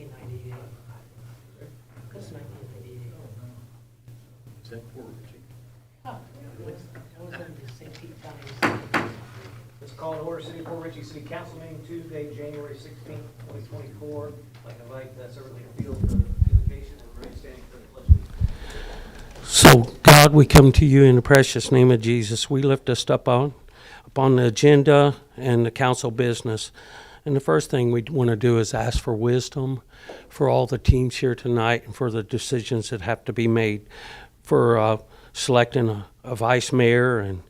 1998. That's 1988. Is that Port Richey? Oh, that was under the St. Pete County. Let's call to order City of Port Richey City Council meeting Tuesday, January 16th, 2024. I'd like to invite Senator Leader Field for the invocation and remain standing for the pledge of allegiance. So, God, we come to you in the precious name of Jesus. We lift us upon the agenda and the council business. And the first thing we want to do is ask for wisdom for all the teams here tonight and for the decisions that have to be made for selecting a vice mayor and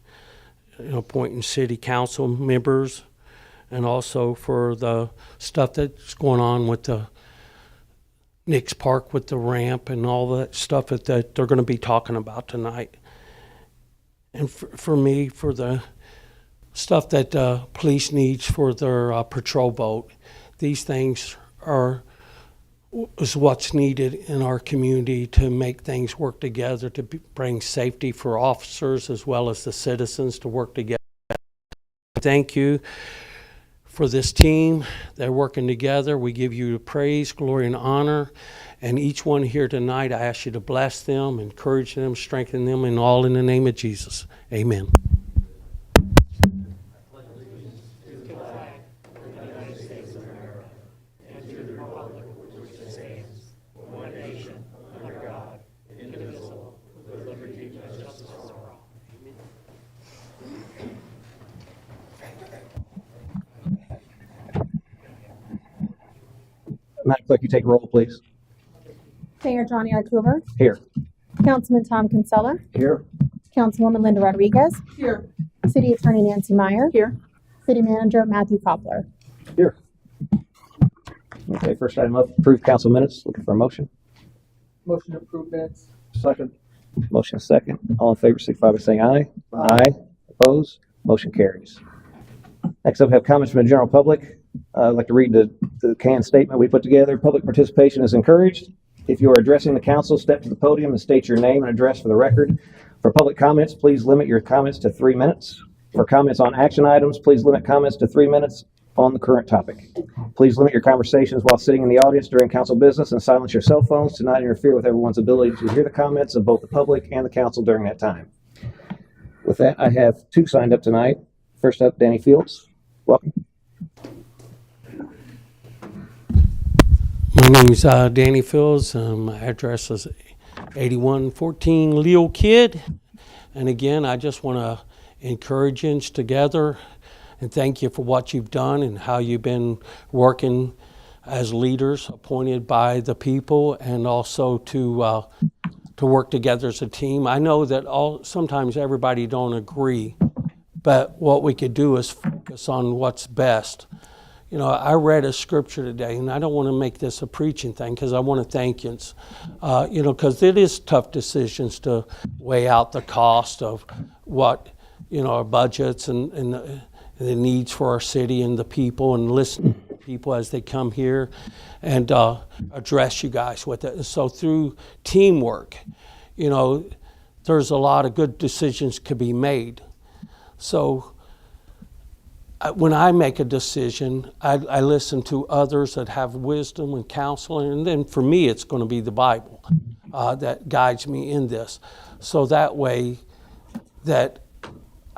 appointing city council members, and also for the stuff that's going on with the Nix Park with the ramp and all that stuff that they're going to be talking about tonight. And for me, for the stuff that police needs for their patrol boat, these things is what's needed in our community to make things work together, to bring safety for officers as well as the citizens to work together. Thank you for this team. They're working together. We give you praise, glory, and honor. And each one here tonight, I ask you to bless them, encourage them, strengthen them, and all in the name of Jesus. Amen. Madam Clerk, you take roll, please. Mayor Johnny R. Coover, Here. Councilman Tom Kinsella, Here. Councilwoman Linda Rodriguez, Here. City Attorney Nancy Meyer, Here. City Manager Matthew Koppler. Here. Okay, first item up, approved council minutes. Looking for a motion. Motion to approve minutes. Second. Motion is second. All in favor, signify by saying aye. Aye. Opposed? Motion carries. Next up, we have comments from the general public. I'd like to read the canned statement we put together. Public participation is encouraged. If you are addressing the council, step to the podium and state your name and address for the record. For public comments, please limit your comments to 3 minutes. For comments on action items, please limit comments to 3 minutes on the current topic. Please limit your conversations while sitting in the audience during council business and silence your cell phones to not interfere with everyone's ability to hear the comments of both the public and the council during that time. With that, I have two signed up tonight. First up, Danny Fields. Welcome. My name's Danny Fields. My address is 8114 Leo Kid. And again, I just want to encourage you together and thank you for what you've done and how you've been working as leaders appointed by the people, and also to work together as a team. I know that sometimes everybody don't agree, but what we could do is focus on what's best. I read a scripture today, and I don't want to make this a preaching thing because I want to thank you. Because it is tough decisions to weigh out the cost of what, our budgets and the needs for our city and the people, and listen to people as they come here and address you guys with it. And so through teamwork, there's a lot of good decisions could be made. So when I make a decision, I listen to others that have wisdom and counsel, and then for me, it's going to be the Bible that guides me in this. So that way that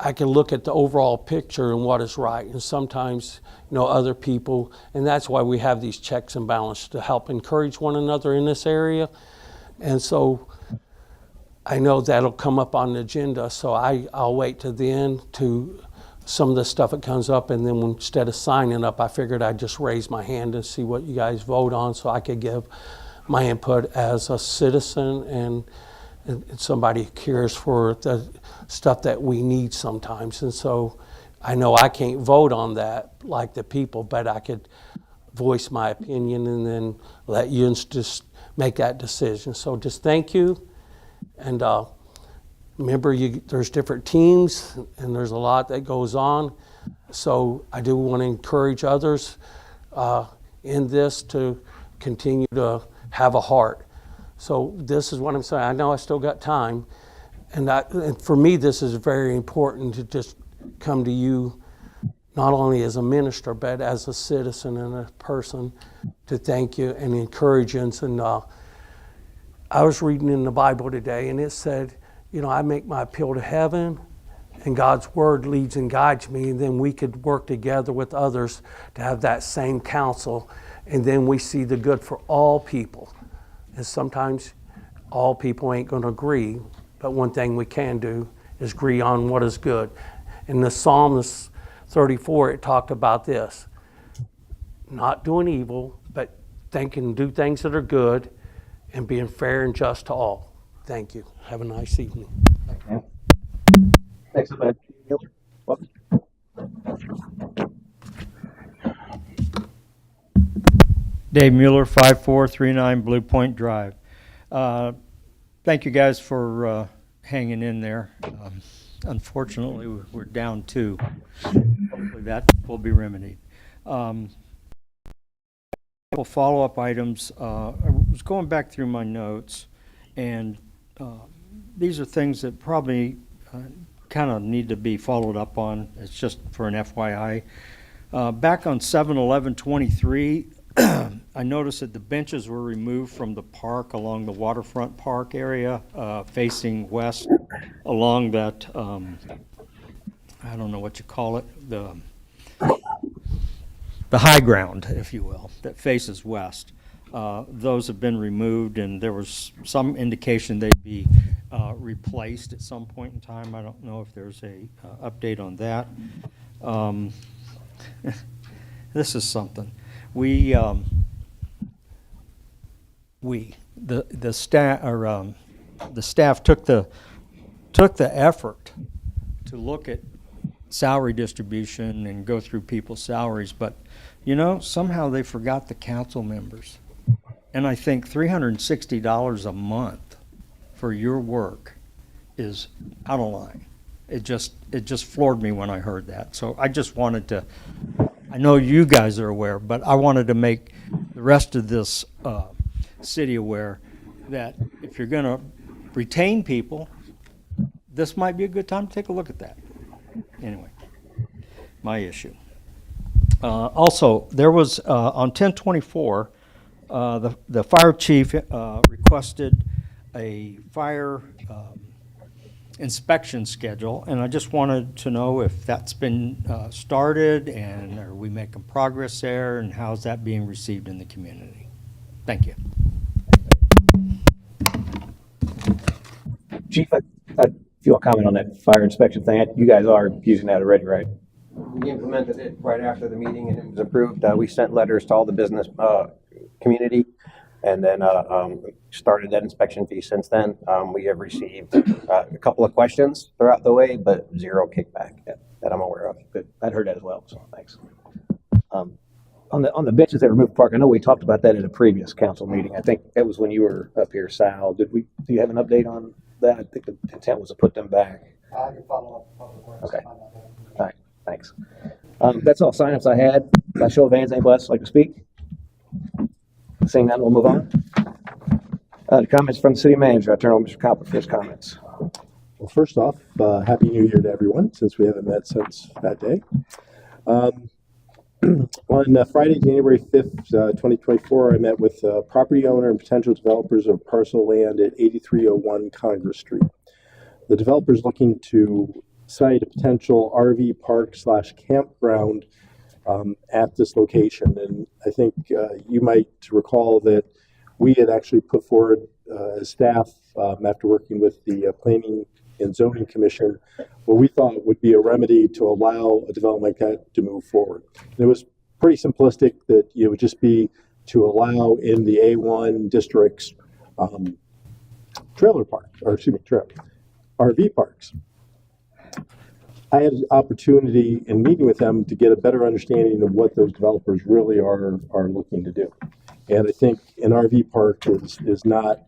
I can look at the overall picture and what is right. And sometimes, other people, and that's why we have these checks and balances to help encourage one another in this area. And so I know that'll come up on the agenda, so I'll wait to the end to some of the stuff that comes up, and then instead of signing up, I figured I'd just raise my hand and see what you guys vote on so I could give my input as a citizen and somebody who cares for the stuff that we need sometimes. And so I know I can't vote on that like the people, but I could voice my opinion and then let you just make that decision. So just thank you. And remember, there's different teams, and there's a lot that goes on. So I do want to encourage others in this to continue to have a heart. So this is what I'm saying. I know I still got time. And for me, this is very important to just come to you not only as a minister, but as a citizen and a person, to thank you and encourage you. And I was reading in the Bible today, and it said, you know, I make my appeal to heaven, and God's word leads and guides me, and then we could work together with others to have that same counsel, and then we see the good for all people. And sometimes all people ain't going to agree, but one thing we can do is agree on what is good. In the Psalms 34, it talked about this: not doing evil, but thinking, do things that are good, and being fair and just to all. Thank you. Have a nice evening. Next up, I have Dave Miller. Welcome. Dave Mueller, 5439 Blue Point Drive. Thank you guys for hanging in there. Unfortunately, we're down 2. Hopefully that will be remedied. Couple follow-up items. I was going back through my notes, and these are things that probably kind of need to be followed up on. It's just for an FYI. Back on 7/11/23, I noticed that the benches were removed from the park along the waterfront park area, facing west along that, I don't know what you call it, the high ground, if you will, that faces west. Those have been removed, and there was some indication they'd be replaced at some point in time. I don't know if there's a update on that. This is something. The staff took the effort to look at salary distribution and go through people's salaries, but you know, somehow they forgot the council members. And I think $360 a month for your work is out of line. It just floored me when I heard that. So I just wanted to, I know you guys are aware, but I wanted to make the rest of this city aware that if you're going to retain people, this might be a good time to take a look at that. Anyway, my issue. Also, there was on 10/24, the fire chief requested a fire inspection schedule, and I just wanted to know if that's been started, and are we making progress there, and how's that being received in the community? Thank you. Chief, if you want to comment on that fire inspection thing, you guys are using that already, right? We implemented it right after the meeting and it was approved. We sent letters to all the business community and then started that inspection fee since then. We have received a couple of questions throughout the way, but zero kickback that I'm aware of. Good. I'd heard that as well, so thanks. On the benches that were moved park, I know we talked about that at a previous council meeting. I think that was when you were up here, Sal. Do you have an update on that? I think the intent was to put them back. I can follow up with Public Works. Okay. All right, thanks. That's all signups I had. By show of hands, anybody else like to speak? Seeing none, we'll move on. Comments from the city manager. I turn over to Mr. Copper for his comments. Well, first off, Happy New Year to everyone, since we haven't met since that day. On Friday, January 5th, 2024, I met with property owner and potential developers of parcel land at 8301 Congress Street. The developer is looking to site a potential RV park / campground at this location. And I think you might recall that we had actually put forward as staff, after working with the Planning and Zoning Commission, what we thought would be a remedy to allow a development like that to move forward. And it was pretty simplistic, that it would just be to allow in the A1 districts RV parks. I had an opportunity in meeting with them to get a better understanding of what those developers really are looking to do. And I think an RV park is not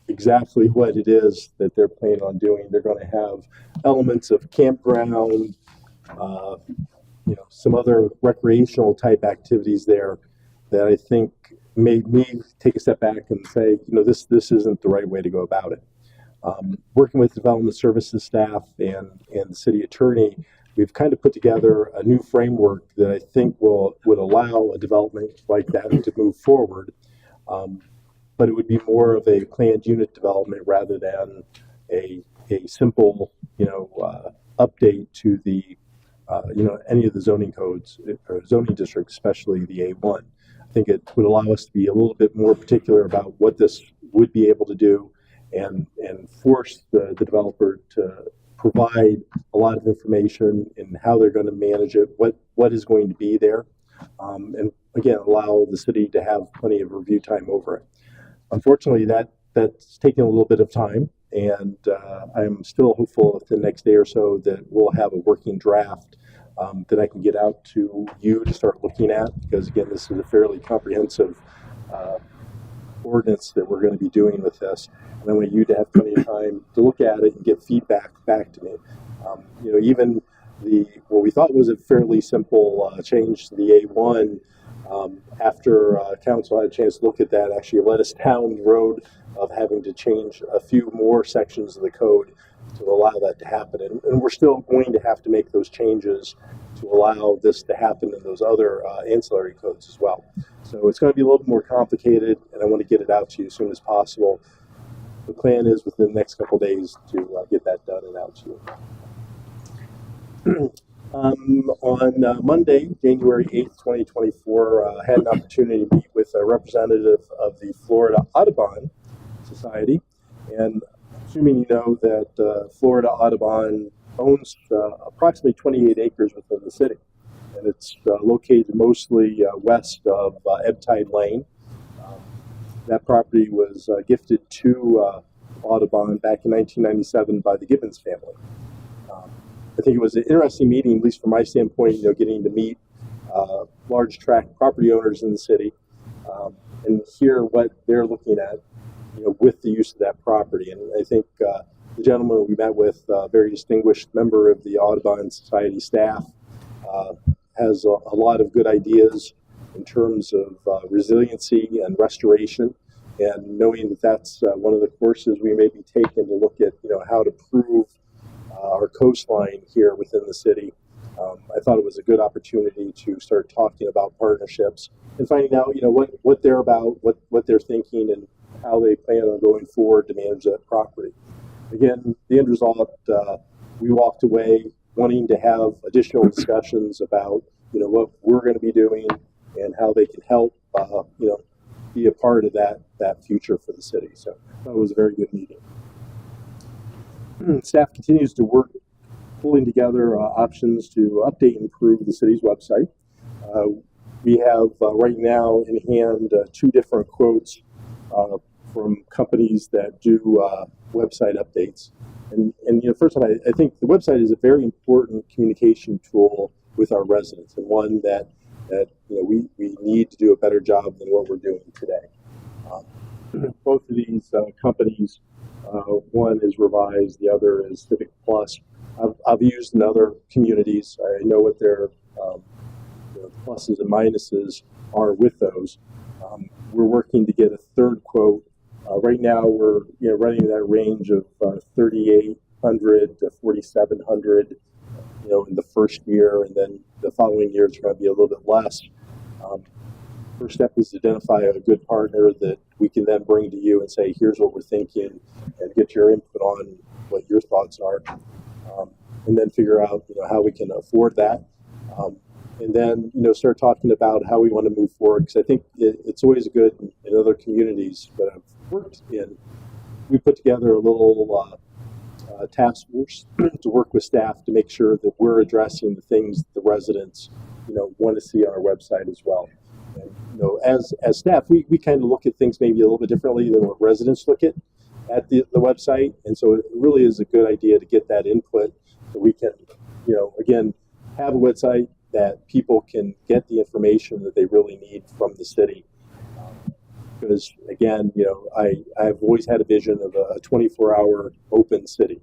exactly what it is that they're planning on doing. They're going to have elements of campground, some other recreational type activities there that I think made me take a step back and say, this isn't the right way to go about it. Working with development services staff and the city attorney, we've kind of put together a new framework that I think would allow a development like that to move forward. But it would be more of a planned unit development rather than a simple, update to the, any of the zoning codes or zoning districts, especially the A1. I think it would allow us to be a little bit more particular about what this would be able to do and force the developer to provide a lot of information in how they're going to manage it, what is going to be there, and again, allow the city to have plenty of review time over it. Unfortunately, that's taken a little bit of time, and I'm still hopeful that the next day or so that we'll have a working draft that I can get out to you to start looking at, because again, this is a fairly comprehensive ordinance that we're going to be doing with this. And I want you to have plenty of time to look at it and get feedback back to me. Even what we thought was a fairly simple change to the A1, after council had a chance to look at that, actually led us down the road of having to change a few more sections of the code to allow that to happen. And we're still going to have to make those changes to allow this to happen in those other ancillary codes as well. So it's going to be a little bit more complicated, and I want to get it out to you as soon as possible. The plan is within the next couple of days to get that done and out to you. On Monday, January 8th, 2024, I had an opportunity to meet with a representative of the Florida Audubon Society. And assuming you know that Florida Audubon owns approximately 28 acres within the city. And it's located mostly west of Ebb Tide Lane. That property was gifted to Audubon back in 1997 by the Gibbons family. I think it was an interesting meeting, at least from my standpoint, getting to meet large tract property owners in the city and hear what they're looking at, with the use of that property. And I think the gentleman we met with, a very distinguished member of the Audubon Society staff, has a lot of good ideas in terms of resiliency and restoration, and knowing that that's one of the courses we may be taking to look at, how to prove our coastline here within the city. I thought it was a good opportunity to start talking about partnerships and finding out, what they're about, what they're thinking, and how they plan on going forward to manage that property. Again, the end result, we walked away wanting to have additional discussions about, what we're going to be doing and how they can help, be a part of that future for the city. So that was a very good meeting. Staff continues to work pulling together options to update and improve the city's website. We have right now in hand 2 different quotes from companies that do website updates. And first of all, I think the website is a very important communication tool with our residents, and one that we need to do a better job than what we're doing today. Both of these companies, one is Revise, the other is Civic Plus. I've used in other communities. I know what their pluses and minuses are with those. We're working to get a third quote. Right now, we're running that range of 3,800 to 4,700. In the first year, and then the following year it's going to be a little bit less. First step is to identify a good partner that we can then bring to you and say, here's what we're thinking, and get your input on what your thoughts are, and then figure out how we can afford that, and then start talking about how we want to move forward, because I think it's always good in other communities that I've worked in. We put together a little task force to work with staff to make sure that we're addressing the things that the residents want to see on our website as well. And, as staff, we kind of look at things maybe a little bit differently than what residents look at the website, and so it really is a good idea to get that input so we can again have a website that people can get the information that they really need from the city. Because again, I've always had a vision of a 24-hour open city,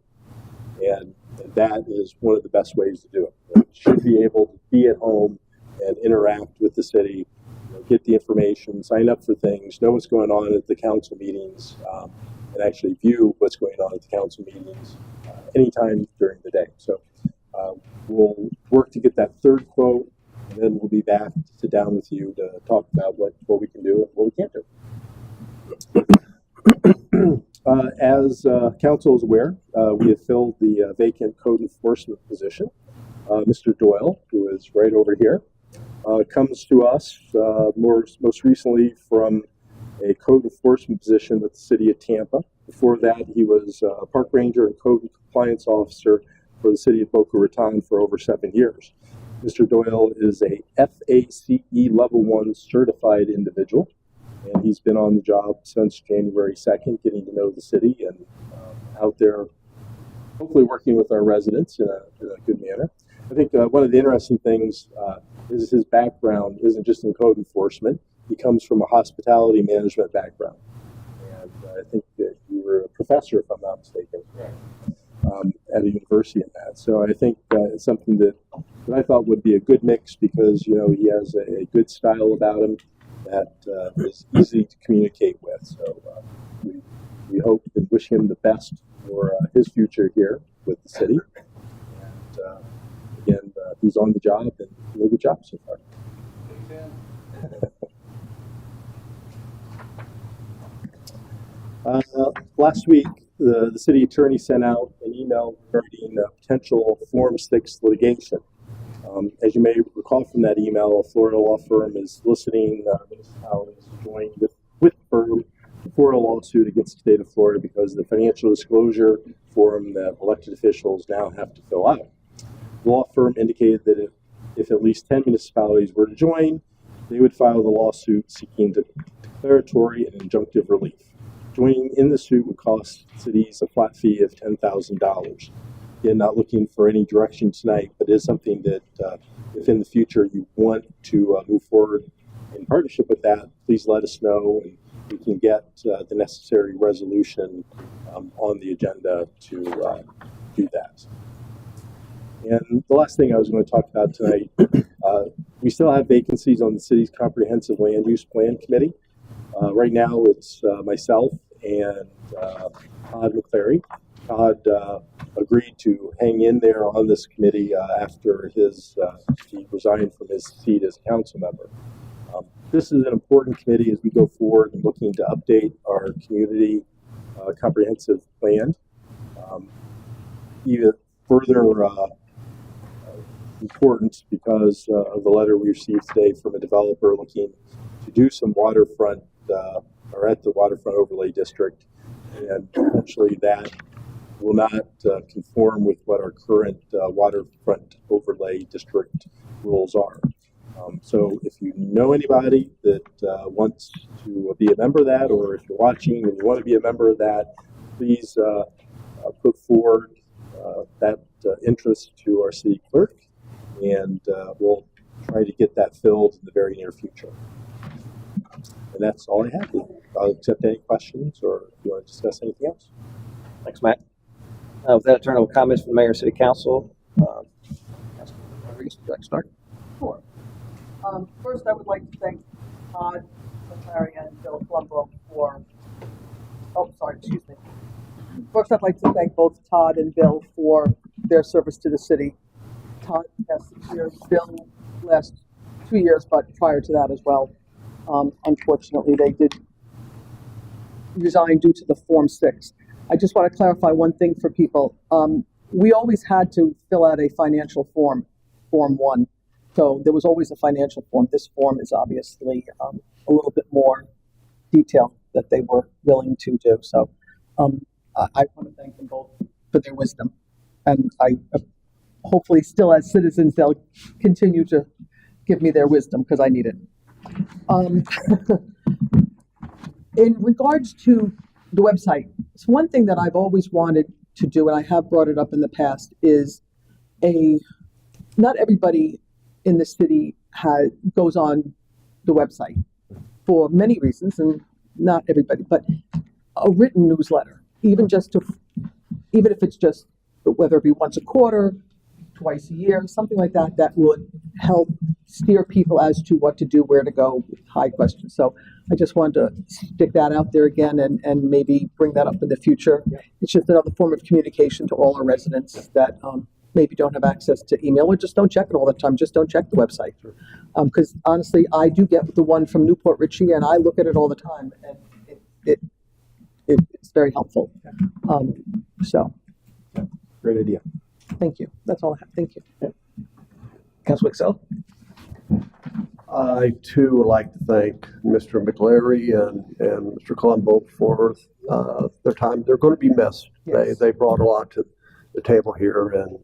and that is one of the best ways to do it. You should be able to be at home and interact with the city, get the information, sign up for things, know what's going on at the council meetings, and actually view what's going on at the council meetings anytime during the day. So We'll work to get that third quote, and then we'll be back to sit down with you to talk about what we can do and what we can't do. As council is aware, we have filled the vacant code enforcement position. Mr. Doyle, who is right over here, comes to us most recently from a code enforcement position with the city of Tampa. Before that, he was a park ranger and code compliance officer for the city of Boca Raton for over 7 years. Mr. Doyle is a FACE Level 1 certified individual, and he's been on the job since January 2nd, getting to know the city and out there, hopefully working with our residents in a good manner. I think one of the interesting things is his background isn't just in code enforcement. He comes from a hospitality management background. And I think that you were a professor, if I'm not mistaken, at a university in that. So I think it's something that I thought would be a good mix because, you know, he has a good style about him that is easy to communicate with. So we hope and wish him the best for his future here with the city. And again, he's on the job and doing a good job so far. Last week, the city attorney sent out an email regarding potential Form 6 litigation. As you may recall from that email, a Florida law firm is soliciting municipalities to join with the firm for a lawsuit against the state of Florida because of the financial disclosure form that elected officials now have to fill out. The law firm indicated that if at least 10 municipalities were to join, they would file the lawsuit seeking declaratory and injunctive relief. Joining in the suit would cost cities a flat fee of $10,000. Again, not looking for any direction tonight, but it is something that if in the future you want to move forward in partnership with that, please let us know and we can get the necessary resolution on the agenda to do that. And the last thing I was going to talk about tonight, we still have vacancies on the city's comprehensive land use plan committee. Right now it's myself and Todd McClary. Todd agreed to hang in there on this committee after he resigned from his seat as a council member. This is an important committee as we go forward and looking to update our community comprehensive plan. Even further important because of the letter we received today from a developer looking to do some waterfront or at the waterfront overlay district, and potentially that will not conform with what our current waterfront overlay district rules are. So if you know anybody that wants to be a member of that, or if you're watching and you want to be a member of that, please put forward that interest to our city clerk, and we'll try to get that filled in the very near future. And that's all I have. I'll accept any questions or if you want to discuss anything else. Thanks, Matt. With that, turn over comments from the mayor and city council. Rodriguez, would you like to start? Sure. First, I would like to thank Todd McClary and Bill Colombo First, I'd like to thank both Todd and Bill for their service to the city. Todd has 6 years, Bill last 2 years, but prior to that as well. Unfortunately, they did resign due to the Form 6. I just want to clarify one thing for people. We always had to fill out a financial form, Form 1. So there was always a financial form. This form is obviously a little bit more detailed that they were willing to do. So I want to thank them both for their wisdom. And I hopefully still as citizens, they'll continue to give me their wisdom because I need it. In regards to the website, it's one thing that I've always wanted to do, and I have brought it up in the past, is not everybody in the city goes on the website for many reasons, and not everybody, but a written newsletter, even if it's just, whether it be once a quarter, twice a year, something like that, that would help steer people as to what to do, where to go, high questions. So I just wanted to stick that out there again and maybe bring that up in the future. It's just another form of communication to all our residents that maybe don't have access to email or just don't check it all the time, just don't check the website. Because honestly, I do get the one from Newport Richie and I look at it all the time and it's very helpful. So, Great idea. thank you. That's all I have. Thank you. Councilman Excel? I too would like to thank Mr. McLary and Mr. Colombo for their time. They're going to be missed. Yes. They brought a lot to the table here, and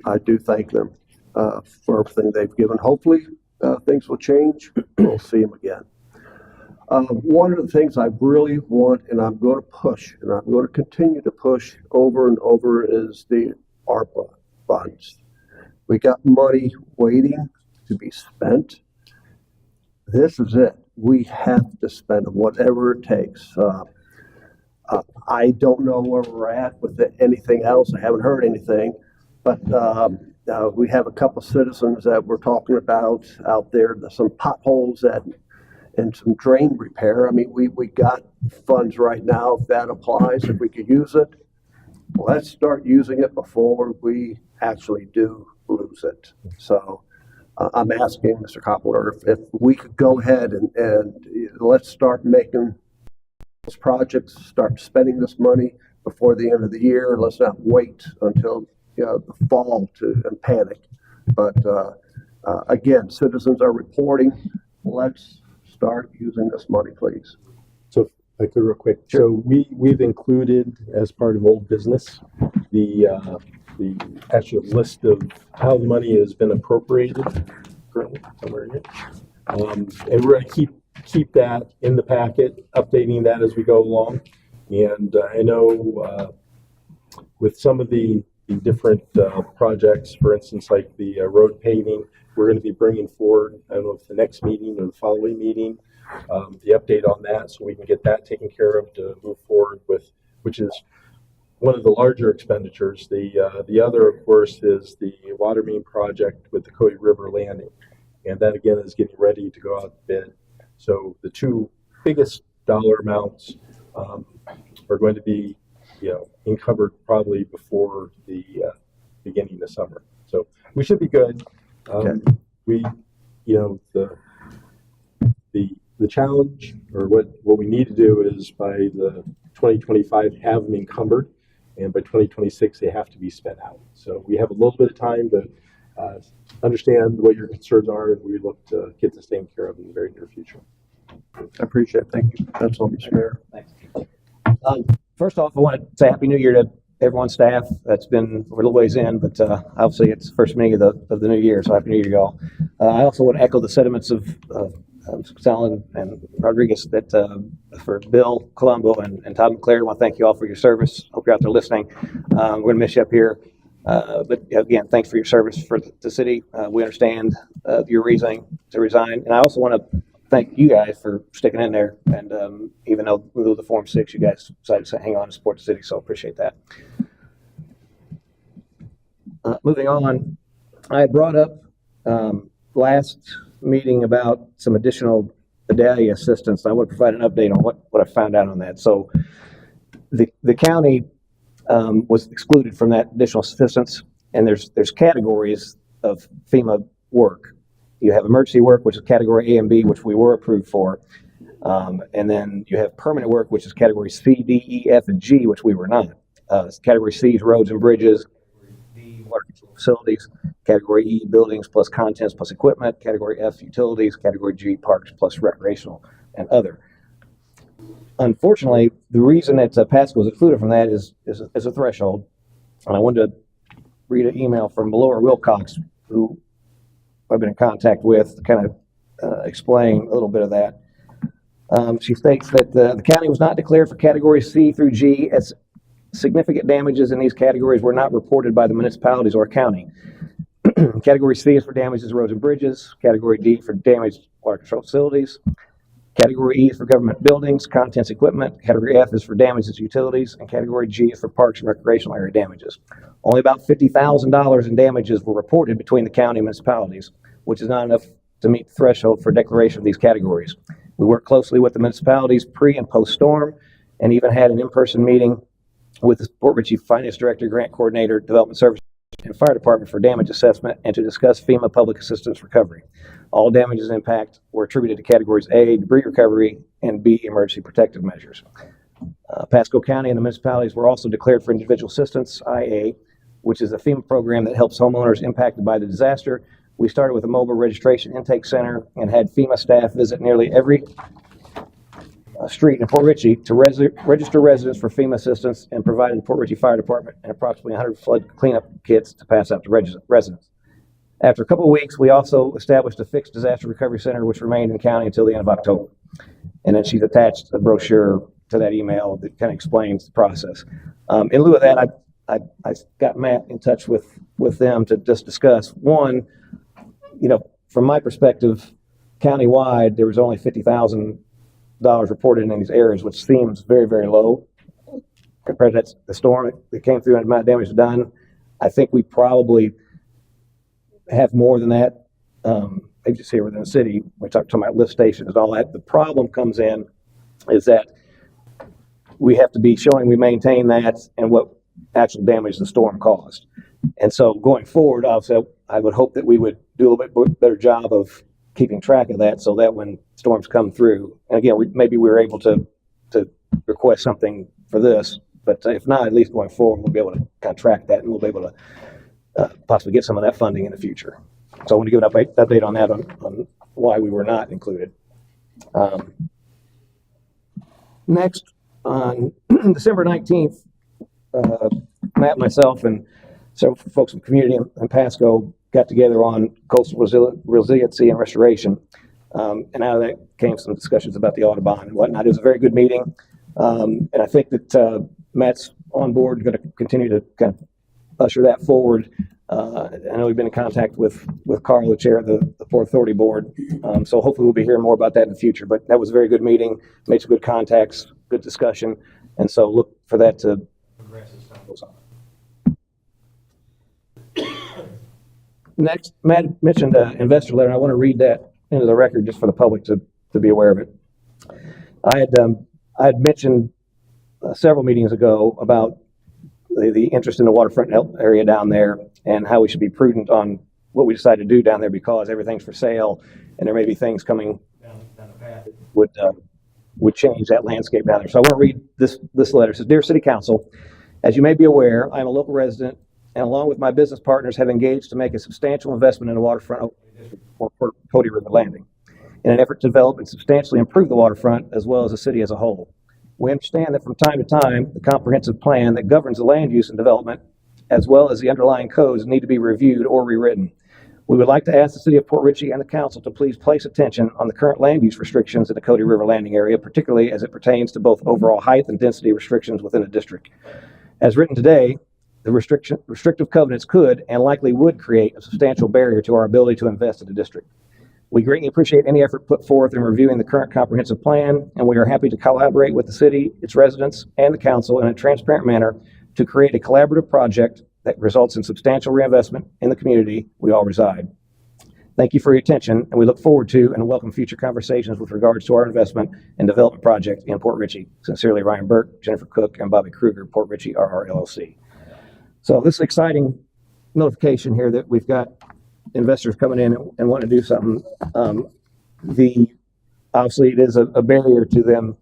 I do thank them for everything they've given. Hopefully, things will change. We'll see them again. One of the things I really want, and I'm going to push, and I'm going to continue to push over and over, is the ARPA funds. We got money waiting to be spent. This is it. We have to spend it, whatever it takes. I don't know where we're at with anything else. I haven't heard anything, but we have a couple citizens that we're talking about out there. There's some potholes and some drain repair. I mean, we got funds right now. If that applies, if we could use it, let's start using it before we actually do lose it. So I'm asking Mr. Koppler if we could go ahead and let's start making those projects, start spending this money before the end of the year. Let's not wait until the fall and panic. But again, citizens are reporting. Let's start using this money, please. So if I could real quick. So we've included as part of old business, the actual list of how the money has been appropriated currently somewhere in here. And we're going to keep that in the packet, updating that as we go along. And I know with some of the different projects, for instance, like the road paving, we're going to be bringing forward, I don't know if the next meeting or the following meeting, the update on that so we can get that taken care of to move forward with, which is one of the larger expenditures. The other, of course, is the water main project with the Cody River Landing. And that again is getting ready to go out to bid. So the two biggest dollar amounts are going to be, encumbered probably before the beginning of summer. So we should be good. We, the challenge or what we need to do is by the 2025 have them encumbered, and by 2026 they have to be spent out. So we have a little bit of time to understand what your concerns are, and we look to get this taken care of in the very near future. I appreciate it. Thank you. That's all, Mr. Mayor. Thanks. First off, I want to say Happy New Year to everyone's staff. That's been a little ways in, but obviously it's the first meeting of the new year, so Happy New Year, y'all. I also want to echo the sentiments of Sal and Rodriguez that for Bill Colombo and Todd McClary. I want to thank you all for your service. Hope you're out there listening. We're going to miss you up here. But again, thanks for your service for the city. We understand your reasoning to resign. And I also want to thank you guys for sticking in there. And even though we moved the Form 6, you guys decided to hang on and support the city. So appreciate that. Moving on, I brought up last meeting about some additional Vidalia assistance. I want to provide an update on what I found out on that. So the county was excluded from that additional assistance, and there's categories of FEMA work. You have emergency work, which is category A and B, which we were approved for, and then you have permanent work, which is category C, D, E, F, and G, which we were not. Category C is roads and bridges. D, water control facilities. Category E, buildings plus contents plus equipment. Category F, utilities. Category G, parks plus recreational and other. Unfortunately, the reason that Pasco was excluded from that is a threshold. And I wanted to read an email from Laura Wilcox, who I've been in contact with, to kind of explain a little bit of that. She states that the county was not declared for category C through G, as significant damages in these categories were not reported by the municipalities or county. Category C is for damages to roads and bridges. Category D for damaged water control facilities. Category E is for government buildings, contents, equipment. Category F is for damages to utilities, and Category G is for parks and recreational area damages. Only about $50,000 in damages were reported between the county and municipalities, which is not enough to meet the threshold for declaration of these categories. We worked closely with the municipalities pre and post storm, and even had an in-person meeting with the Port Richey Finance Director, Grant Coordinator, Development Services, and Fire Department for damage assessment and to discuss FEMA public assistance recovery. All damages and impact were attributed to categories A, debris recovery, and B, emergency protective measures. Pasco County and the municipalities were also declared for individual assistance, IA, which is a FEMA program that helps homeowners impacted by the disaster. We started with a mobile registration intake center and had FEMA staff visit nearly every street in Port Richey to register residents for FEMA assistance and provided the Port Richey Fire Department and approximately 100 flood cleanup kits to pass out to residents. After a couple of weeks, we also established a fixed disaster recovery center, which remained in county until the end of October. And then she's attached a brochure to that email that kind of explains the process. In lieu of that, I got Matt in touch with them to just discuss. One, from my perspective, countywide, there was only $50,000 reported in these areas, which seems very, very low compared to the storm that came through and the amount of damage done. I think we probably have more than that. Maybe just here within the city, we talked about lift stations and all that. The problem comes in is that we have to be showing we maintain that and what actual damage the storm caused. And so going forward, obviously, I would hope that we would do a little bit better job of keeping track of that so that when storms come through, and again, maybe we were able to request something for this, but if not, at least going forward, we'll be able to kind of track that and we'll be able to possibly get some of that funding in the future. So I want to give an update on that, on why we were not included. Next, on December 19th, Matt, myself, and several folks from the community in Pasco got together on coastal resiliency and restoration. And out of that came some discussions about the Audubon and whatnot. It was a very good meeting. And I think that Matt's on board, going to continue to kind of usher that forward. I know we've been in contact with Carl, the chair of the Port Authority Board. So hopefully we'll be hearing more about that in the future. But that was a very good meeting, made some good contacts, good discussion. And so look for that to progress as time goes on. Next, Matt mentioned an investor letter. I want to read that into the record just for the public to be aware of it. I had mentioned several meetings ago about the interest in the waterfront area down there and how we should be prudent on what we decide to do down there because everything's for sale and there may be things coming down the path that would change that landscape down there. So I want to read this letter. It says, "Dear City Council, as you may be aware, I am a local resident and along with my business partners have engaged to make a substantial investment in the waterfront for Cody River Landing in an effort to develop and substantially improve the waterfront as well as the city as a whole. We understand that from time to time, the comprehensive plan that governs the land use and development, as well as the underlying codes, need to be reviewed or rewritten. We would like to ask the City of Port Richey and the Council to please place attention on the current land use restrictions in the Cody River Landing area, particularly as it pertains to both overall height and density restrictions within the district. As written today, the restrictive covenants could and likely would create a substantial barrier to our ability to invest in the district. We greatly appreciate any effort put forth in reviewing the current comprehensive plan, and we are happy to collaborate with the city, its residents, and the council in a transparent manner to create a collaborative project that results in substantial reinvestment in the community we all reside. Thank you for your attention, and we look forward to and welcome future conversations with regards to our investment and development project in Port Richey. Sincerely, Ryan Burke, Jennifer Cook, and Bobby Kruger, Port Richey RR LLC." So this is exciting notification here that we've got investors coming in and want to do something. Obviously it is a barrier to them,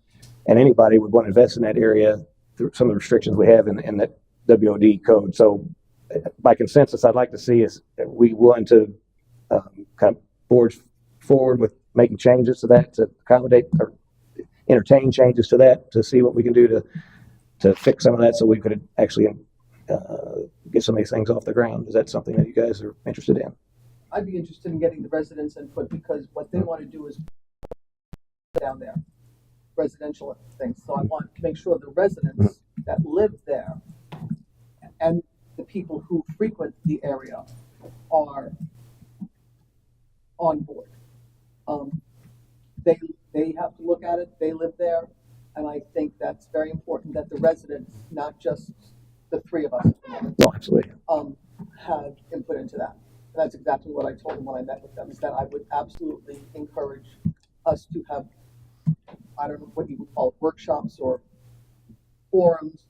and anybody would want to invest in that area through some of the restrictions we have in that WOD code. So by consensus, I'd like to see is that we want to kind of board forward with making changes to that to accommodate or entertain changes to that to see what we can do to fix some of that so we could actually get some of these things off the ground. Is that something that you guys are interested in? I'd be interested in getting the residents' input because what they want to do is down there, residential things. So I want to make sure the residents that live there and the people who frequent the area are on board. They have to look at it. They live there, and I think that's very important that the residents, not just the three of us, No, absolutely. have input into that. And that's exactly what I told them when I met with them, is that I would absolutely encourage us to have, I don't know what you would call it, workshops or forums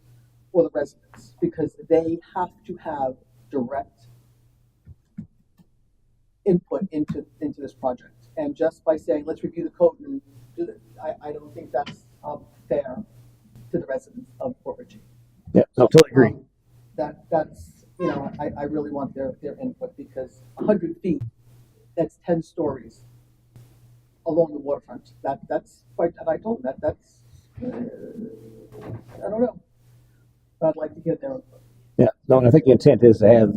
for the residents, because they have to have direct input into this project. And just by saying, let's review the code and do that, I don't think that's fair to the residents of Port Ritchie. Yeah, no, totally agree. That's, you know, I really want their input, because 100 feet, that's 10 stories along the waterfront. That's quite, and I told them that's, I don't know. But I'd like to get their input. Yeah, no, and I think the intent is to have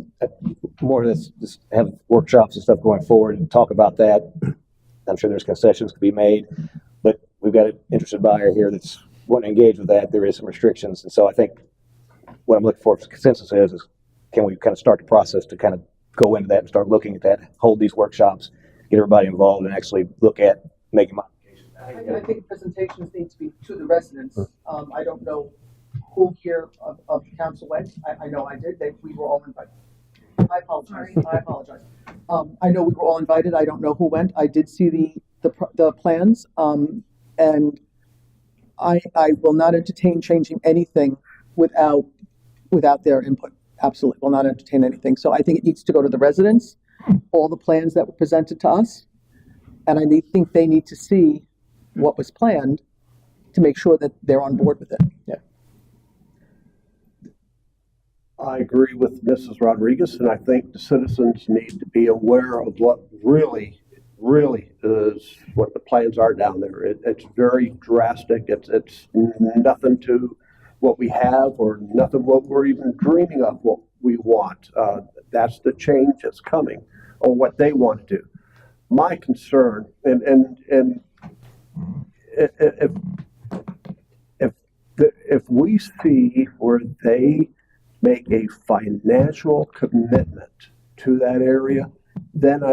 more of this, just have workshops and stuff going forward and talk about that. I'm sure there's concessions to be made, but we've got an interested buyer here that's wanting to engage with that. There is some restrictions, and so I think what I'm looking for consensus is can we kind of start the process to kind of go into that and start looking at that, hold these workshops, get everybody involved, and actually look at making modifications. I think presentations need to be to the residents. I don't know who here of the council went. I know I did. We were all invited. I apologize. I know we were all invited. I don't know who went. I did see the plans, and I will not entertain changing anything without their input. Absolutely, will not entertain anything. So I think it needs to go to the residents, all the plans that were presented to us, and I think they need to see what was planned to make sure that they're on board with it. Yeah. I agree with Mrs. Rodriguez, and I think the citizens need to be aware of what really is, what the plans are down there. It's very drastic. It's nothing to what we have, or nothing what we're even dreaming of what we want. That's the change that's coming, or what they want to do. My concern, and if we see where they make a financial commitment to that area, then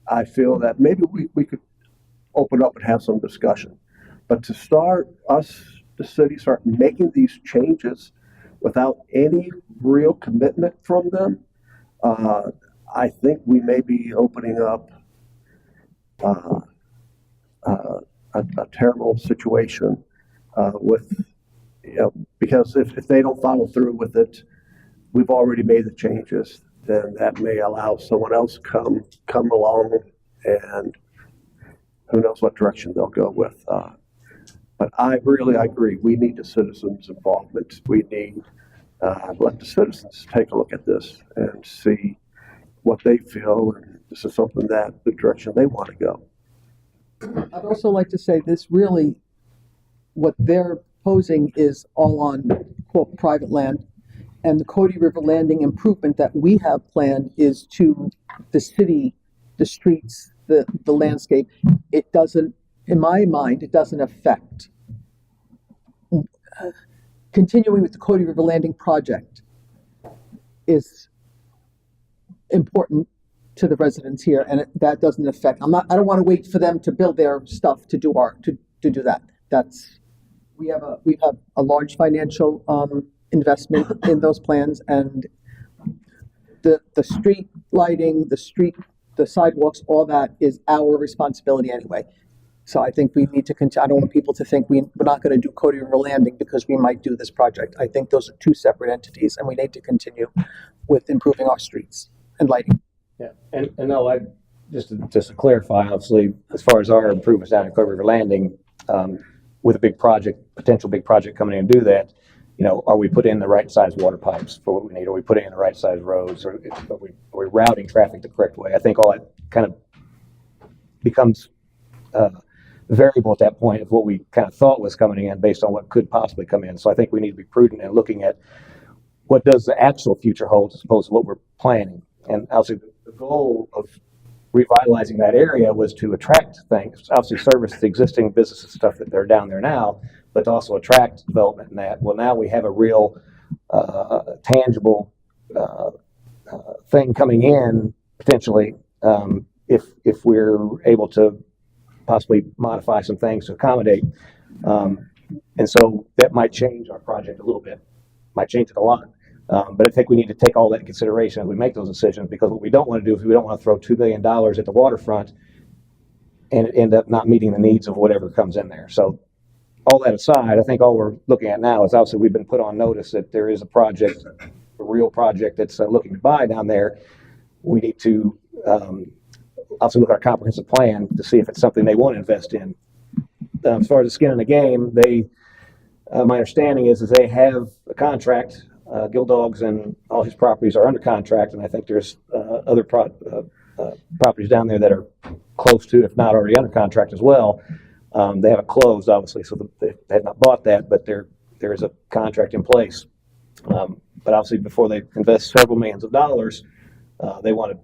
I feel that maybe we could open up and have some discussion. But to start the city start making these changes without any real commitment from them, I think we may be opening up a terrible situation with, because if they don't follow through with it, we've already made the changes, then that may allow someone else come along, and who knows what direction they'll go with. But I agree. We need the citizens' involvement. We need let the citizens take a look at this and see what they feel, and this is something that the direction they want to go. I'd also like to say this really, what they're posing is all on, quote, private land. And the Cody River Landing improvement that we have planned is to the city, the streets, the landscape. It doesn't, in my mind, it doesn't affect. Continuing with the Cody River Landing project is important to the residents here, and that doesn't affect. I don't want to wait for them to build their stuff to do that. We have a large financial investment in those plans, and the street lighting, the sidewalks, all that is our responsibility anyway. So I think we need to continue. I don't want people to think we're not going to do Cody River Landing because we might do this project. I think those are two separate entities, and we need to continue with improving our streets and lighting. Yeah, and no, just to clarify, obviously, as far as our improvements down in Cody River Landing, with a big project, potential big project coming in and do that, are we putting in the right size water pipes for what we need? Are we putting in the right size roads? Or are we routing traffic the correct way? I think all that kind of becomes variable at that point of what we kind of thought was coming in based on what could possibly come in. So I think we need to be prudent in looking at what does the actual future hold as opposed to what we're planning. And obviously the goal of revitalizing that area was to attract things, obviously service the existing businesses and stuff that they're down there now, but to also attract development in that. Well, now we have a real tangible thing coming in potentially if we're able to possibly modify some things to accommodate. And so that might change our project a little bit, might change it a lot. But I think we need to take all that into consideration as we make those decisions, because what we don't want to do is we don't want to throw $2 billion at the waterfront and end up not meeting the needs of whatever comes in there. So all that aside, I think all we're looking at now is obviously we've been put on notice that there is a project, a real project that's looking to buy down there. We need to obviously look at our comprehensive plan to see if it's something they want to invest in. As far as the skin in the game, my understanding is they have a contract. Gill Dogs and all his properties are under contract, and I think there's other properties down there that are close to, if not already under contract as well. They haven't closed, obviously, so they have not bought that, but there is a contract in place. But obviously, before they invest several millions of dollars, they want to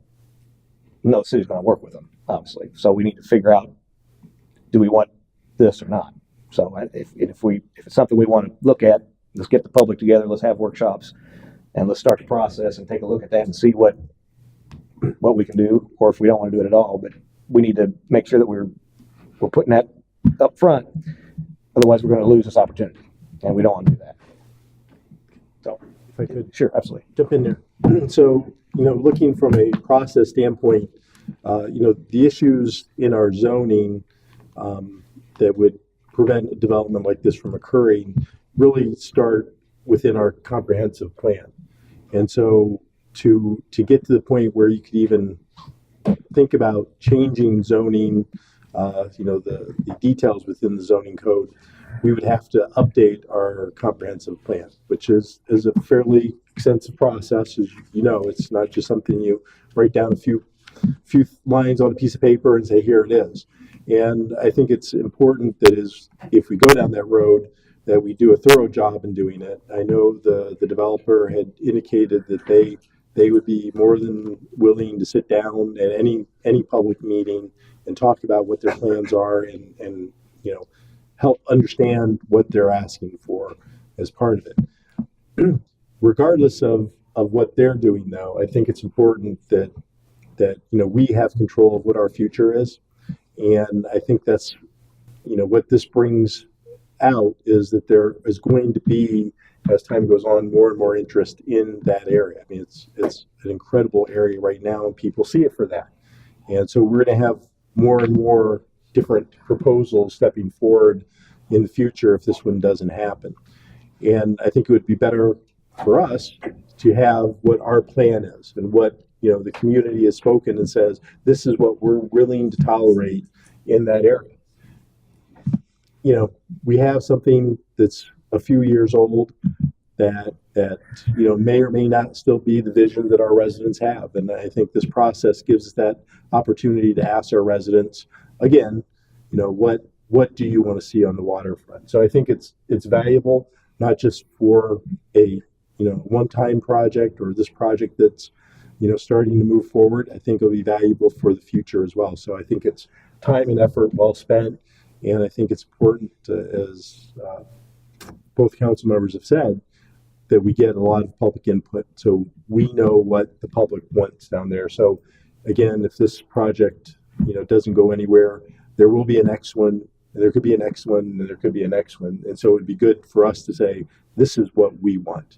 know the city's going to work with them, obviously. So we need to figure out, do we want this or not? So if it's something we want to look at, let's get the public together, let's have workshops, and let's start the process and take a look at that and see what we can do, or if we don't want to do it at all. But we need to make sure that we're putting that up front. Otherwise, we're going to lose this opportunity, and we don't want to do that. So, If I could sure, absolutely. jump in there. So, looking from a process standpoint, the issues in our zoning that would prevent a development like this from occurring really start within our comprehensive plan. And so to get to the point where you could even think about changing zoning, the details within the zoning code, we would have to update our comprehensive plan, which is a fairly extensive process. As you know, it's not just something you write down a few lines on a piece of paper and say, here it is. And I think it's important that if we go down that road, that we do a thorough job in doing it. I know the developer had indicated that they would be more than willing to sit down at any public meeting and talk about what their plans are and help understand what they're asking for as part of it. Regardless of what they're doing, though, I think it's important that we have control of what our future is. And I think that's, what this brings out is that there is going to be, as time goes on, more and more interest in that area. I mean, it's an incredible area right now, and people see it for that. And so we're going to have more and more different proposals stepping forward in the future if this one doesn't happen. And I think it would be better for us to have what our plan is and what the community has spoken and says, this is what we're willing to tolerate in that area. We have something that's a few years old that may or may not still be the vision that our residents have. And I think this process gives us that opportunity to ask our residents, again, what do you want to see on the waterfront? So I think it's valuable, not just for a one-time project or this project that's starting to move forward. I think it'll be valuable for the future as well. So I think it's time and effort well spent, and I think it's important, as both council members have said, that we get a lot of public input so we know what the public wants down there. So again, if this project doesn't go anywhere, there will be a next one, and there could be a next one, and there could be a next one. And so it would be good for us to say, this is what we want.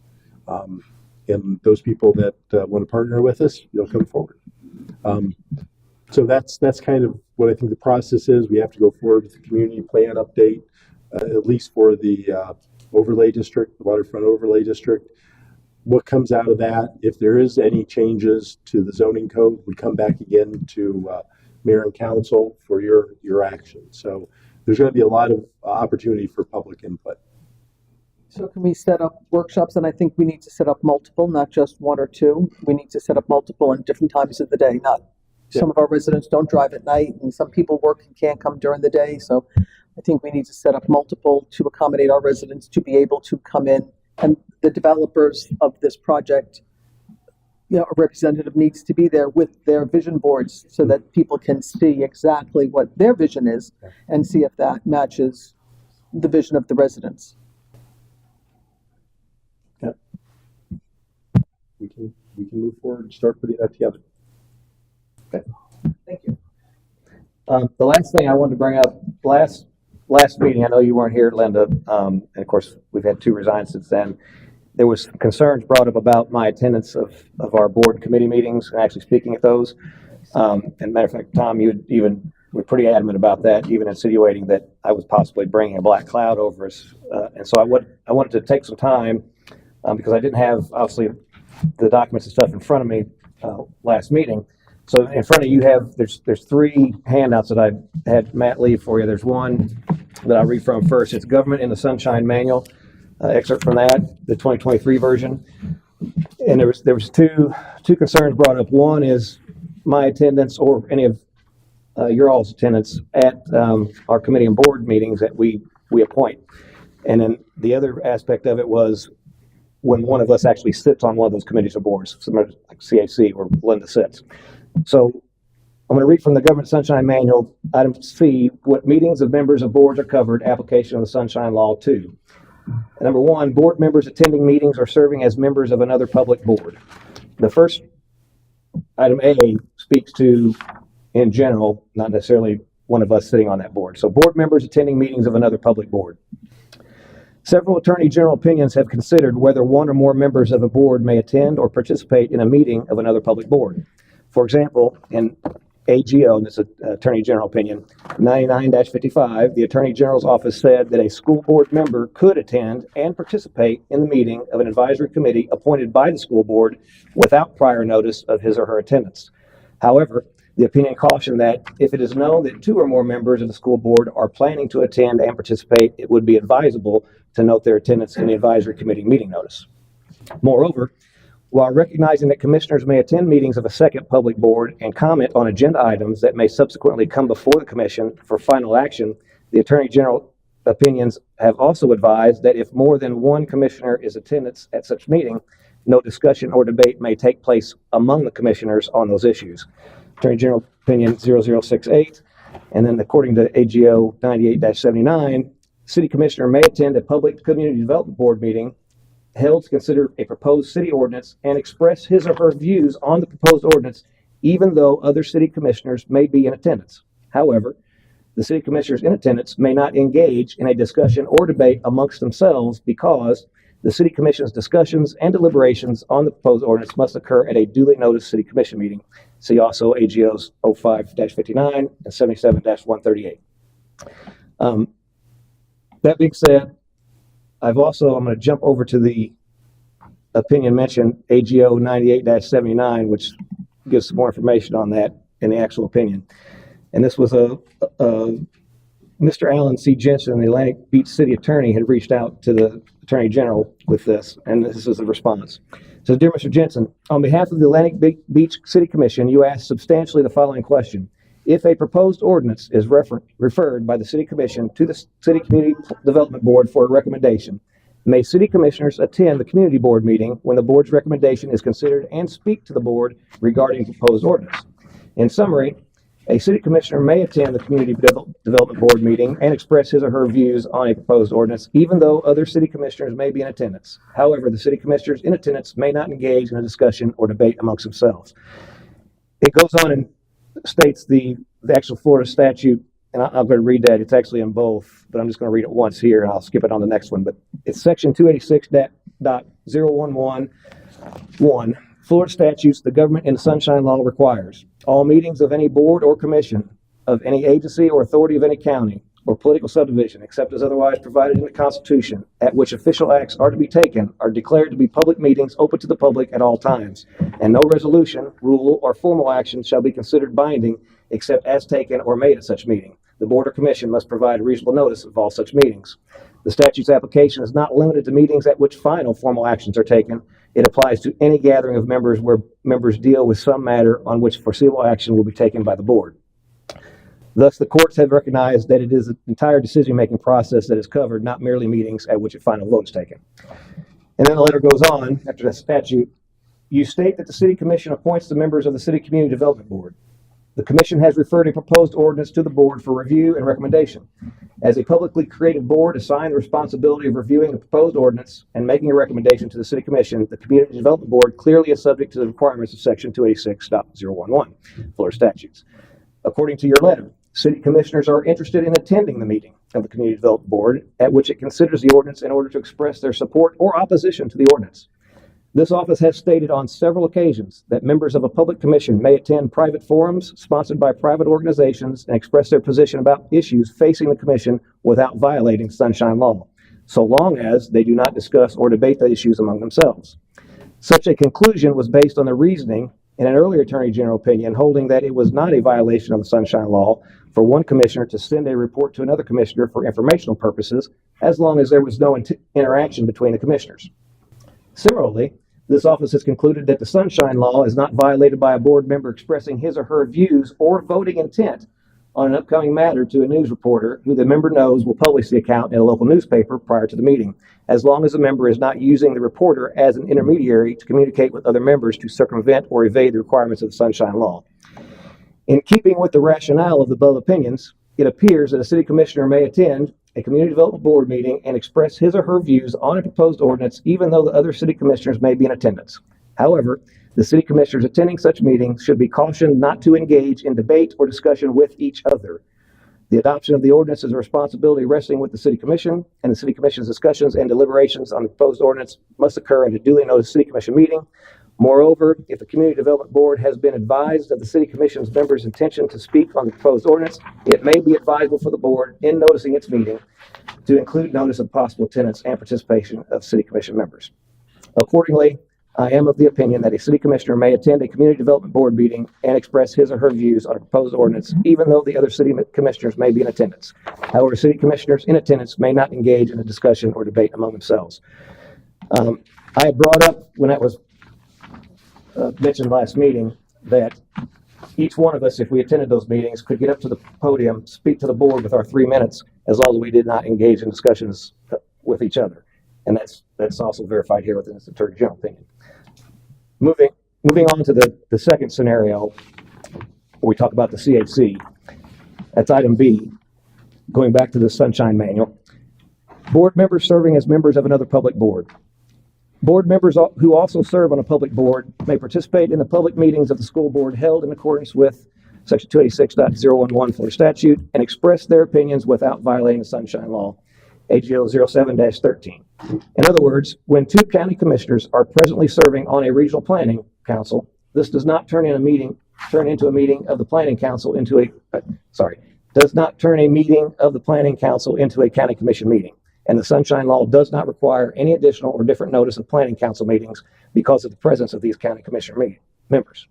And those people that want to partner with us, come forward. So that's kind of what I think the process is. We have to go forward with the community plan update, at least for the overlay district, the waterfront overlay district. What comes out of that, if there is any changes to the zoning code, would come back again to mayor and council for your action. So there's going to be a lot of opportunity for public input. So can we set up workshops? And I think we need to set up multiple, not just one or two. We need to set up multiple in different times of the day. Some of our residents don't drive at night, and some people work and can't come during the day. So I think we need to set up multiple to accommodate our residents to be able to come in. And the developers of this project, a representative needs to be there with their vision boards so that people can see exactly what their vision is and see if that matches the vision of the residents. We can move forward and start putting that together. Okay. Thank you. The last thing I wanted to bring up, last meeting, I know you weren't here, Linda, and of course, we've had 2 resign since then. There was concerns brought up about my attendance of our board committee meetings and actually speaking at those. And matter of fact, Tom, you had even we're pretty adamant about that, even insinuating that I was possibly bringing a black cloud over us. And so I wanted to take some time, because I didn't have, obviously, the documents and stuff in front of me last meeting. So in front of you there's three handouts that I had Matt leave for you. There's one that I'll read from first. It's Government in the Sunshine Manual, excerpt from that, the 2023 version. And there was two concerns brought up. One is my attendance or any of your all's attendance at our committee and board meetings that we appoint. And then the other aspect of it was when one of us actually sits on one of those committees or boards, similar to like CAC where Linda sits. So I'm going to read from the Government Sunshine Manual, item C, what meetings of members of boards are covered, application of the Sunshine Law 2. Number 1, board members attending meetings or serving as members of another public board. The first item A speaks to, in general, not necessarily one of us sitting on that board. So board members attending meetings of another public board. Several Attorney General opinions have considered whether one or more members of a board may attend or participate in a meeting of another public board. For example, in AGO, and this is an Attorney General opinion, 99-55, the Attorney General's office said that a school board member could attend and participate in the meeting of an advisory committee appointed by the school board without prior notice of his or her attendance. However, the opinion cautioned that if it is known that 2 or more members of the school board are planning to attend and participate, it would be advisable to note their attendance in the advisory committee meeting notice. Moreover, while recognizing that commissioners may attend meetings of a second public board and comment on agenda items that may subsequently come before the commission for final action, the Attorney General opinions have also advised that if more than one commissioner is attendance at such meeting, no discussion or debate may take place among the commissioners on those issues. Attorney General opinion 0068, and then according to AGO 98-79, city commissioner may attend a public community development board meeting held to consider a proposed city ordinance and express his or her views on the proposed ordinance, even though other city commissioners may be in attendance. However, the city commissioners in attendance may not engage in a discussion or debate amongst themselves because the city commission's discussions and deliberations on the proposed ordinance must occur at a duly noticed city commission meeting. See also AGOs 05-59 and 77-138. That being said, I'm going to jump over to the opinion mentioned, AGO 98-79, which gives some more information on that in the actual opinion. And this was Mr. Alan C. Jensen, the Atlantic Beach City Attorney, had reached out to the Attorney General with this, and this is the response. It says, Dear Mr. Jensen, on behalf of the Atlantic Beach City Commission, you asked substantially the following question. If a proposed ordinance is referred by the City Commission to the City Community Development Board for a recommendation, may City Commissioners attend the Community Board meeting when the Board's recommendation is considered and speak to the Board regarding the proposed ordinance? In summary, a City Commissioner may attend the Community Development Board meeting and express his or her views on a proposed ordinance, even though other City Commissioners may be in attendance. However, the City Commissioners in attendance may not engage in a discussion or debate amongst themselves. It goes on and states the actual Florida statute, and I'm going to read that. It's actually in both, but I'm just going to read it once here, and I'll skip it on the next one. But it's section 286.011.1. Florida statutes, the Government in the Sunshine Law requires all meetings of any board or commission of any agency or authority of any county or political subdivision, except as otherwise provided in the Constitution, at which official acts are to be taken, are declared to be public meetings open to the public at all times, and no resolution, rule, or formal action shall be considered binding except as taken or made at such meeting. The board or commission must provide reasonable notice of all such meetings. The statute's application is not limited to meetings at which final formal actions are taken. It applies to any gathering of members where members deal with some matter on which foreseeable action will be taken by the board. Thus, the courts have recognized that it is an entire decision-making process that is covered, not merely meetings at which a final vote is taken. And then the letter goes on, after that statute, you state that the City Commission appoints the members of the City Community Development Board. The Commission has referred a proposed ordinance to the board for review and recommendation. As a publicly created board assigned the responsibility of reviewing the proposed ordinance and making a recommendation to the City Commission, the Community Development Board clearly is subject to the requirements of section 286.011, Florida statutes. According to your letter, City Commissioners are interested in attending the meeting of the Community Development Board at which it considers the ordinance in order to express their support or opposition to the ordinance. This office has stated on several occasions that members of a public commission may attend private forums sponsored by private organizations and express their position about issues facing the commission without violating Sunshine Law, so long as they do not discuss or debate the issues among themselves. Such a conclusion was based on the reasoning in an earlier Attorney General opinion holding that it was not a violation of the Sunshine Law for one commissioner to send a report to another commissioner for informational purposes, as long as there was no interaction between the commissioners. Similarly, this office has concluded that the Sunshine Law is not violated by a board member expressing his or her views or voting intent on an upcoming matter to a news reporter who the member knows will publish the account in a local newspaper prior to the meeting, as long as the member is not using the reporter as an intermediary to communicate with other members to circumvent or evade the requirements of the Sunshine Law. In keeping with the rationale of the above opinions, it appears that a city commissioner may attend a community development board meeting and express his or her views on a proposed ordinance, even though the other city commissioners may be in attendance. However, the city commissioners attending such meetings should be cautioned not to engage in debate or discussion with each other. The adoption of the ordinance is a responsibility resting with the city commission, and the city commission's discussions and deliberations on the proposed ordinance must occur at a duly noticed city commission meeting. Moreover, if the community development board has been advised of the city commission's members' intention to speak on the proposed ordinance, it may be advisable for the board, in noticing its meeting, to include notice of possible attendance and participation of city commission members. Accordingly, I am of the opinion that a city commissioner may attend a community development board meeting and express his or her views on a proposed ordinance, even though the other city commissioners may be in attendance. However, city commissioners in attendance may not engage in a discussion or debate among themselves. I had brought up, when that was mentioned last meeting, that each one of us, if we attended those meetings, could get up to the podium, speak to the board with our 3 minutes, as long as we did not engage in discussions with each other. And that's also verified here within the Attorney General opinion. Moving on to the second scenario, where we talk about the CHC. That's item B, going back to the Sunshine Manual. Board members serving as members of another public board. Board members who also serve on a public board may participate in the public meetings of the school board held in accordance with Section 286.011 Florida statute and express their opinions without violating the Sunshine Law, AGO 07-13. In other words, when two county commissioners are presently serving on a regional planning council, this does not turn into a meeting of the planning council does not turn a meeting of the planning council into a county commission meeting. And the Sunshine Law does not require any additional or different notice of planning council meetings because of the presence of these county commissioner members.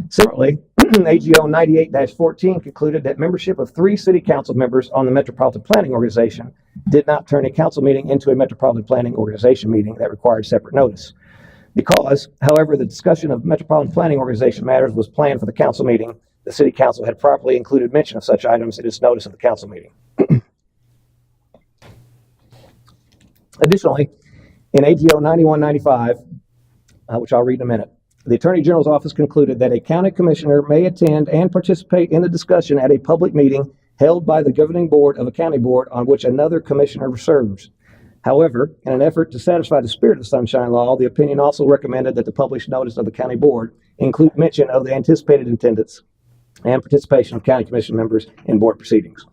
Similarly, AGO 98-14 concluded that membership of 3 city council members on the Metropolitan Planning Organization did not turn a council meeting into a Metropolitan Planning Organization meeting that required separate notice. Because, however, the discussion of Metropolitan Planning Organization matters was planned for the council meeting, the city council had properly included mention of such items in its notice of the council meeting. Additionally, in AGO 9195, which I'll read in a minute, the Attorney General's office concluded that a county commissioner may attend and participate in the discussion at a public meeting held by the governing board of a county board on which another commissioner serves. However, in an effort to satisfy the spirit of the Sunshine Law, the opinion also recommended that the published notice of the county board include mention of the anticipated attendance and participation of county commission members in board proceedings.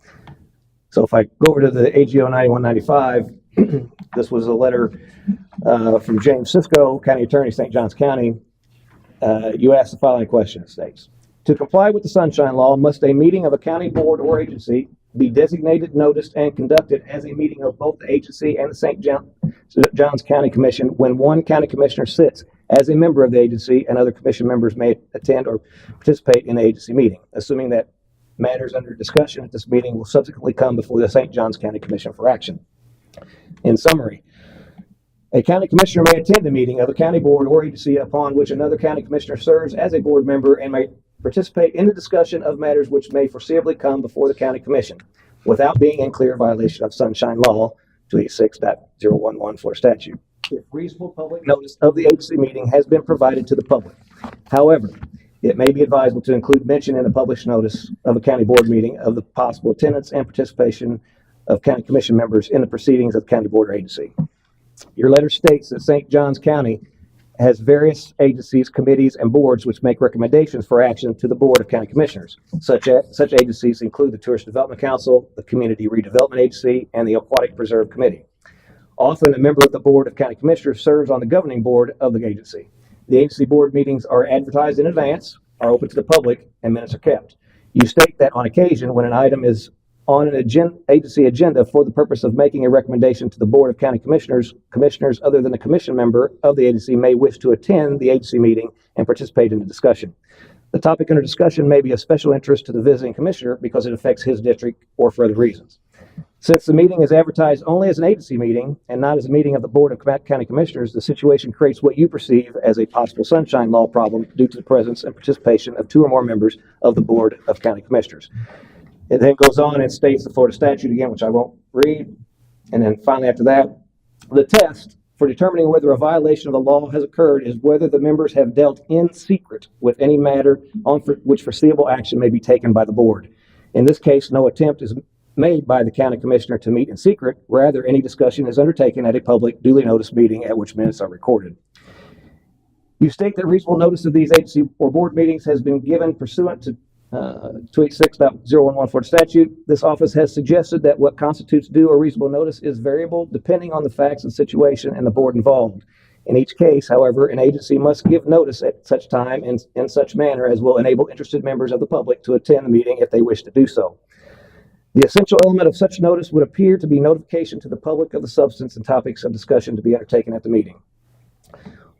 So if I go over to the AGO 9195, this was a letter from James Sisko, County Attorney, St. Johns County. You asked the following question, it states: to comply with the Sunshine Law, must a meeting of a county board or agency be designated, noticed, and conducted as a meeting of both the agency and the St. Johns County Commission when one county commissioner sits as a member of the agency and other commission members may attend or participate in the agency meeting, assuming that matters under discussion at this meeting will subsequently come before the St. Johns County Commission for action. In summary, a county commissioner may attend a meeting of a county board or agency upon which another county commissioner serves as a board member and may participate in the discussion of matters which may foreseeably come before the county commission without being in clear violation of Sunshine Law 286.011 Florida statute, if reasonable public notice of the agency meeting has been provided to the public. However, it may be advisable to include mention in the published notice of a county board meeting of the possible attendance and participation of county commission members in the proceedings of the county board or agency. Your letter states that St. Johns County has various agencies, committees, and boards which make recommendations for action to the Board of County Commissioners. Such agencies include the Tourist Development Council, the Community Redevelopment Agency, and the Aquatic Preserve Committee. Often, a member of the Board of County Commissioners serves on the governing board of the agency. The agency board meetings are advertised in advance, are open to the public, and minutes are kept. You state that on occasion, when an item is on an agency agenda for the purpose of making a recommendation to the Board of County Commissioners, commissioners other than a commission member of the agency may wish to attend the agency meeting and participate in the discussion. The topic under discussion may be of special interest to the visiting commissioner because it affects his district or for other reasons. Since the meeting is advertised only as an agency meeting and not as a meeting of the Board of County Commissioners, the situation creates what you perceive as a possible sunshine law problem due to the presence and participation of 2 or more members of the Board of County Commissioners. It then goes on and states the Florida statute again, which I won't read. And then finally after that, the test for determining whether a violation of the law has occurred is whether the members have dealt in secret with any matter on which foreseeable action may be taken by the board. In this case, no attempt is made by the county commissioner to meet in secret. Rather, any discussion is undertaken at a public, duly noticed meeting at which minutes are recorded. You state that reasonable notice of these agency or board meetings has been given pursuant to 286.011 Florida statute. This office has suggested that what constitutes due or reasonable notice is variable depending on the facts and situation and the board involved. In each case, however, an agency must give notice at such time and in such manner as will enable interested members of the public to attend the meeting if they wish to do so. The essential element of such notice would appear to be notification to the public of the substance and topics of discussion to be undertaken at the meeting.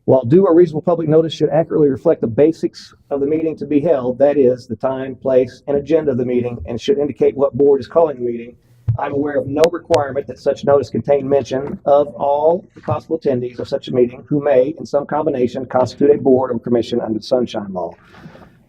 While due or reasonable public notice should accurately reflect the basics of the meeting to be held, that is, the time, place, and agenda of the meeting, and should indicate what board is calling the meeting, I'm aware of no requirement that such notice contain mention of all the possible attendees of such a meeting who may, in some combination, constitute a board or commission under the Sunshine Law.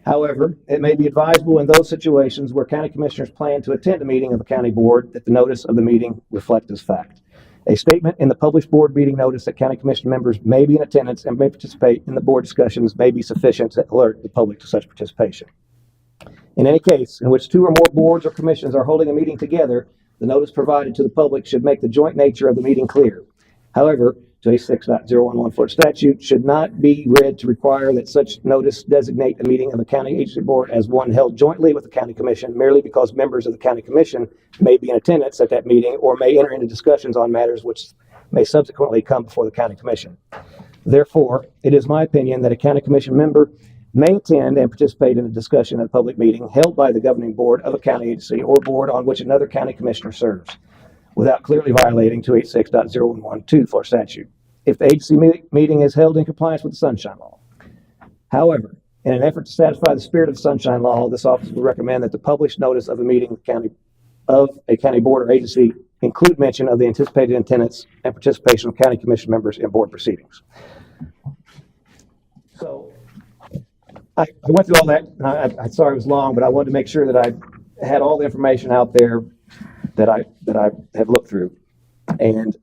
However, it may be advisable in those situations where county commissioners plan to attend a meeting of a county board that the notice of the meeting reflect this fact. A statement in the published board meeting notice that county commission members may be in attendance and may participate in the board discussions may be sufficient to alert the public to such participation. In any case in which 2 or more boards or commissions are holding a meeting together, the notice provided to the public should make the joint nature of the meeting clear. However, 286.011 Florida statute should not be read to require that such notice designate a meeting of the county agency board as one held jointly with the county commission merely because members of the county commission may be in attendance at that meeting or may enter into discussions on matters which may subsequently come before the county commission. Therefore, it is my opinion that a county commission member may attend and participate in a discussion at a public meeting held by the governing board of a county agency or board on which another county commissioner serves, without clearly violating 286.0112 Florida statute, if the agency meeting is held in compliance with the Sunshine Law. However, in an effort to satisfy the spirit of the Sunshine Law, this office would recommend that the published notice of a meeting of a county board or agency include mention of the anticipated attendance and participation of county commission members in board proceedings. So I went through all that. I'm sorry it was long, but I wanted to make sure that I had all the information out there that I have looked through. And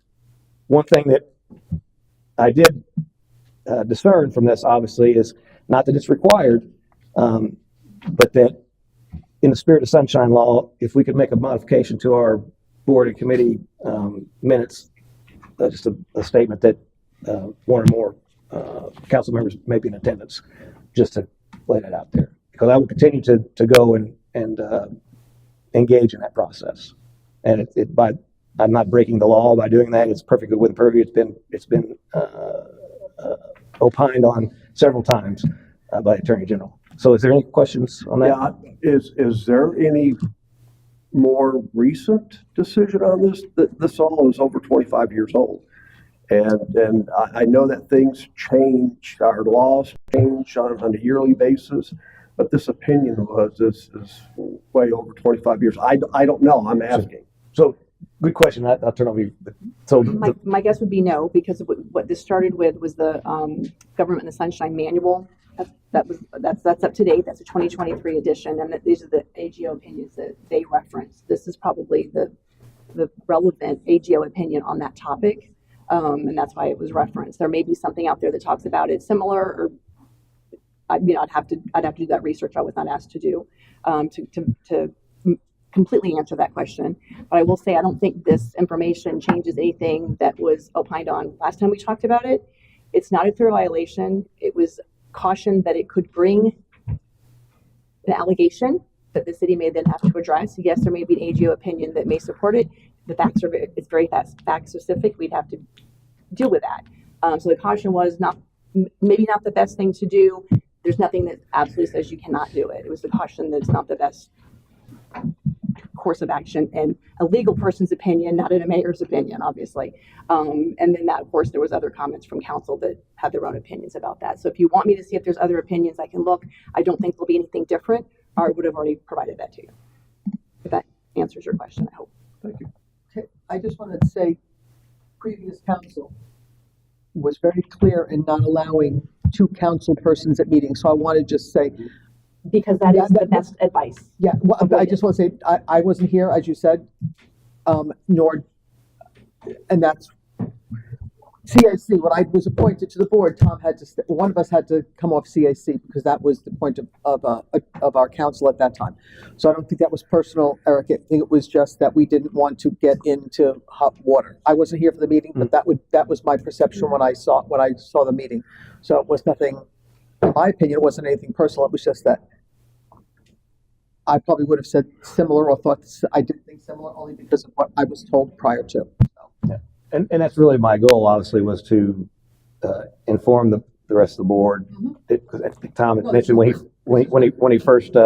one thing that I did discern from this, obviously, is not that it's required, but that in the spirit of Sunshine Law, if we could make a modification to our board and committee minutes, just a statement that 1 or more council members may be in attendance, just to lay that out there. Because I will continue to go and engage in that process. And I'm not breaking the law by doing that. It's perfectly within purview. It's been opined on several times by the Attorney General. So is there any questions on that? Yeah, is there any more recent decision on this? This all is over 25 years old. And I know that things change, our laws change on a yearly basis, but this opinion is way over 25 years. I don't know, I'm asking. So good question. I'll turn over you. So My guess would be no, because what this started with was the Government in the Sunshine Manual. That's up to date. That's a 2023 edition, and these are the AGO opinions that they reference. This is probably the relevant AGO opinion on that topic, and that's why it was referenced. There may be something out there that talks about it similar, or I'd have to do that research I was not asked to do to completely answer that question. But I will say I don't think this information changes anything that was opined on last time we talked about it. It's not a clear violation. It was cautioned that it could bring an allegation that the city may then have to address. Yes, there may be an AGO opinion that may support it. the facts are, it's very fact specific, we'd have to deal with that. So the caution was maybe not the best thing to do. There's nothing that absolutely says you cannot do it. It was the caution that it's not the best course of action in a legal person's opinion, not in a mayor's opinion, obviously. And then that, of course, there was other comments from council that had their own opinions about that. So if you want me to see if there's other opinions, I can look. I don't think there'll be anything different, or I would have already provided that to you. If that answers your question, I hope. Thank you. Okay, I just wanted to say, previous council was very clear in not allowing two council persons at meetings, so I want to just say, Because that is the best advice. yeah, well, I just want to say, I wasn't here, as you said, and that's CAC. When I was appointed to the board, Tom had to, one of us had to come off CAC because that was the point of our council at that time. So I don't think that was personal, Eric. I think it was just that we didn't want to get into hot water. I wasn't here for the meeting, but that was my perception when I saw the meeting. So it was nothing, in my opinion, it wasn't anything personal. It was just that I probably would have said similar or thought I did think similar only because of what I was told prior to. And that's really my goal, obviously, was to inform the rest of the board. Because I think Tom had mentioned when he first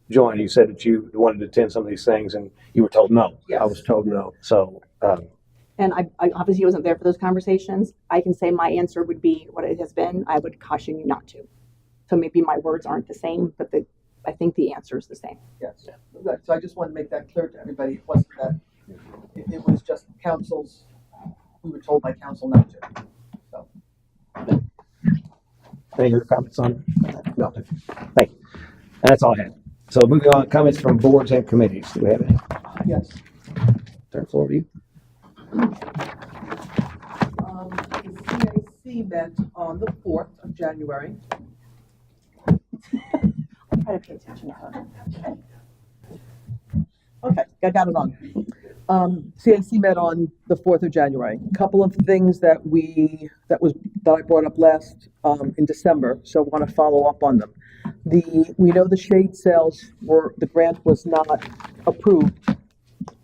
joined, he said that you wanted to attend some of these things, and you were told no. Yes. I was told no. So, And I obviously wasn't there for those conversations. I can say my answer would be what it has been. I would caution you not to. So maybe my words aren't the same, but I think the answer is the same. Yes. Good. So I just want to make that clear to everybody. It wasn't that, it was just council's, we were told by council not to. So. any other comments on? No. Thank you. And that's all I had. So moving on, comments from boards and committees. Do we have any? Yes. Turn the floor to you. The CAC met on the 4th of January. Try to pay attention to her. Okay, I got it on. CAC met on the 4th of January. A couple of things that I brought up last in December, so want to follow up on them. We know the shade sales the grant was not approved,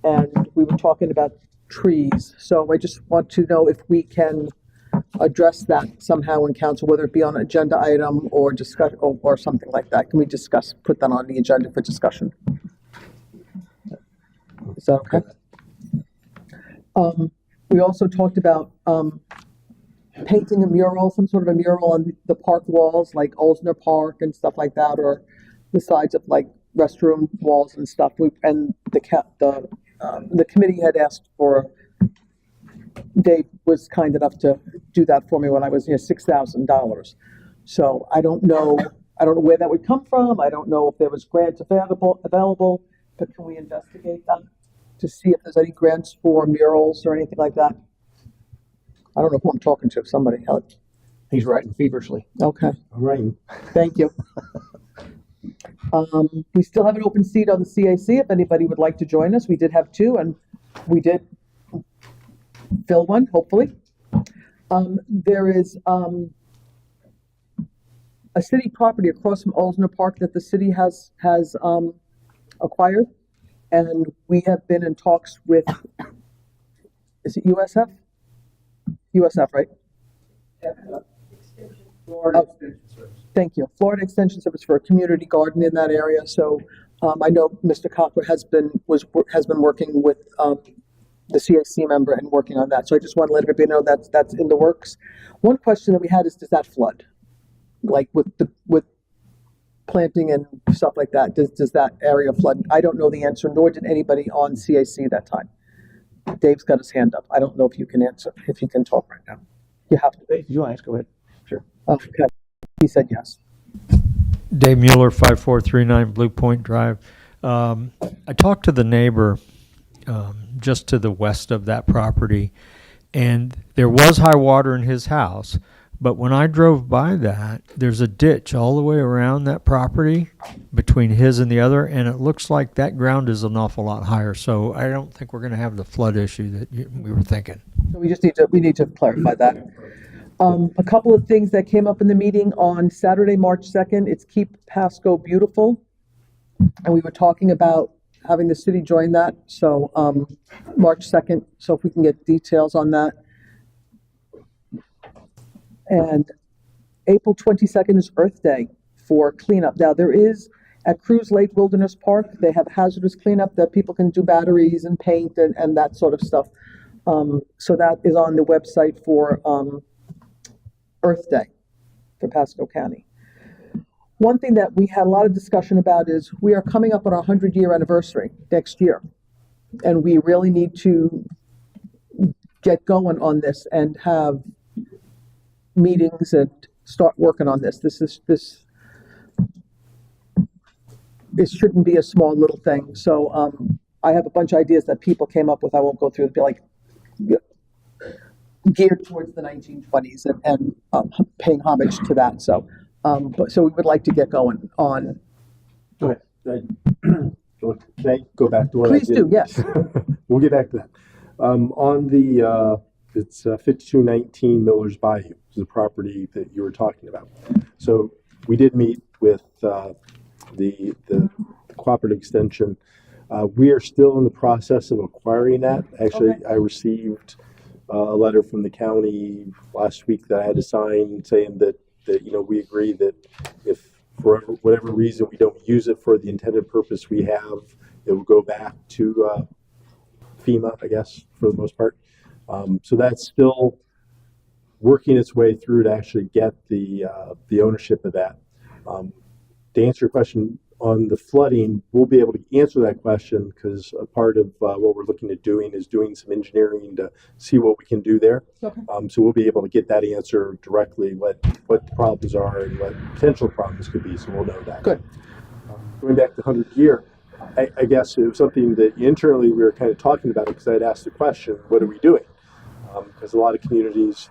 and we were talking about trees. So I just want to know if we can address that somehow in council, whether it be on an agenda item or discuss or something like that. Can we put that on the agenda for discussion? Is that okay? We also talked about painting a mural, some sort of a mural on the park walls, like Olsner Park and stuff like that, or the sides of like restroom walls and stuff. And the committee had asked for. Dave was kind enough to do that for me when I was near $6,000. So I don't know where that would come from. I don't know if there was grants available, but can we investigate that to see if there's any grants for murals or anything like that? I don't know who I'm talking to. Somebody help. He's writing feverishly. Okay. I'm writing. Thank you. We still have an open seat on the CAC if anybody would like to join us. We did have two, and we did fill one, hopefully. There is a city property across from Olsner Park that the city has acquired, and we have been in talks with, is it USF? USF, right? Florida Extension Service. Thank you. Florida Extension Service for a community garden in that area. So I know Mr. Cochran has been working with the CAC member and working on that. So I just want to let everybody know that's in the works. One question that we had is, does that flood? Like with planting and stuff like that, does that area flood? I don't know the answer, nor did anybody on CAC that time. Dave's got his hand up. I don't know if you can answer, if you can talk right now. You have to. Dave, did you want to ask? Go ahead. Sure. Okay. He said yes. Dave Mueller, 5439 Blue Point Drive. I talked to the neighbor just to the west of that property, and there was high water in his house. But when I drove by that, there's a ditch all the way around that property between his and the other, and it looks like that ground is an awful lot higher. So I don't think we're going to have the flood issue that we were thinking. So we need to clarify that. A couple of things that came up in the meeting on Saturday, March 2nd, it's Keep Pasco Beautiful. And we were talking about having the city join that, so, March 2nd, so if we can get details on that. And April 22nd is Earth Day for cleanup. Now, there is, at Cruise Lake Wilderness Park, they have hazardous cleanup that people can do batteries and paint and that sort of stuff. So that is on the website for, Earth Day for Pasco County. One thing that we had a lot of discussion about is we are coming up on our 100-year anniversary next year. And we really need to get going on this and have meetings and start working on this. It shouldn't be a small little thing. So I have a bunch of ideas that people came up with. I won't go through. It'll be like geared towards the 1920s and paying homage to that. So, so we would like to get going on. Go ahead. Can I go back to what Please I did? do, yes. We'll get back to that. On the, it's 5219 Miller's Bayou, is the property that you were talking about. So we did meet with the cooperative extension. We are still in the process of acquiring that. Actually, Okay. I received a letter from the county last week that I had to sign saying that we agree that if for whatever reason we don't use it for the intended purpose we have, it will go back to FEMA, I guess, for the most part. So that's still working its way through to actually get the ownership of that. To answer your question on the flooding, we'll be able to answer that question because a part of what we're looking at doing is doing some engineering to see what we can do there. Okay. So we'll be able to get that answer directly, what the problems are and what potential problems could be, so we'll know that. Good. Going back to 100-year, I guess it was something that internally we were kind of talking about because I had asked the question, what are we doing? Because a lot of communities,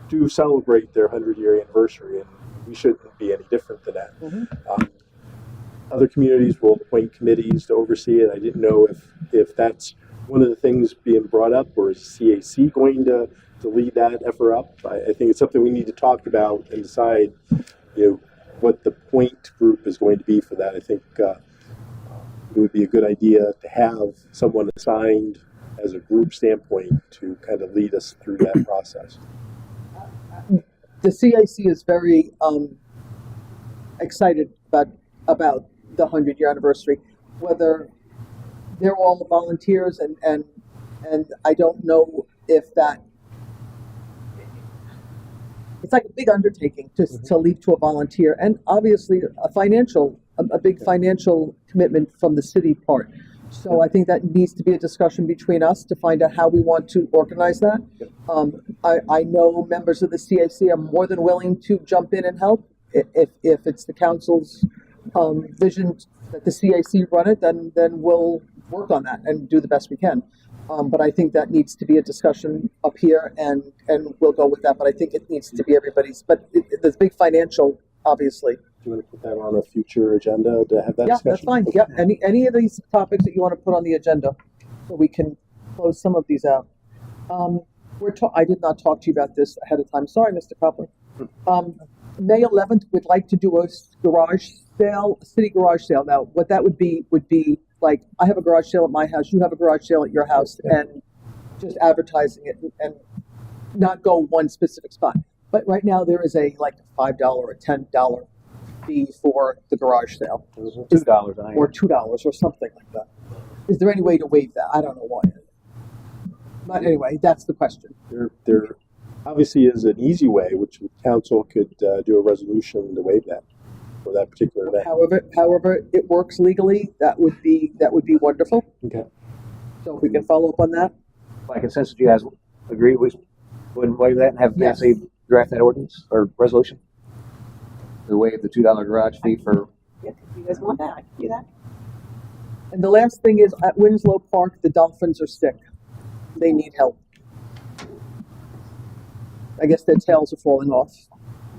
do celebrate their 100-year anniversary, and we shouldn't be any different than that. Mm-hmm. Other communities will appoint committees to oversee it. I didn't know if that's one of the things being brought up, or is CAC going to lead that effort up? I think it's something we need to talk about and decide, what the point group is going to be for that. I think it would be a good idea to have someone assigned as a group standpoint to kind of lead us through that process. The CAC is very excited about the 100-year anniversary. Whether they're all volunteers and I don't know if that, it's like a big undertaking to lead to a volunteer, and obviously a big financial commitment from the city part. So I think that needs to be a discussion between us to find out how we want to organize that. I know members of the CAC are more than willing to jump in and help. If it's the council's vision that the CAC run it, then we'll work on that and do the best we can. But I think that needs to be a discussion up here, and we'll go with that. But I think it needs to be everybody's. But there's big financial, obviously. Do you want to put that on a future agenda to have that Yeah, discussion? that's fine. Yeah, any of these topics that you want to put on the agenda, so we can close some of these out. I did not talk to you about this ahead of time. Sorry, Mr. Coupler. May 11th, we'd like to do a garage sale, a city garage sale. Now, what that would be like, I have a garage sale at my house, you have a garage sale at your house, and just advertising it and not go one specific spot. But right now, there is a $5 or $10 fee for the garage sale. $2 an hour. Or $2 or something like that. Is there any way to waive that? I don't know why. But anyway, that's the question. There obviously is an easy way, which the council could do a resolution to waive that for that particular event. However it works legally, that would be wonderful. Okay. So if we can follow up on that. By consensus, you guys agree we wouldn't waive that and have Yes. Nancy draft that ordinance or resolution? To waive the $2 garage fee for, If you guys want that, I can do that. And the last thing is, at Winslow Park, the dolphins are sick. They need help. I guess their tails are falling off.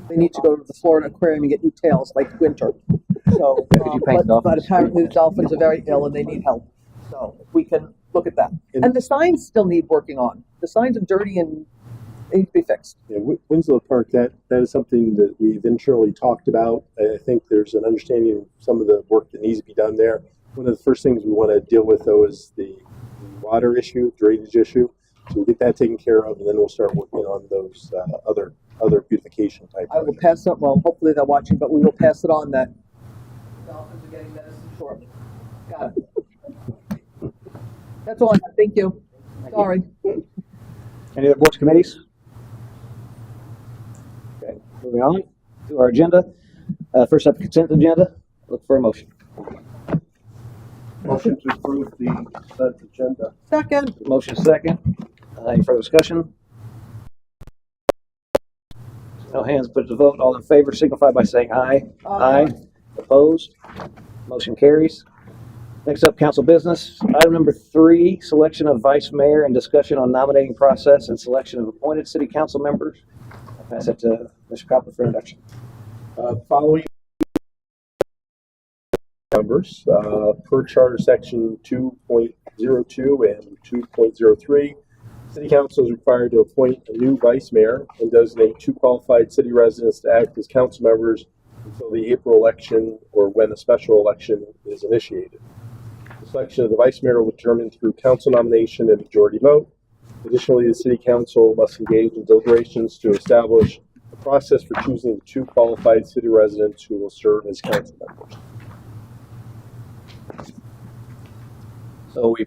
They need to go to the Florida Aquarium and get new tails, like winter. So, Could you paint but dolphins? apparently the dolphins are very ill and they need help. So if we can look at that. And the signs still need working on. The signs are dirty and they need to be fixed. Yeah, Winslow Park, that is something that we've internally talked about. I think there's an understanding of some of the work that needs to be done there. One of the first things we want to deal with, though, is the water issue, drainage issue. So we'll get that taken care of, and then we'll start working on those other beautification type I will projects. pass it, well, hopefully they're watching, but we will pass it on that dolphins are getting medicine shortly. Got it. That's all I have. Thank you. Sorry. Any other boards, committees? Okay, moving on to our agenda. First up, consent agenda. Look for a motion. Motion to approve the consent agenda. Second. Motion second. Any further discussion? No hands put to vote. All in favor signify by saying aye. Aye. Opposed? Motion carries. Next up, council business. Item number 3, selection of vice mayor and discussion on nominating process and selection of appointed city council members. I'll pass it to Mr. Copper for introduction. Following members, per charter section 2.02 and 2.03, city council is required to appoint a new vice mayor and designate 2 qualified city residents to act as council members until the April election or when a special election is initiated. The selection of the vice mayor will be determined through council nomination and majority vote. Additionally, the city council must engage in deliberations to establish a process for choosing the 2 qualified city residents who will serve as council members. So we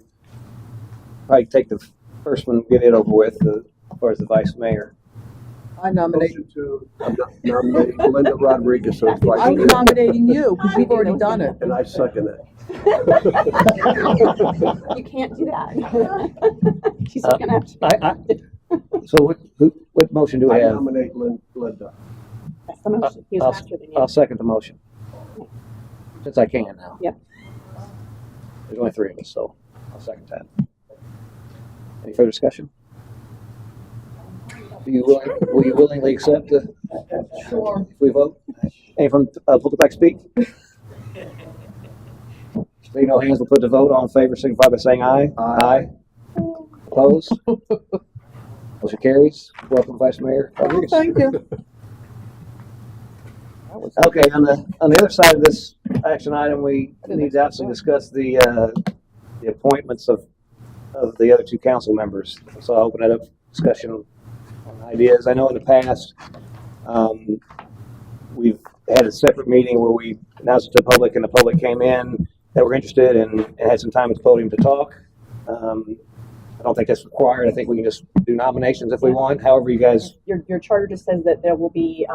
probably take the first one, get it over with, as far as the vice mayor. I nominate, Motion to nominate Linda Rodriguez as vice I'm mayor, nominating you because you've already done it. and I second it. You can't do that. She's still gonna have to. So what motion do we I have? nominate Linda. That's the motion. He was faster than you. I'll second the motion. Since I can now. Yep. There's only 3 of us, so I'll second that. Any further discussion? Will you willingly accept the, Sure. if we vote? Any from public like speak? Seeing no hands, we'll put the vote. All in favor, signify by saying aye. Aye. Opposed? Motion carries. Welcome, Vice Mayor Rodriguez. Thank you. Okay, on the other side of this action item, we need to actually discuss the appointments of the other 2 council members. So I'll open it up discussion on ideas. I know in the past, we've had a separate meeting where we announced it to the public and the public came in that were interested and had some time at the podium to talk. I don't think that's required. I think we can just do nominations if we want, however you guys. Your charter just says that there will be,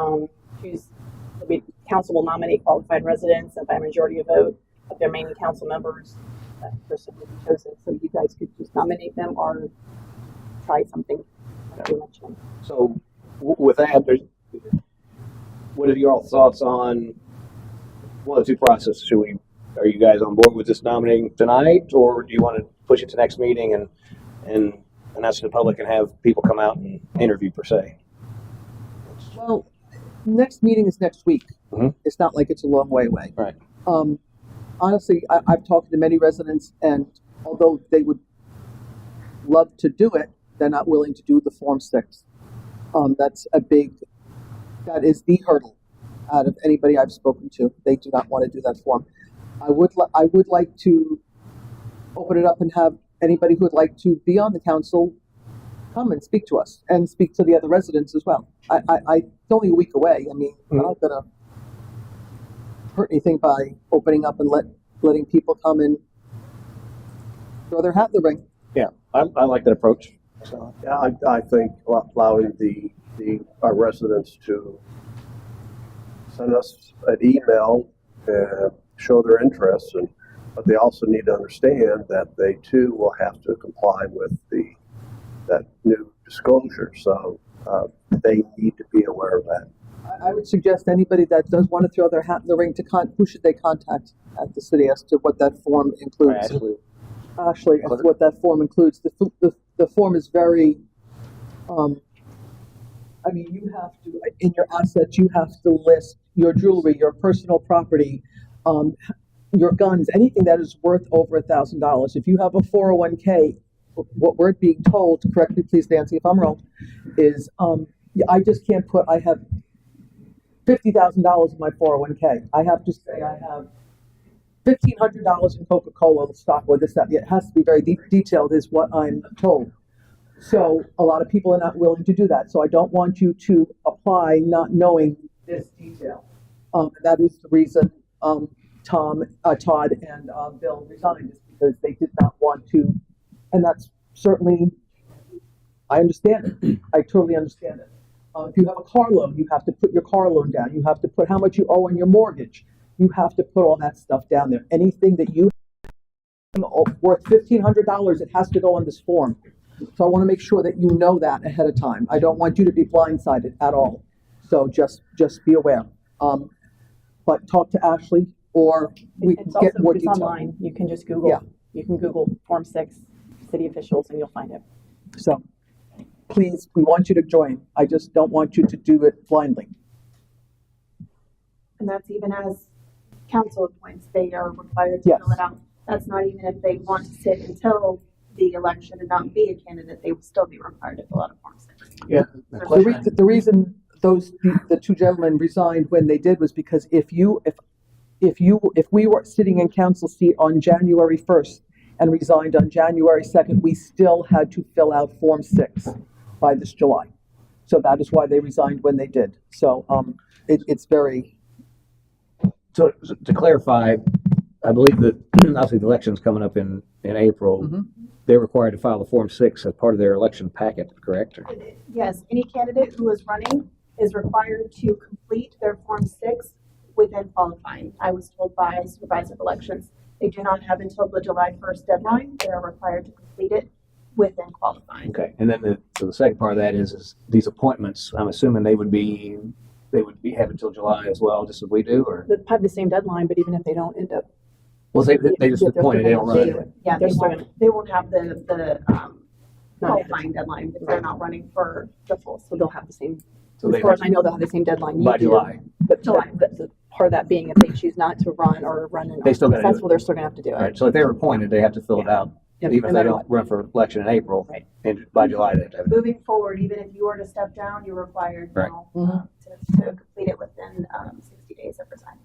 council will nominate qualified residents and by a majority of vote of their remaining council members, that person will be chosen. So you guys could just nominate them or try something. Like you mentioned. So with that, what are your thoughts on one of the 2 processes? Are you guys on board with just nominating tonight, or do you want to push it to next meeting and announce to the public and have people come out and interview per se? Well, next meeting is next week. Mhm. It's not like it's a long way away. Right. Honestly, I've talked to many residents, and although they would love to do it, they're not willing to do the Form 6. That is the hurdle out of anybody I've spoken to. They do not want to do that form. I would like to open it up and have anybody who would like to be on the council come and speak to us and speak to the other residents as well. It's only a week away. I mean, I'm not gonna hurt anything by opening up and letting people come and throw their hat in the ring. Yeah, I like that approach. So, Yeah, I think allowing our residents to send us an email and show their interest, but they also need to understand that they too will have to comply with that new disclosure. So they need to be aware of that. I would suggest anybody that does want to throw their hat in the ring who should they contact at the city as to what that form includes. Ashley, as to what that form includes. The form is very, you have to, in your assets, you have to list your jewelry, your personal property, your guns, anything that is worth over $1,000. If you have a 401k, what we're being told, correct me please Nancy if I'm wrong, is I just can't put, I have $50,000 in my 401k. I have to say I have $1,500 in Coca-Cola stock or this, that, it has to be very detailed is what I'm told. So a lot of people are not willing to do that. So I don't want you to apply not knowing this detail. That is the reason, Todd and, Bill resigned, is because they did not want to, and that's certainly, I understand it. I totally understand it. If you have a car loan, you have to put your car loan down. You have to put how much you owe on your mortgage. You have to put all that stuff down there. Anything that you worth $1,500, it has to go on this form. So I want to make sure that you know that ahead of time. I don't want you to be blindsided at all. So just be aware. But talk to Ashley, or we can It's get also, more it's detail. online. You can just Google, Yeah. you can Google Form 6, city officials, and you'll find it. So please, we want you to join. I just don't want you to do it blindly. And that's even as council appoints, they are required to Yes. fill it out. That's not even if they want to sit until the election and not be a candidate, they would still be required to fill out a Form 6. Yeah. The reason the two gentlemen resigned when they did was because if we were sitting in council seat on January 1st and resigned on January 2nd, we still had to fill out Form 6 by this July. So that is why they resigned when they did. So, it's very, So to clarify, I believe that obviously the election's coming up in April. Mhm. They're required to file the Form 6 as part of their election packet, correct? Yes, any candidate who is running is required to complete their Form 6 within qualifying. I was told by Supervisor of Elections, they do not have until the July 1st deadline. They are required to complete it within qualifying. Okay, and then the second part of that is these appointments, I'm assuming they would have until July as well, just as we do, or? They have the same deadline, but even if they don't end up. Well, they just Yeah, they're appointed, they don't still gonna run. do it. Yeah, They're still gonna, they won't have the Not qualifying deadline because they're not running for the full. so they'll have the same, So as they far as I know, they'll have the same deadline you by do. July. But July. the part of that being, if they choose not to run or run and They are still gotta do it. successful, they're still gonna have to do All right, it. so if they were appointed, they have to fill it out, Yep, even no if they matter don't what. run for election in April. Right. And by July, they have to have it. Moving forward, even if you were to step down, you're required Right. now Mhm. to complete it within 60 days of resigning.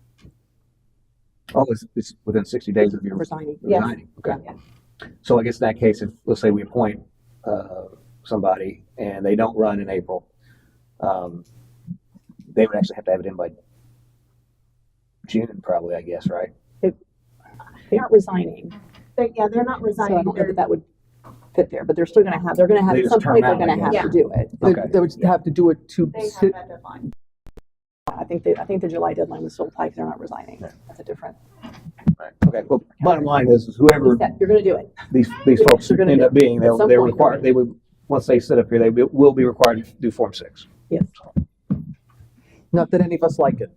Oh, it's within 60 days of your Resigning. Yes. resigning, okay. Yeah. So I guess in that case, if, let's say we appoint, somebody and they don't run in April, they would actually have to have it in by June, probably, I guess, right? They aren't resigning, They're not so I resigning. don't know that that would fit there, but they're still gonna have, They at just some term point, they're out, gonna I have guess. to do it. Okay. they would have to do it to They have sit. that deadline. I think the July deadline would still apply because they're not resigning. That's a different, Right. Okay, well, bottom line is whoever you're gonna do it. these folks You're gonna end do up being, At some they're point, required, they would, once they sit up here, will be required to do Form 6. Yes. Not that any of us like it.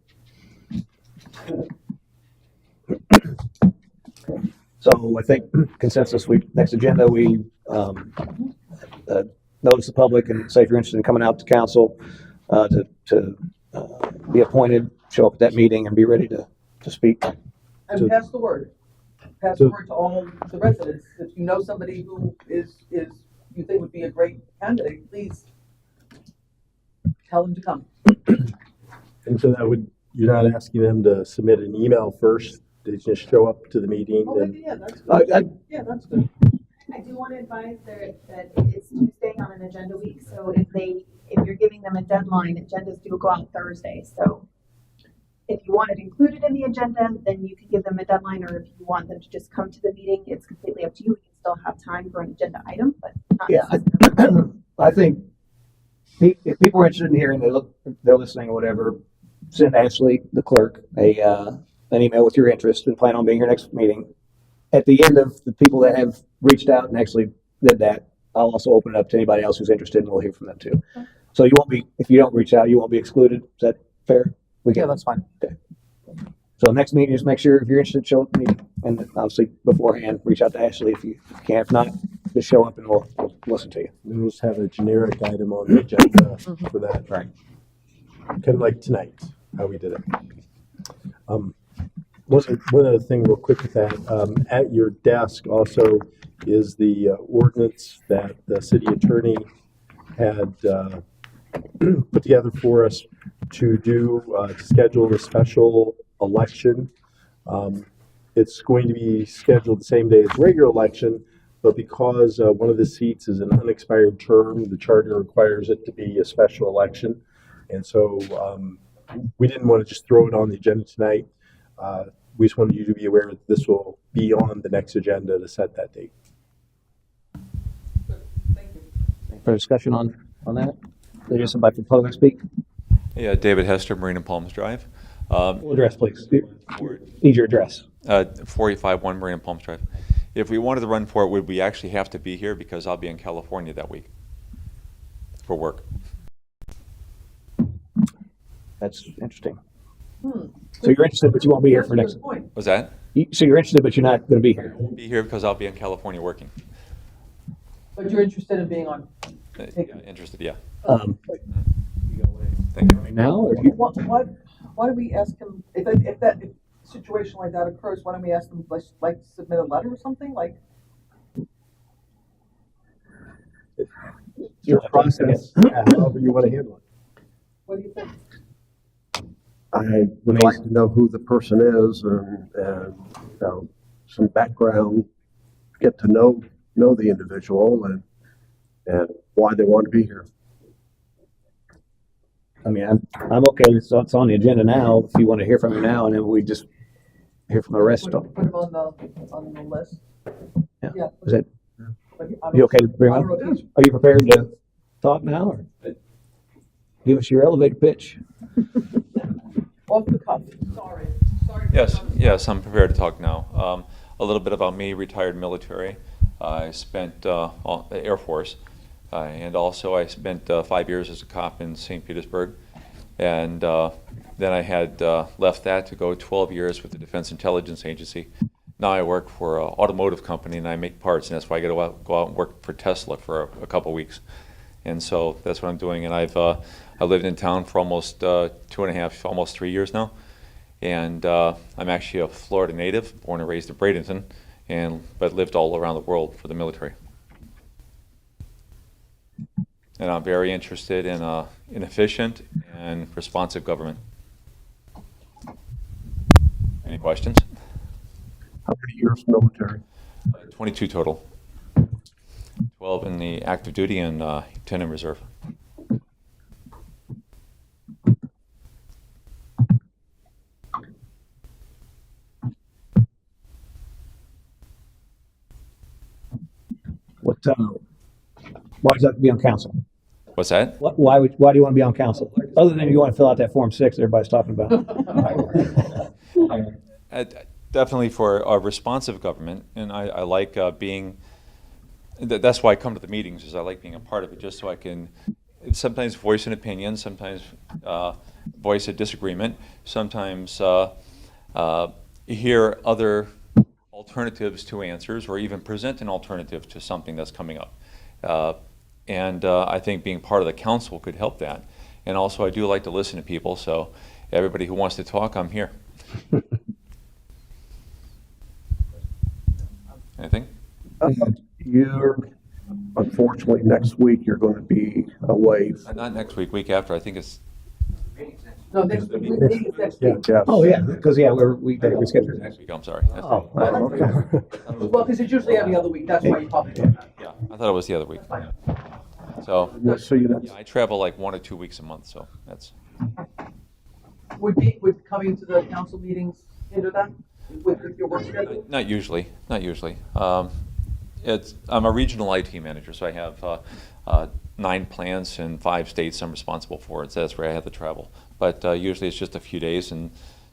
So I think consensus, next agenda, we notice the public and say if you're interested in coming out to council to be appointed, show up at that meeting and be ready to speak. And So- pass the word. Pass the So- word to all the residents. If you know somebody who is you think would be a great candidate, please tell them to come. And so you're not asking them to submit an email first, they just show up to the meeting Oh, and, yeah, that's good. Yeah, that's good. I do want to advise that it's Tuesday on an agenda week, so if you're giving them a deadline, agendas do go out Thursday, so if you want it included in the agenda, then you can give them a deadline, or if you want them to just come to the meeting, it's completely up to you. We can still have time for an agenda item, but not Yeah, necessarily. I think if people are interested in hearing, they're listening or whatever, send Ashley, the clerk, an email with your interest and plan on being here next meeting. At the end of the people that have reached out and actually did that, I'll also open it up to anybody else who's interested and we'll hear from them too. So you won't be, if you don't reach out, you won't be excluded. Is that fair? Yeah, that's fine. So next meeting, just make sure if you're interested, show up at the meeting. And obviously beforehand, reach out to Ashley if you can. If not, just show up and we'll listen to you. we'll just have a generic item on the agenda for that. Right. Kind of like tonight, how we did it. One other thing real quick with that, at your desk also is the ordinance that the city attorney had put together for us to schedule a special election. it's going to be scheduled the same day as the regular election, but because one of the seats is an unexpired term, the charter requires it to be a special election. And so we didn't want to just throw it on the agenda tonight. We just wanted you to be aware that this will be on the next agenda to set that date. For discussion on that? Is there somebody from public speak? Yeah, David Hester, Marina Palms Drive. Full address, please. For, Need your address. 451 Marina Palms Drive. If we wanted to run for it, would we actually have to be here? Because I'll be in California that week for work. That's interesting. So you're interested, but you won't be here for next. Was that? So you're interested, but you're not going to be here. Be here because I'll be in California working. But you're interested in being on. Yeah, interested, yeah. Thank you. Now, or you? Why don't we ask him, if that situation like that occurs, why don't we ask them, like submit a letter or something, like? Your process, however you want to handle it. What do you think? I would like to know who the person is and you know, some background, get to know the individual and why they want to be here. I mean, I'm okay. So it's on the agenda now. If you want to hear from him now, and then we just hear from the rest. Put him on the list. Yeah. Is that But you okay to bring I up? don't know if he's- Are you prepared to talk now, or give us your elevator pitch? Off the cuff, sorry. Yes, I'm prepared to talk now. A little bit about me, retired military. I spent Air Force, and also I spent 5 years as a cop in St. Petersburg. And then I had left that to go 12 years with the Defense Intelligence Agency. Now I work for an automotive company, and I make parts, and that's why I go out and work for Tesla for a couple weeks. And so that's what I'm doing. And I lived in town for almost 2.5, almost 3 years now. And I'm actually a Florida native, born and raised in Bradenton, but lived all around the world for the military. And I'm very interested in efficient and responsive government. Any questions? How many years military? 22 total. 12 in the active duty and 10 in reserve. What? Why does that have to be on council? What's that? Why do you want to be on council? Other than you want to fill out that Form 6 that everybody's talking about. Definitely for a responsive government, and I like being. That's why I come to the meetings, is I like being a part of it, just so I can sometimes voice an opinion, sometimes voice a disagreement, sometimes hear other alternatives to answers, or even present an alternative to something that's coming up. And I think being part of the council could help that. And also I do like to listen to people, so everybody who wants to talk, I'm here. Anything? You're, unfortunately, next week you're going to be away. Not next week, week after. I think it's. No, next week. Yes. Oh, yeah, because, yeah, we rescheduled. Next week, I'm sorry. Oh, okay. Well, because it's usually every other week, that's why you're talking about that. Yeah, I thought it was the other week. So, So you yeah, I travel like 1 or 2 weeks a month, so that's. Would coming to the council meetings hinder that with your work schedule? Not usually, not usually. I'm a regional IT manager, so I have 9 plants in 5 states I'm responsible for. So that's where I have to travel. But usually it's just a few days, and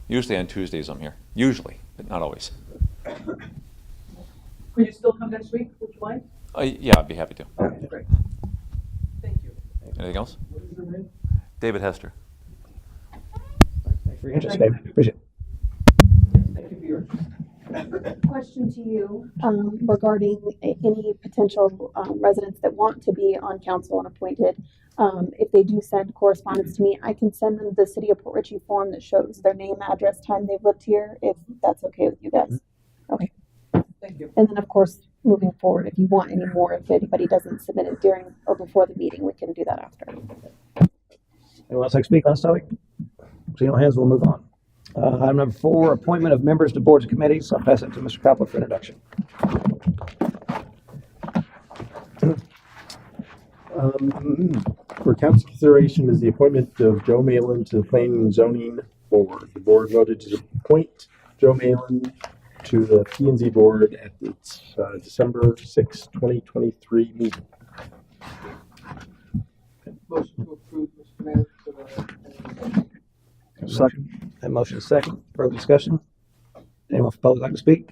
usually on Tuesdays I'm here. Usually, but not always. Could you still come next week, would you mind? Yeah, I'd be happy to. Okay, great. Thank you. Anything else? What is your name? David Hester. Thanks for your interest, David. Appreciate it. Thank you for your. Question to you regarding any potential residents that want to be on council and appointed. If they do send correspondence to me, I can send them the City of Port Richey form that shows their name, address, time they've lived here, if that's okay with you guys. Okay. Thank you. And then, of course, moving forward, if you want any more, if anybody doesn't submit it during or before the meeting, we can do that after. Anyone else like to speak on this topic? Seeing no hands, we'll move on. Item number 4, appointment of members to boards and committees. I'll pass it to Mr. Coppola for introduction. For council consideration is the appointment of Joe Malin to the Planning and Zoning Board. The board voted to appoint Joe Malin to the P and Z board at its December 6, 2023 meeting. Motion to approve, Mr. Mayor, for the. Second. That motion is second. Further discussion? Anyone from the public like to speak?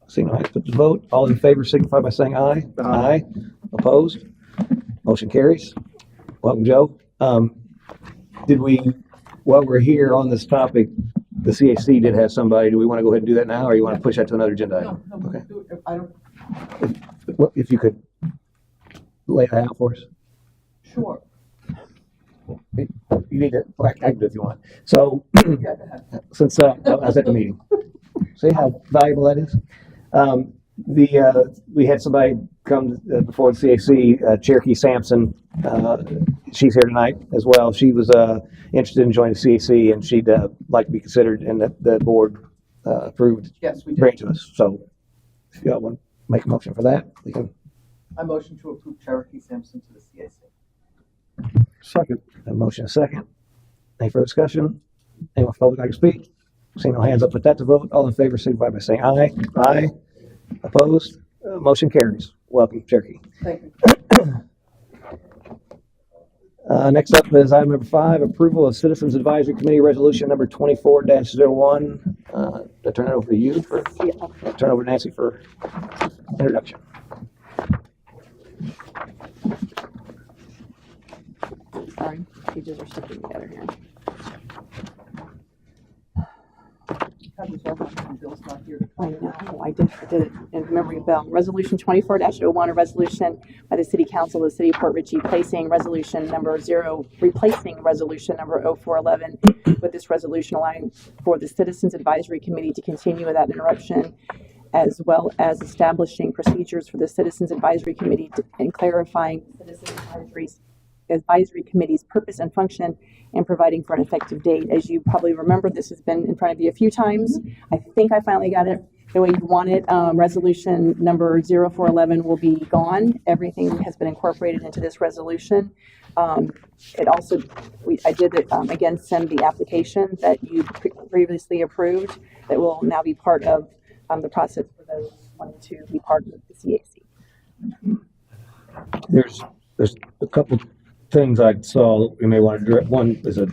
Seeing no hands, put to the vote. All in favor signify by saying aye. Aye. Opposed? Motion carries. Welcome, Joe. Did we, while we're here on this topic, the CAC did have somebody. Do we want to go ahead and do that now, or you want to push that to another agenda item? No, Okay. do it. I don't, Well, if you could lay that out for us. sure. You need to, well, I can do it if you want. So, Yeah, go ahead. since I was at the meeting, see how valuable that is? We had somebody come before the CAC, Cherokee Sampson. She's here tonight as well. She was interested in joining the CAC, and she'd like to be considered, and the board approved Yes, we bring did. it to us. So, if y'all want to make a motion for that, we can. I motion to approve Cherokee Sampson to the CAC. Second. A motion and a second. Any further discussion? Anyone from the public like to speak? Seeing no hands up, put that to vote. All in favor, signify by saying aye. Aye. Opposed? Motion carries. Welcome, Cherokee. Thank you. Next up is item number 5, approval of Citizens Advisory Committee Resolution number 24-01. I turn it over to you for, turn over to Nancy for introduction. Sorry, pages are sticking together here. Have this all done, Bill's not here to. I know, I did it in memory of Bell. Resolution 24-01, a resolution by the City Council of the City of Port Richey replacing resolution number 0411 with this resolution allowing for the Citizens Advisory Committee to continue without interruption, as well as establishing procedures for the Citizens Advisory Committee and clarifying Citizens Advisory Committee's purpose and function, and providing for an effective date. As you probably remember, this has been in front of you a few times. I think I finally got it the way you want it. Resolution number 0411 will be gone. Everything has been incorporated into this resolution. It also, I did again send the application that you previously approved that will now be part of the process for those wanting to be part of the CAC. There's a couple things I saw that we may want to direct. One is a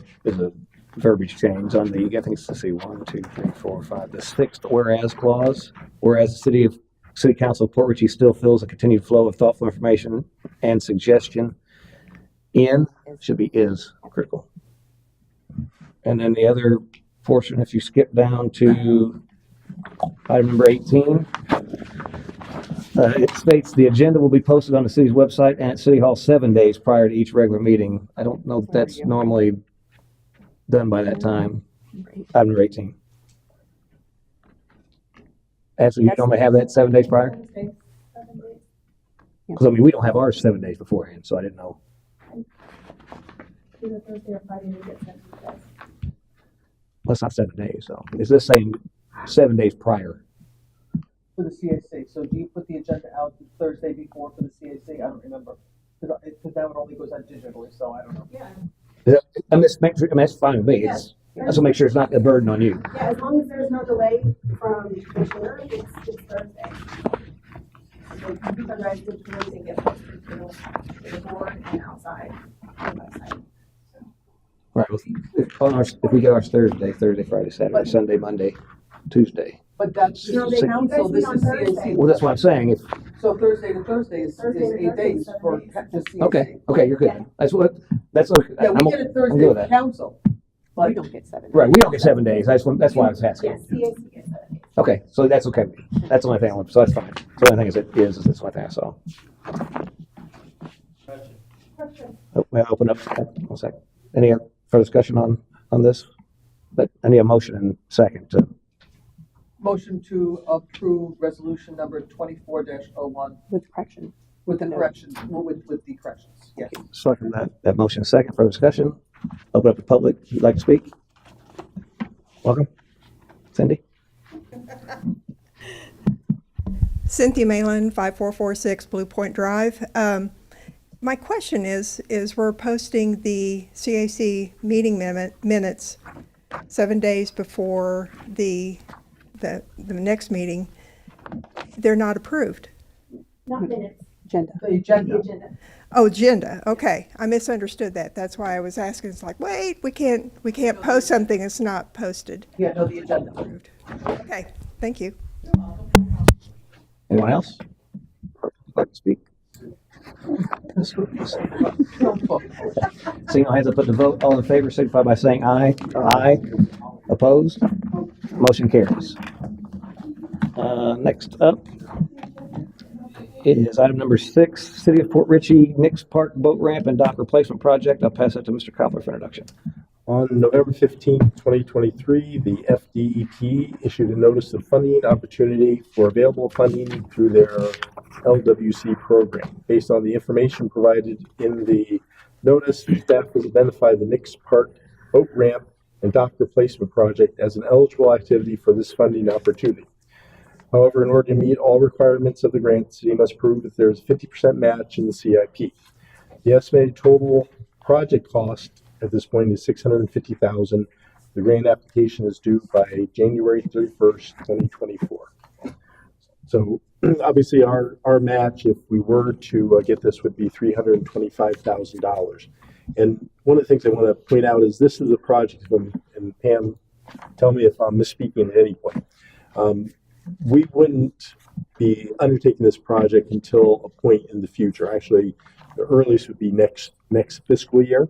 verbiage change on the, I think it's, let's see, 1, 2, 3, 4, 5, the 6th whereas clause. Whereas the City Council of Port Richey still feels a continued flow of thoughtful information and suggestion should be is critical. And then the other portion, if you skip down to item number 18, it states the agenda will be posted on the city's website and at City Hall 7 days prior to each regular meeting. I don't know that that's normally done by that time. Item number 18. Actually, you normally have that 7 days prior? Because, I mean, we don't have ours 7 days beforehand, so I didn't know. Either Thursday or Friday, we get sent to you guys. Well, it's not 7 days, so is this saying 7 days prior? For the CAC, so do you put the agenda out the Thursday before for the CAC? I don't remember, because that one only goes out digitally, so I don't know. Yeah, I'm just making sure, I mean, that's fine with me. It's, I just want to make sure it's not a burden on you. yeah, as long as there's no delay from the shooter, it's Thursday. So you keep the guys digitally and get posted to the board and outside on the website. Right, well, if we get ours Thursday, Friday, Saturday, Sunday, Monday, Tuesday. But that's No, they council, guys this meet on is Thursday. CAC. Well, that's what I'm saying. If, So Thursday to Thursday is Thursday to 8 Thursday days is 7 for days. the CAC. okay, you're good. That's okay. Yeah, we I'm get it good Thursday with for that. council. We But don't get 7 days. Right, we don't get 7 days. That's why I was asking. Yes, CAC gets 7 days. Okay, so that's okay. That's the only thing I want, so that's fine. So the only thing is that's the only thing I saw. Oh, may I open up? 1 second. Any further discussion on this? But I need a motion and second to, motion to approve resolution number 24-01 With correction. with the No. corrections, with the corrections, yes. second that motion and second, further discussion. Open up to public, if you'd like to speak. Welcome. Cindy? Cynthia Malin, 5446 Blue Point Drive. My question is we're posting the CAC meeting minutes 7 days before the next meeting. They're not approved. Not minutes, Agenda. The agenda. the agenda. Oh, agenda. Okay, I misunderstood that. That's why I was asking. It's like, wait, we can't post something that's not posted. Yeah, no, the agenda. Approved. Okay, thank you. Anyone else? Like to speak? Seeing no hands up, put the vote. All in favor, signify by saying aye. Aye. Opposed? Motion carries. Next up is item number 6, City of Port Richey, Nix Park Boat Ramp and Dock Replacement Project. I'll pass that to Mr. Koppler for introduction. On November 15th, 2023, the FDEP issued a notice of funding opportunity for available funding through their LWC program. Based on the information provided in the notice, staff has identified the Nix Park Boat Ramp and Dock Replacement Project as an eligible activity for this funding opportunity. However, in order to meet all requirements of the grant, the city must prove that there is a 50% match in the CIP. The estimated total project cost at this point is $650,000. The grant application is due by January 31st, 2024. So obviously our match, if we were to get this, would be $325,000. And one of the things I want to point out is this is a project, and Pam, tell me if I'm misspeaking at any point. We wouldn't be undertaking this project until a point in the future. Actually, the earliest would be next fiscal year.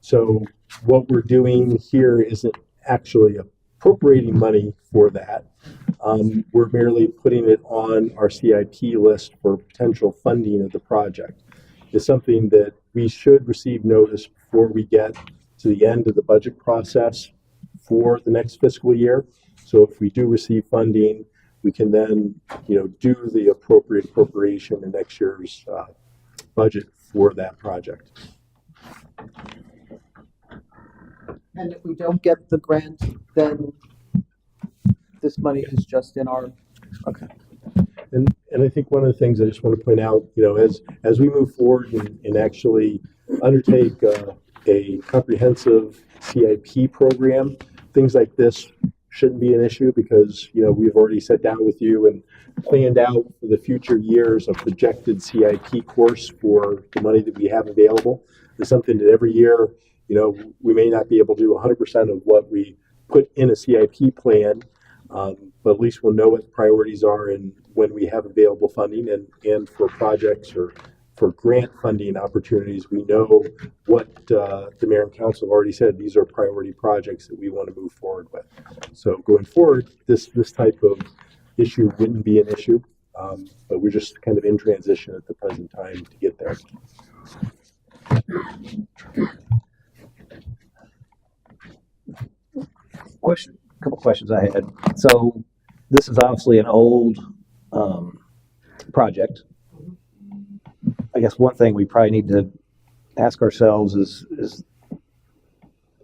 So what we're doing here isn't actually appropriating money for that. We're merely putting it on our CIP list for potential funding of the project. It's something that we should receive notice before we get to the end of the budget process for the next fiscal year. So if we do receive funding, we can then, do the appropriate appropriation in next year's budget for that project. And if we don't get the grant, then this money is just in our, okay. And I think one of the things I just want to point out, as we move forward and actually undertake a comprehensive CIP program, things like this shouldn't be an issue because, we've already sat down with you and planned out for the future years a projected CIP course for the money that we have available. It's something that every year, we may not be able to do 100% of what we put in a CIP plan, but at least we'll know what the priorities are and when we have available funding and for projects or for grant funding opportunities, we know what the mayor and council have already said. These are priority projects that we want to move forward with. So going forward, this type of issue wouldn't be an issue, but we're just kind of in transition at the present time to get there. A couple questions I had. So this is obviously an old project. I guess one thing we probably need to ask ourselves is,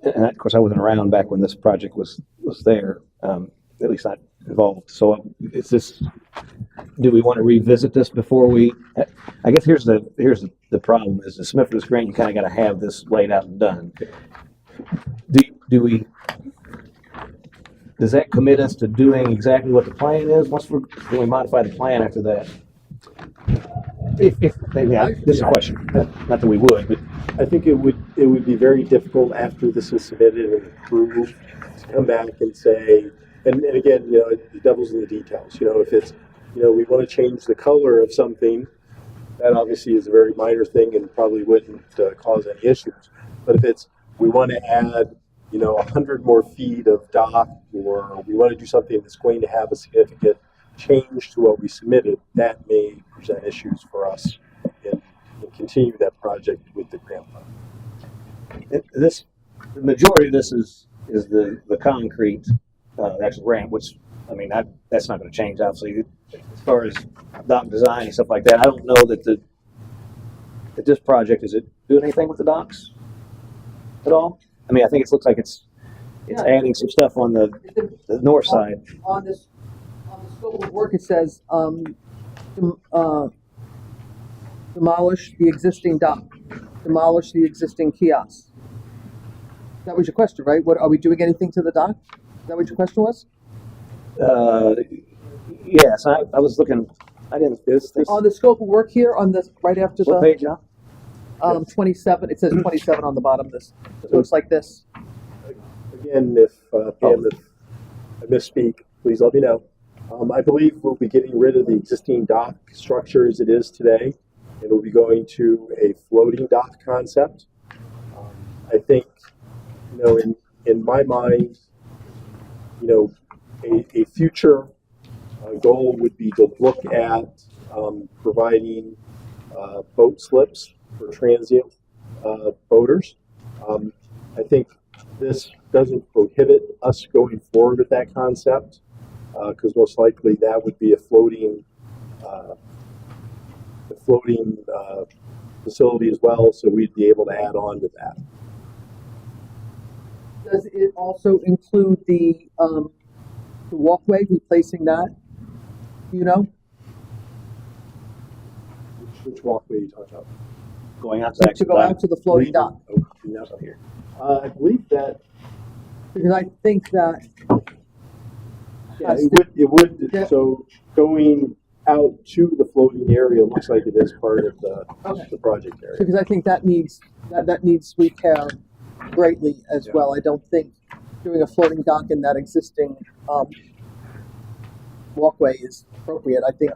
and of course I wasn't around back when this project was there, at least not involved. So is this, do we want to revisit this before we, I guess here's the problem is the Smithers grant, you kind of got to have this laid out and done. Does that commit us to doing exactly what the plan is? Can we modify the plan after that? If maybe this is a question, not that we would, but I think it would be very difficult after this is submitted and approved to come back and say, and again, the devil's in the details. If it's, we want to change the color of something, that obviously is a very minor thing and probably wouldn't cause any issues. But if it's, we want to add, 100 more feet of dock, or we want to do something that's going to have a significant change to what we submitted, that may present issues for us and continue that project with the grant fund. the majority of this is the concrete actual ramp, which that's not going to change obviously. As far as dock design and stuff like that, I don't know that this project, is it doing anything with the docks at all? I think it looks like it's It's adding some stuff on the north side. On this, on the scope of work, it says, demolish the existing dock, demolish the existing kiosk. That was your question, right? What, are we doing anything to the dock? Is that what your question was? Yes, I was looking, I didn't, this, On the scope of work here, on this, right after what the, page, John? 27, it says 27 on the bottom of this. It looks like this. Again, if, Pam, if I misspeak, please let me know. I believe we'll be getting rid of the existing dock structure as it is today, and we'll be going to a floating dock concept. I think, in my mind, a future goal would be to look at providing boat slips for transient boaters. I think this doesn't prohibit us going forward with that concept, because most likely that would be a floating facility as well, so we'd be able to add on to that. Does it also include the walkway, replacing that? You know? Which walkway are you talking about? Going out to the To actual go dock. out to the floating dock? Up here. I believe that, Because I think that. yeah, it would, Yeah. so going out to the floating area looks like it is part of Okay. the project area. Because I think that needs repair greatly as well. I don't think doing a floating dock in that existing walkway is appropriate. I think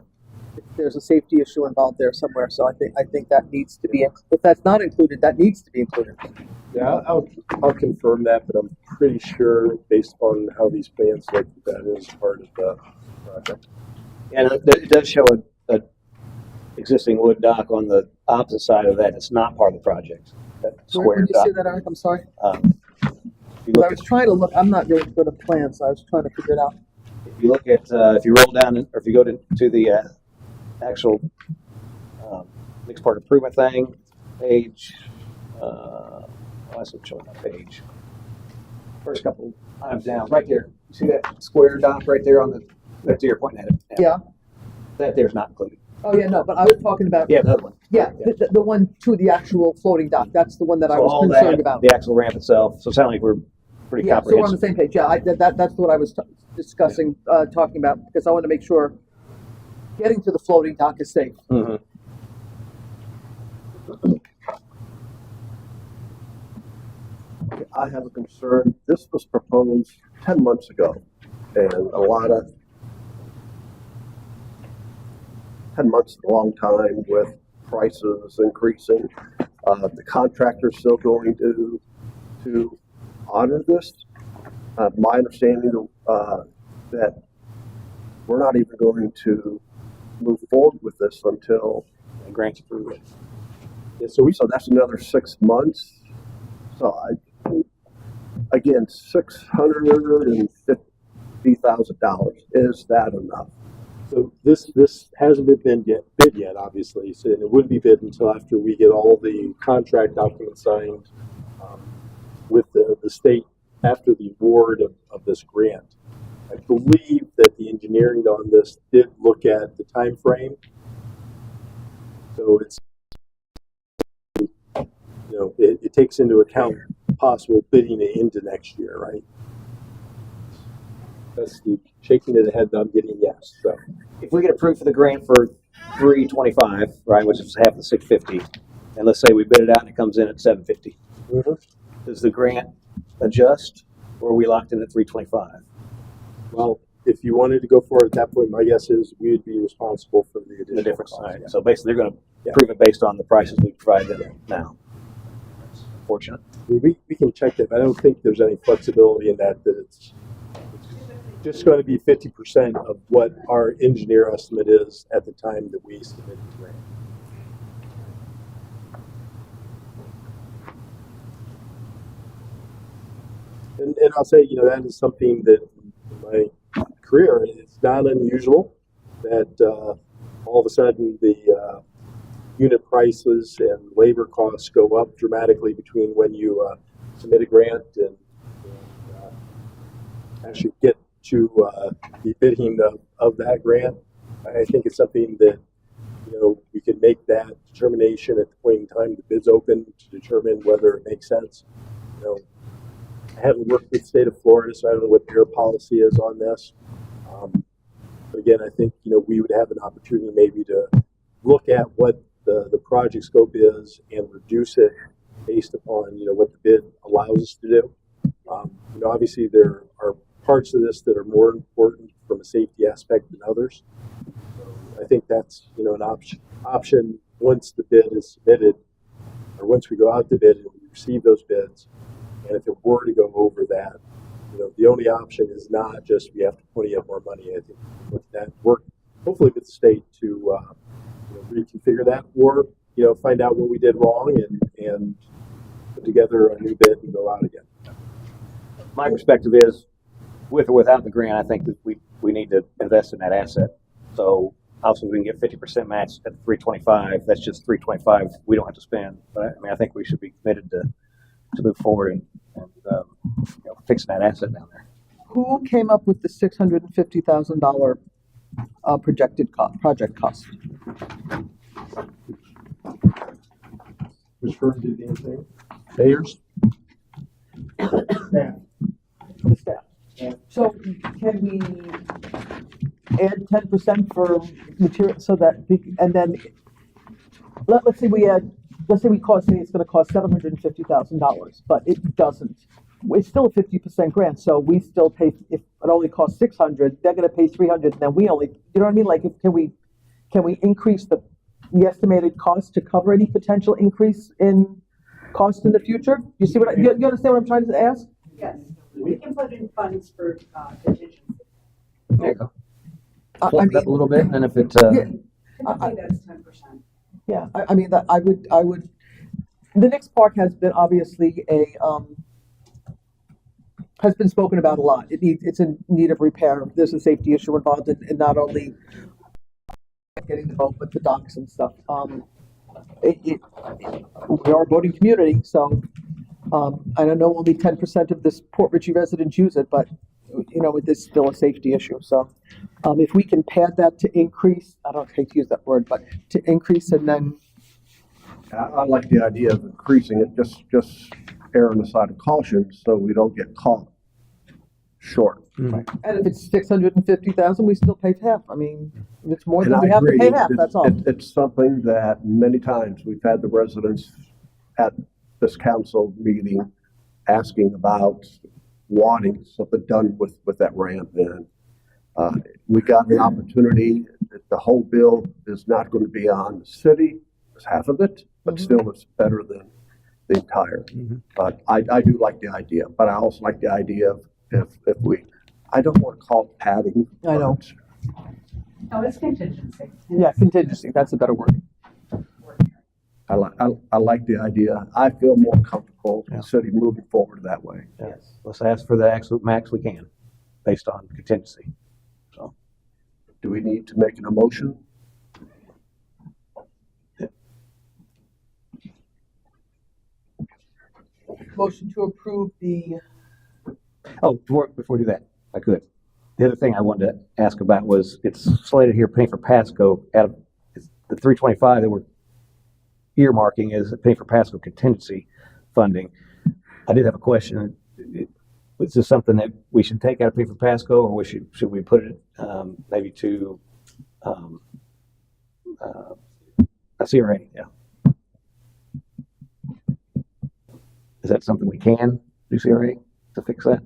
there's a safety issue involved there somewhere. So I think that needs to be, if that's not included, that needs to be included. Yeah, I'll confirm that, but I'm pretty sure based on how these plans look, that is part of the project. And it does show a existing wood dock on the opposite side of that. It's not part of the project. That Where square did you dock. see that, Eric? I'm sorry. If you I look was trying to look. I'm not really good at plans, so I was trying to figure it out. If you look at, if you roll down, or if you go to the actual mixed part improvement thing, page, that's not showing that page. First couple items down, right there. You see that square dock right there on the, right there, you're pointing at it. Yeah. That there's not included. Oh yeah, no, but I was talking about. Yeah, the other one. Yeah, the one to the actual floating dock. That's the one that I So was all concerned that, about. the actual ramp itself. So it sounds like we're pretty Yeah, so we're on the comprehensive. same page. Yeah, that's what I was discussing, talking about, because I want to make sure getting to the floating dock is safe. Mhm. I have a concern. This was proposed 10 months ago, and a lot of 10 months is a long time with prices increasing. The contractor's still going to honor this. My understanding that we're not even going to move forward with this until Grant approval. Yeah, so that's another 6 months. So again, $650,000. Is that enough? So this hasn't been bid yet, obviously, so it wouldn't be bid until after we get all the contract documents signed with the state after the award of this grant. I believe that the engineering on this did look at the time frame. So it's, it takes into account possible bidding into next year, right? That's the shaking of the head that I'm getting yes, so. If we get approved for the grant for 325, right, which is half the 650, and let's say we bid it out and it comes in at 750, does the grant adjust, or are we locked in at 325? Well, if you wanted to go for it at that point, my guess is we'd be responsible for the additional The difference. cost. Right. So basically, they're going to Yeah. prove it based on the prices we provide them now. Fortunate. We can check that, but I don't think there's any flexibility in that it's just going to be 50% of what our engineer estimate is at the time that we submit the grant. And I'll say, that is something that in my career, it's not unusual that all of a sudden the unit prices and labor costs go up dramatically between when you submit a grant and actually get to the bidding of that grant. I think it's something that, we can make that determination at the point in time the bid's open to determine whether it makes sense. I haven't worked with the state of Florida, so I don't know what their policy is on this. But again, I think, we would have an opportunity maybe to look at what the project scope is and reduce it based upon, what the bid allows us to do. Obviously there are parts of this that are more important from a safety aspect than others. I think that's, an option once the bid is submitted, or once we go out to bid and we receive those bids. And if it were to go over that, the only option is not just we have to pony up more money. I think with that work, hopefully with the state to reconfigure that, or find out what we did wrong and put together a new bid and go out again. My perspective is, with or without the grant, I think that we need to invest in that asset. So obviously we can get 50% match at 325. That's just 325 we don't have to spend. But I think we should be committed to move forward and fixing that asset down there. Who came up with the $650,000 projected project cost? Which firm did the engineering? Ayers? The staff. So can we add 10% for material so that, and then let's say we add, let's say we say it's going to cost $750,000, but it doesn't. It's still a 50% grant, so we still pay. If it only costs $600, they're going to pay $300, and then we only. You know what I mean? Like, can we increase the estimated cost to cover any potential increase in cost in the future? You see what you understand what I'm trying to ask? Yes, we can put in funds for contingency. There you go. I Fluff it up a little bit, and then if it. Typically, that's 10%. Yeah, I mean that I would. The Knicks Park has been obviously has been spoken about a lot. It's in need of repair. There's a safety issue involved in not only getting the boat, but the docks and stuff. We are a boating community, so I don't know only 10% of this Port Richey residents use it, but it is still a safety issue. So if we can pad that to increase, I don't hate to use that word, but to increase and then. I like the idea of increasing it, just err on the side of caution so we don't get caught short. And if it's 650,000, we still pay half. I mean, if it's more And than I we have to agree. pay half, that's all. It's something that many times we've had the residents at this council meeting asking about wanting something done with that ramp. And we got the opportunity that the whole bill is not going to be on the city, it's half of it, but still it's better than the entire. But I do like the idea, but I also like the idea of if we, I don't want to call it padding. I know. No, it's contingency. Yeah, contingency, that's a better word. I like the idea. I feel more comfortable in the city moving forward that way. Yes. Let's ask for the absolute max we can, based on contingency. So, Do we need to make an emotion? Motion to approve the. oh, before we do that, if I could. The other thing I wanted to ask about was it's slated here, Penny for Pasco, out of the 325 that we're earmarking is Penny for Pasco contingency funding. I did have a question. Is this something that we should take out of Penny for Pasco, or should we put it maybe to a CRA? Yeah. Is that something we can do CRA to fix that?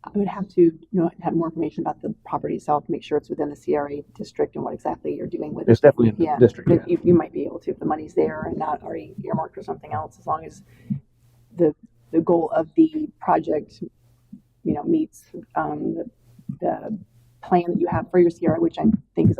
I would have to, have more information about the property itself, make sure it's within the CRA district and what exactly you're doing with it. It's definitely in the district. But you might be able to, if the money's there and not already earmarked for something else, as long as the goal of the project, meets the plan that you have for your CRA, which I think is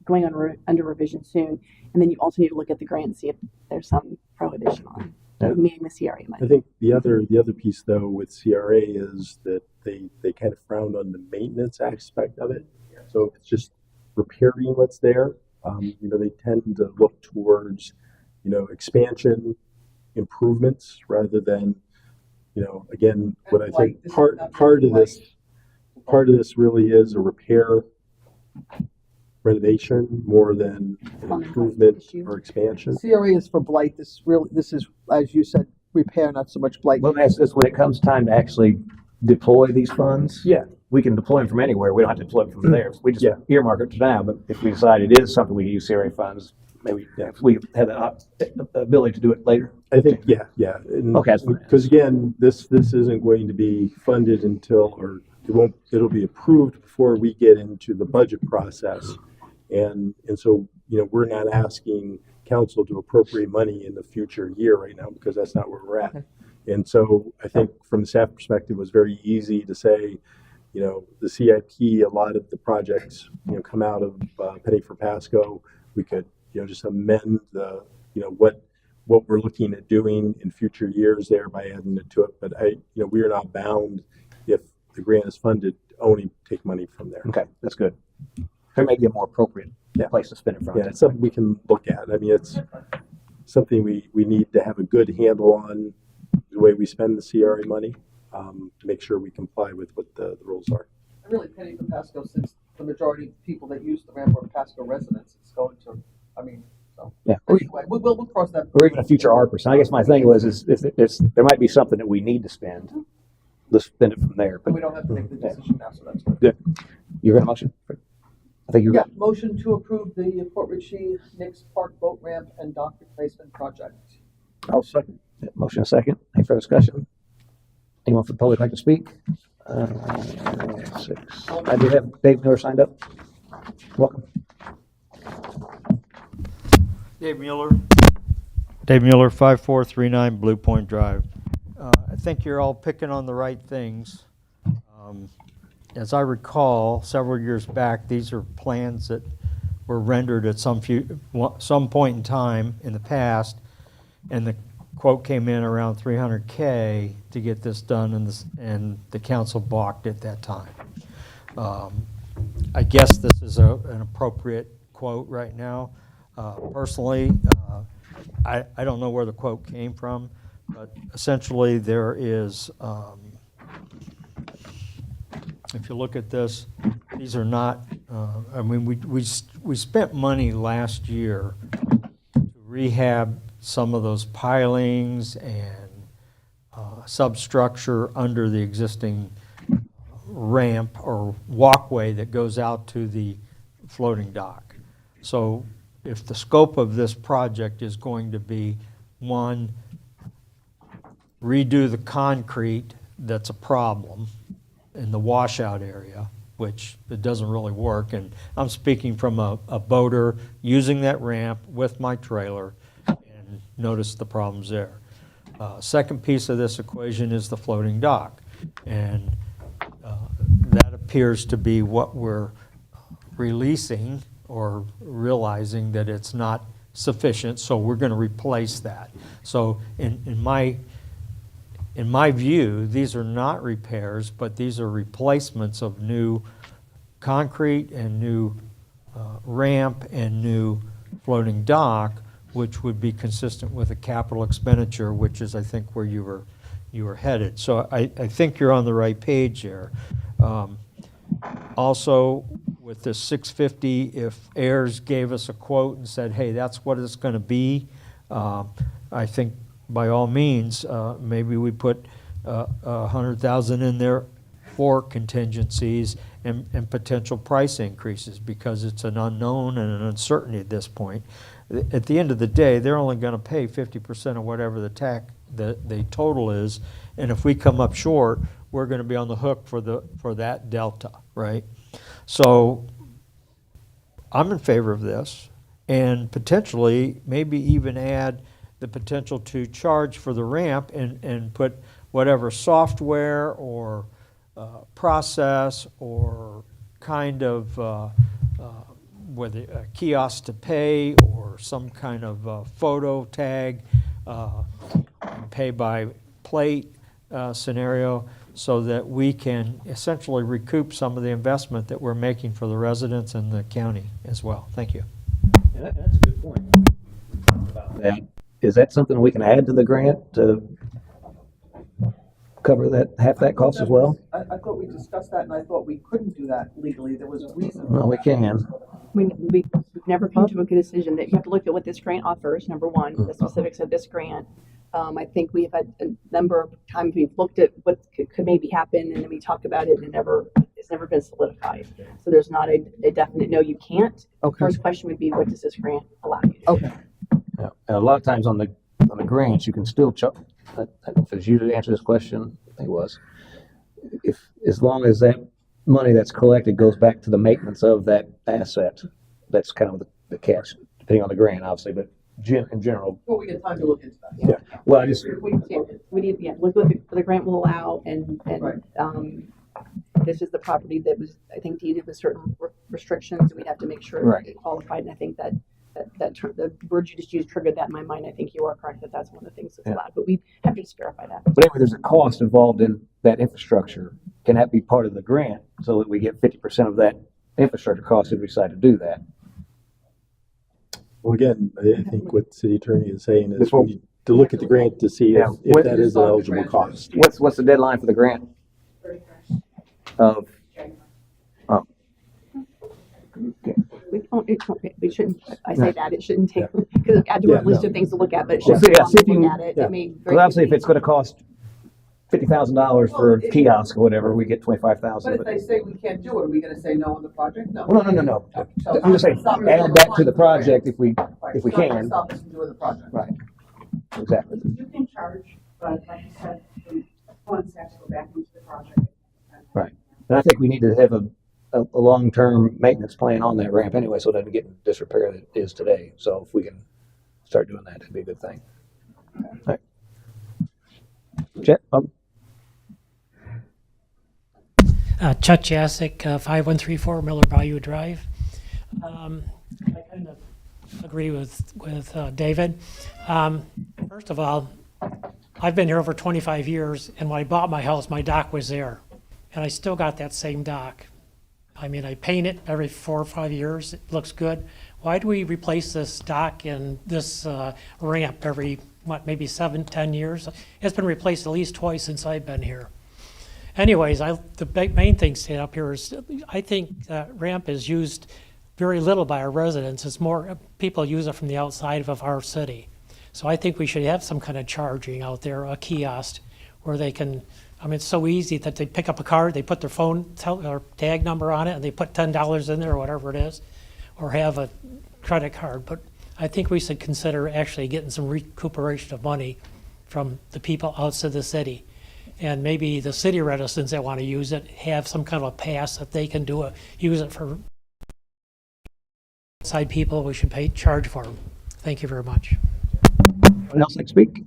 going under revision soon. And then you also need to look at the grant and see if there's some prohibition on meeting the CRA money. I think the other piece though with CRA is that they kind of frown on the maintenance aspect of it. So if it's just repairing what's there, they tend to look towards, expansion, improvements rather than, you know, again, what I And think blight, this is part not part of blight. this part of this really is a repair renovation more than an improvement or expansion. CRA is for blight. This is, as you said, repair, not so much blight. Well, that's when it comes time to actually deploy these funds. Yeah. We can deploy them from anywhere. We don't have to deploy them from there. We just Yeah. earmark it to now, but if we decide it is something we can use CRA funds, maybe we have the ability to do it later. I think, yeah. And Okay, that's fine. because again, this isn't going to be funded until, or it'll be approved before we get into the budget process. And so, you know, we're not asking council to appropriate money in the future year right now, because that's not where we're at. And so I think from the staff perspective, it was very easy to say, you know, the CIP, a lot of the projects, you know, come out of Penny for Pasco. We could, you know, just amend the, you know, what we're looking at doing in future years there by adding it to it. But you know, we are not bound, if the grant is funded, to only take money from there. Okay, that's good. There may be a more appropriate place to spend it from. Yeah, it's something we can look at. I mean, it's something we need to have a good handle on, the way we spend the CRA money, to make sure we comply with what the rules are. And really, Penny for Pasco, since the majority of the people that use the ramp are Pasco residents, it's going to, I mean, so. Yeah. Anyway, we'll cross that. Or even a future ARPA. So I guess my thing was, is if there might be something that we need to spend, let's spend it from there. And we don't have to make the decision now, so that's good. Good. You're going to motion? I think you're Yeah, good. motion to approve the Port Ritchie Nix Park boat ramp and dock replacement project. I'll second. Yeah, motion a second. Any further discussion? Anyone from the public like to speak? 6. I do have Dave Miller signed up. Welcome. Dave Mueller, 5439 Blue Point Drive. I think you're all picking on the right things. As I recall, several years back, these are plans that were rendered at some point in time in the past, and the quote came in around $300K to get this done, and the council balked at that time. I guess this is an appropriate quote right now. Personally, I don't know where the quote came from, but essentially there is, if you look at this, these are not, I mean, we spent money last year to rehab some of those pilings and substructure under the existing ramp or walkway that goes out to the floating dock. So if the scope of this project is going to be, one, redo the concrete that's a problem in the washout area, which it doesn't really work, and I'm speaking from a boater using that ramp with my trailer, and notice the problems there. Second piece of this equation is the floating dock, and that appears to be what we're releasing or realizing that it's not sufficient, so we're going to replace that. So in my view, these are not repairs, but these are replacements of new concrete and new ramp and new floating dock, which would be consistent with a capital expenditure, which is, I think, where you were headed. So I think you're on the right page there. Also, with the 650, if Ayers gave us a quote and said, hey, that's what it's going to be, I think by all means, maybe we put 100,000 in there for contingencies and potential price increases, because it's an unknown and an uncertainty at this point. At the end of the day, they're only going to pay 50% of whatever the total is, and if we come up short, we're going to be on the hook for that delta, right? So I'm in favor of this, and potentially maybe even add the potential to charge for the ramp and put whatever software or process or kind of whether a kiosk to pay or some kind of photo tag, pay by plate scenario, so that we can essentially recoup some of the investment that we're making for the residents and the county as well. Thank you. Yeah, that's a good point. About that. Is that something we can add to the grant? cover that, half that cost as well? I thought we discussed that and I thought we couldn't do that legally. There was a reason. Well, we can. We've never come to a good decision. That you have to look at what this grant offers, number one, the specifics of this grant. I think we've had a number of times we've looked at what could maybe happen, and then we talk about it, and it's never been solidified. So there's not a definite no, you can't. Okay. First question would be, what does this grant allow you to do? Okay. Yeah. And a lot of times on the grants, you can still I don't know if it's you to answer this question. I think it was. If as long as that money that's collected goes back to the maintenance of that asset, that's kind of the catch, depending on the grant, obviously. But in general, Well, we get time to look into that. yeah. Well, I just We need, look what the grant will allow, and this is the property that was, I think, deeded with certain restrictions. We'd have to make sure Right. it qualified, and I think that the word you just used triggered that in my mind. I think you are correct that that's one of the things that's Yeah. allowed, but we have to just verify that. But anyway, there's a cost involved in that infrastructure. Can that be part of the grant so that we get 50% of that infrastructure cost if we decide to do that? Well, again, I think what the city attorney is saying is This we will- need to look at the grant to see Yeah. if that is an eligible cost. What's the deadline for the grant? Of, oh. Okay. We shouldn't, I say that, it shouldn't take, because I do have a list of things to look at, but it Well, shouldn't see, take yeah, long see if to you look can- at it. yeah. It may very Well, obviously, if quickly- it's gonna cost $50,000 for a kiosk or whatever, we get But 25,000. if they say we can't do it, are we gonna say no on the project? No. Well, no. So I'm just saying, stop us add from that to applying the for project if we Right. can. It's not gonna stop us from doing the project. Right. Exactly. You can charge, but like you said, the funds have to go back into the project. Right. And I think we need to have a long-term maintenance plan on that ramp anyway, so it doesn't get in disrepair that it is today. So if we can start doing that, it'd be a good thing. All right. Chet, Chuck Jasic, 5134 Miller Bayou Drive. I kind of agree with David. First of all, I've been here over 25 years, and when I bought my house, my dock was there, and I still got that same dock. I mean, I paint it every 4 or 5 years. It looks good. Why do we replace this dock and this ramp every, maybe 7, 10 years? It's been replaced at least twice since I've been here. Anyways, the main thing staying up here is I think that ramp is used very little by our residents. It's more people use it from the outside of our city. So I think we should have some kind of charging out there, a kiosk, where they can, I mean, it's so easy that they pick up a card, they put their phone or tag number on it, and they put $10 in there or whatever it is, or have a credit card. But I think we should consider actually getting some recuperation of money from the people outside the city. And maybe the city residents that want to use it have some kind of a pass that they can use it for outside people. We should charge for them. Thank you very much. anyone else like to speak?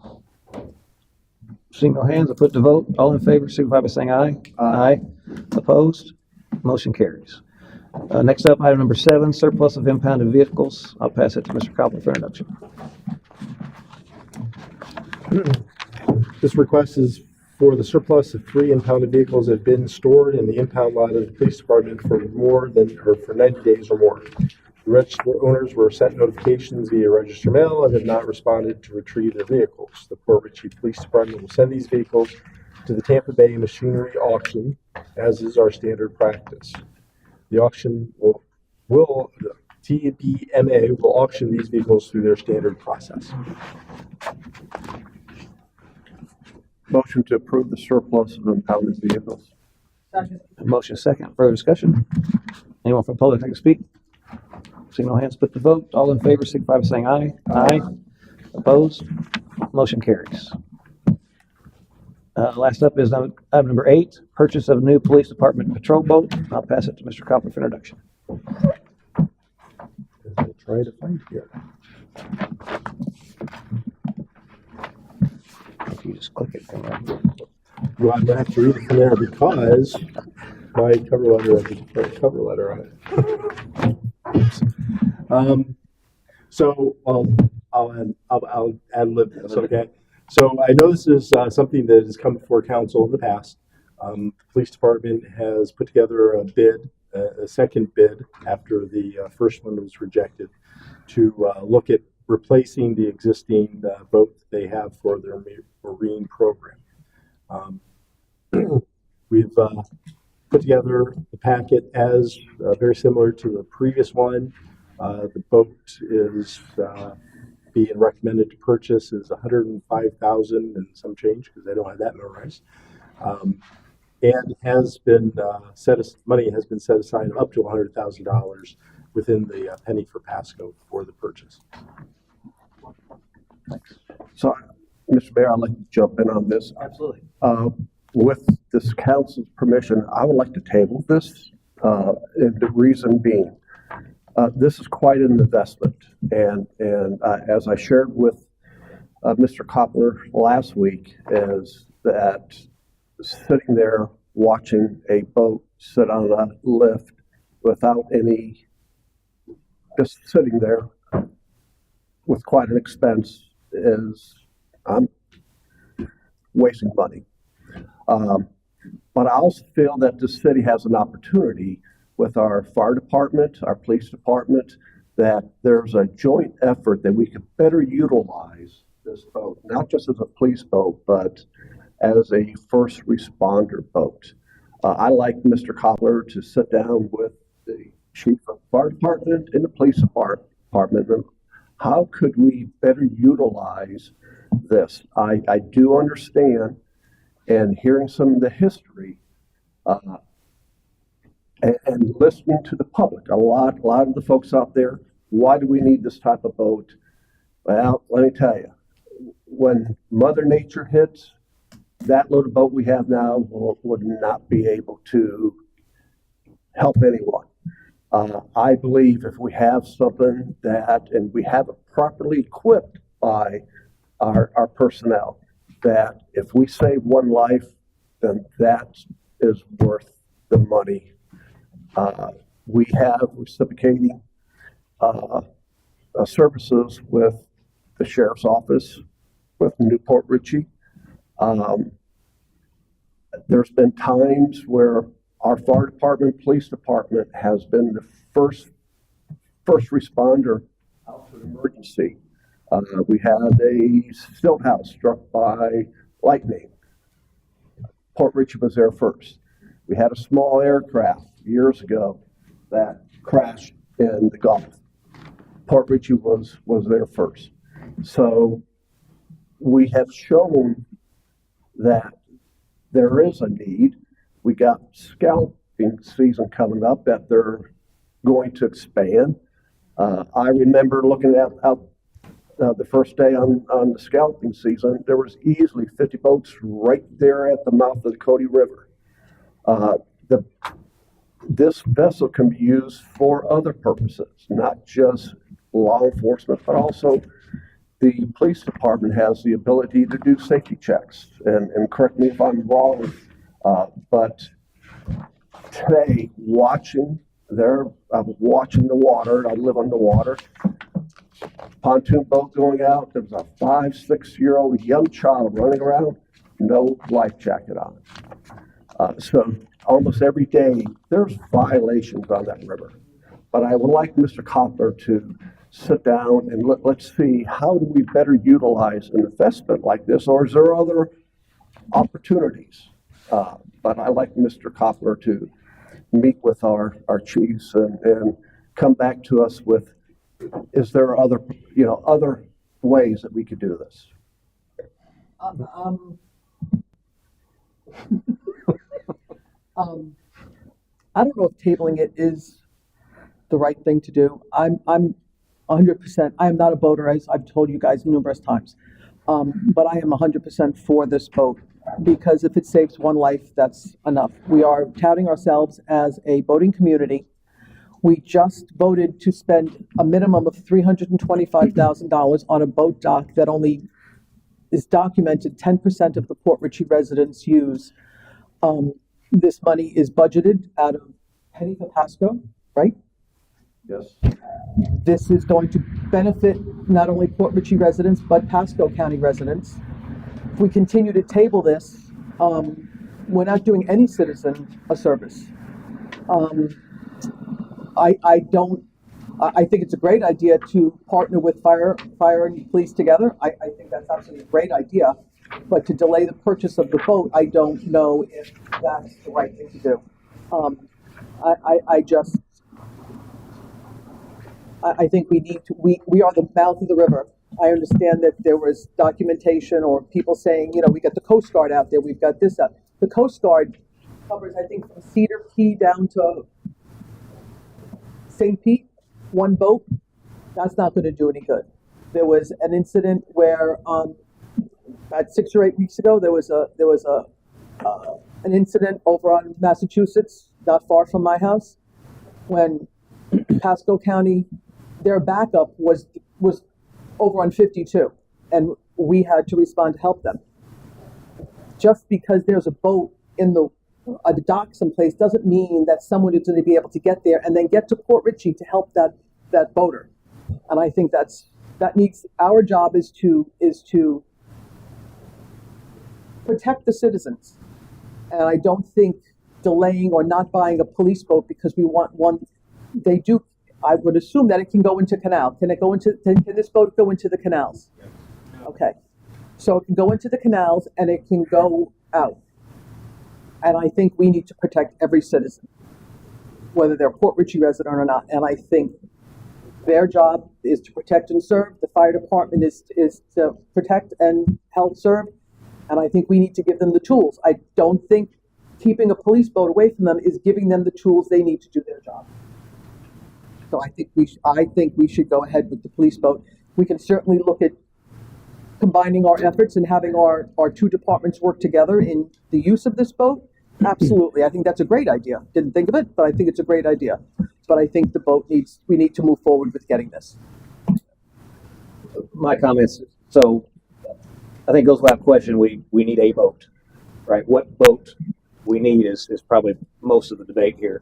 Seeing no hands, I'll put to vote. All in favor, signify by saying aye. Aye. Opposed? Motion carries. Next up, item number 7, surplus of impounded vehicles. I'll pass it to Mr. Copeland for introduction. This request is for the surplus of 3 impounded vehicles that have been stored in the impound lot of the police department for 90 days or more. The registered owners were sent notifications via register mail and have not responded to retrieve their vehicles. The Port Richey Police Department will send these vehicles to the Tampa Bay Machinery Auction, as is our standard practice. The auction the TBMA will auction these vehicles through their standard process. Motion to approve the surplus of impounded vehicles. Second. Motion second. Further discussion? Anyone from the public like to speak? Seeing no hands, put to vote. All in favor, signify by saying aye. Aye. Opposed? Motion carries. Last up is item number 8, purchase of a new police department patrol boat. I'll pass it to Mr. Copeland for introduction. I'll try to find it here. If you just click it from there. Well, I'm gonna have to read it from there because my cover letter has a different cover letter on it. So I'll ad-lib this, okay? So I know this is something that has come before council in the past. The police department has put together a bid, a second bid after the first one was rejected, to look at replacing the existing boat that they have for their marine program. We've put together the packet as very similar to the previous one. The boat is being recommended to purchase is $105,000 and some change because I don't have that memorized. And has been money has been set aside up to $100,000 within the penny for Pasco for the purchase. So, Mr. Mayor, I'd like to jump in on this. Absolutely. With this council's permission, I would like to table this, and the reason being, this is quite an investment, and as I shared with Mr. Koppler last week, is that sitting there watching a boat sit on a lift without any, just sitting there with quite an expense is, I'm wasting money. But I also feel that the city has an opportunity with our fire department, our police department, that there's a joint effort that we could better utilize this boat, not just as a police boat, but as a first responder boat. I like Mr. Koppler to sit down with the chief of fire department and the police department. And how could we better utilize this? I do understand, and hearing some of the history, and listening to the public, a lot of the folks out there, why do we need this type of boat? Well, let me tell you, when Mother Nature hits, that little boat we have now would not be able to help anyone. I believe if we have something that, and we have it properly equipped by our personnel, that if we save one life, then that is worth the money. We have reciprocating services with the sheriff's office, with Newport Richey. There's been times where our fire department, police department has been the first responder out to an emergency. We had a stilt house struck by lightning. Port Richey was there first. We had a small aircraft years ago that crashed in the Gulf. Port Richey was there first. So we have shown that there is a need. We got scouting season coming up that they're going to expand. I remember looking out the first day on the scouting season, there was easily 50 boats right there at the mouth of the Cody River. This vessel can be used for other purposes, not just law enforcement, but also the police department has the ability to do safety checks. And correct me if I'm wrong, but today, I was watching the water, I live on the water, pontoon boat going out, there was a 5-6-year-old young child running around, no life jacket on. So almost every day, there's violations on that river. But I would like Mr. Koppler to sit down and let's see, how do we better utilize an investment like this, or is there other opportunities? But I like Mr. Koppler to meet with our chiefs and come back to us with, is there other ways that we could do this? I don't know if tabling it is the right thing to do. I'm 100%, I am not a boater, as I've told you guys numerous times. But I am 100% for this boat, because if it saves one life, that's enough. We are touting ourselves as a boating community. We just voted to spend a minimum of $325,000 on a boat dock that only is documented 10% of the Port Richey residents use. This money is budgeted out of Penny for Pasco, right? Yes. This is going to benefit not only Port Richey residents, but Pasco County residents. If we continue to table this, we're not doing any citizen a service. I think it's a great idea to partner with fire and police together. I think that's absolutely a great idea. But to delay the purchase of the boat, I don't know if that's the right thing to do. I think we need to, we are the mouth of the river. I understand that there was documentation or people saying, we got the Coast Guard out there, we've got this up. The Coast Guard covers, I think, from Cedar Key down to St. Pete, one boat. That's not going to do any good. There was an incident where, about 6 or 8 weeks ago, there was an incident over on Massachusetts, not far from my house, when Pasco County, their backup was over on 52, and we had to respond to help them. Just because there's a boat in the dock someplace doesn't mean that someone is going to be able to get there and then get to Port Richey to help that boater. And I think our job is to protect the citizens. And I don't think delaying or not buying a police boat because we want one, I would assume that it can go into canal. Can this boat go into the canals? Okay. So it can go into the canals and it can go out. And I think we need to protect every citizen, whether they're a Port Richey resident or not. And I think their job is to protect and serve. The fire department is to protect and help serve. And I think we need to give them the tools. I don't think keeping a police boat away from them is giving them the tools they need to do their job. So I think we should go ahead with the police boat. We can certainly look at combining our efforts and having our two departments work together in the use of this boat. Absolutely. I think that's a great idea. Didn't think of it, but I think it's a great idea. But I think we need to move forward with getting this. My comments, so I think it goes without question, we need a boat, right? What boat we need is probably most of the debate here.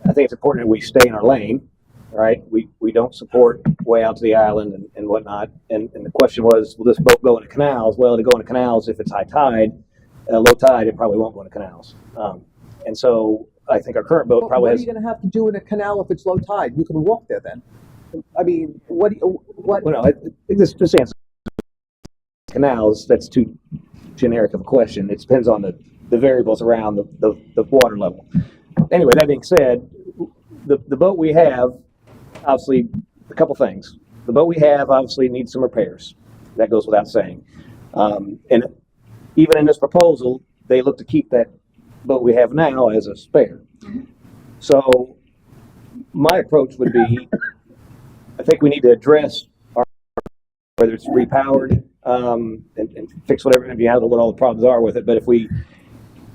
I think it's important that we stay in our lane, right? We don't support way out to the island and whatnot. And the question was, will this boat go into canals? Well, to go into canals, if it's high tide, low tide, it probably won't go into canals. And so I think our current boat probably What has. are you going to have to do in a canal if it's low tide? You can walk there then. I mean, what? Well, no, this answer canals, that's too generic of a question. It depends on the variables around the water level. Anyway, that being said, the boat we have, obviously, a couple things. The boat we have obviously needs some repairs. That goes without saying. And even in this proposal, they look to keep that boat we have now as a spare. So my approach would be, I think we need to address whether it's repowered and fix whatever, what all the problems are with it. But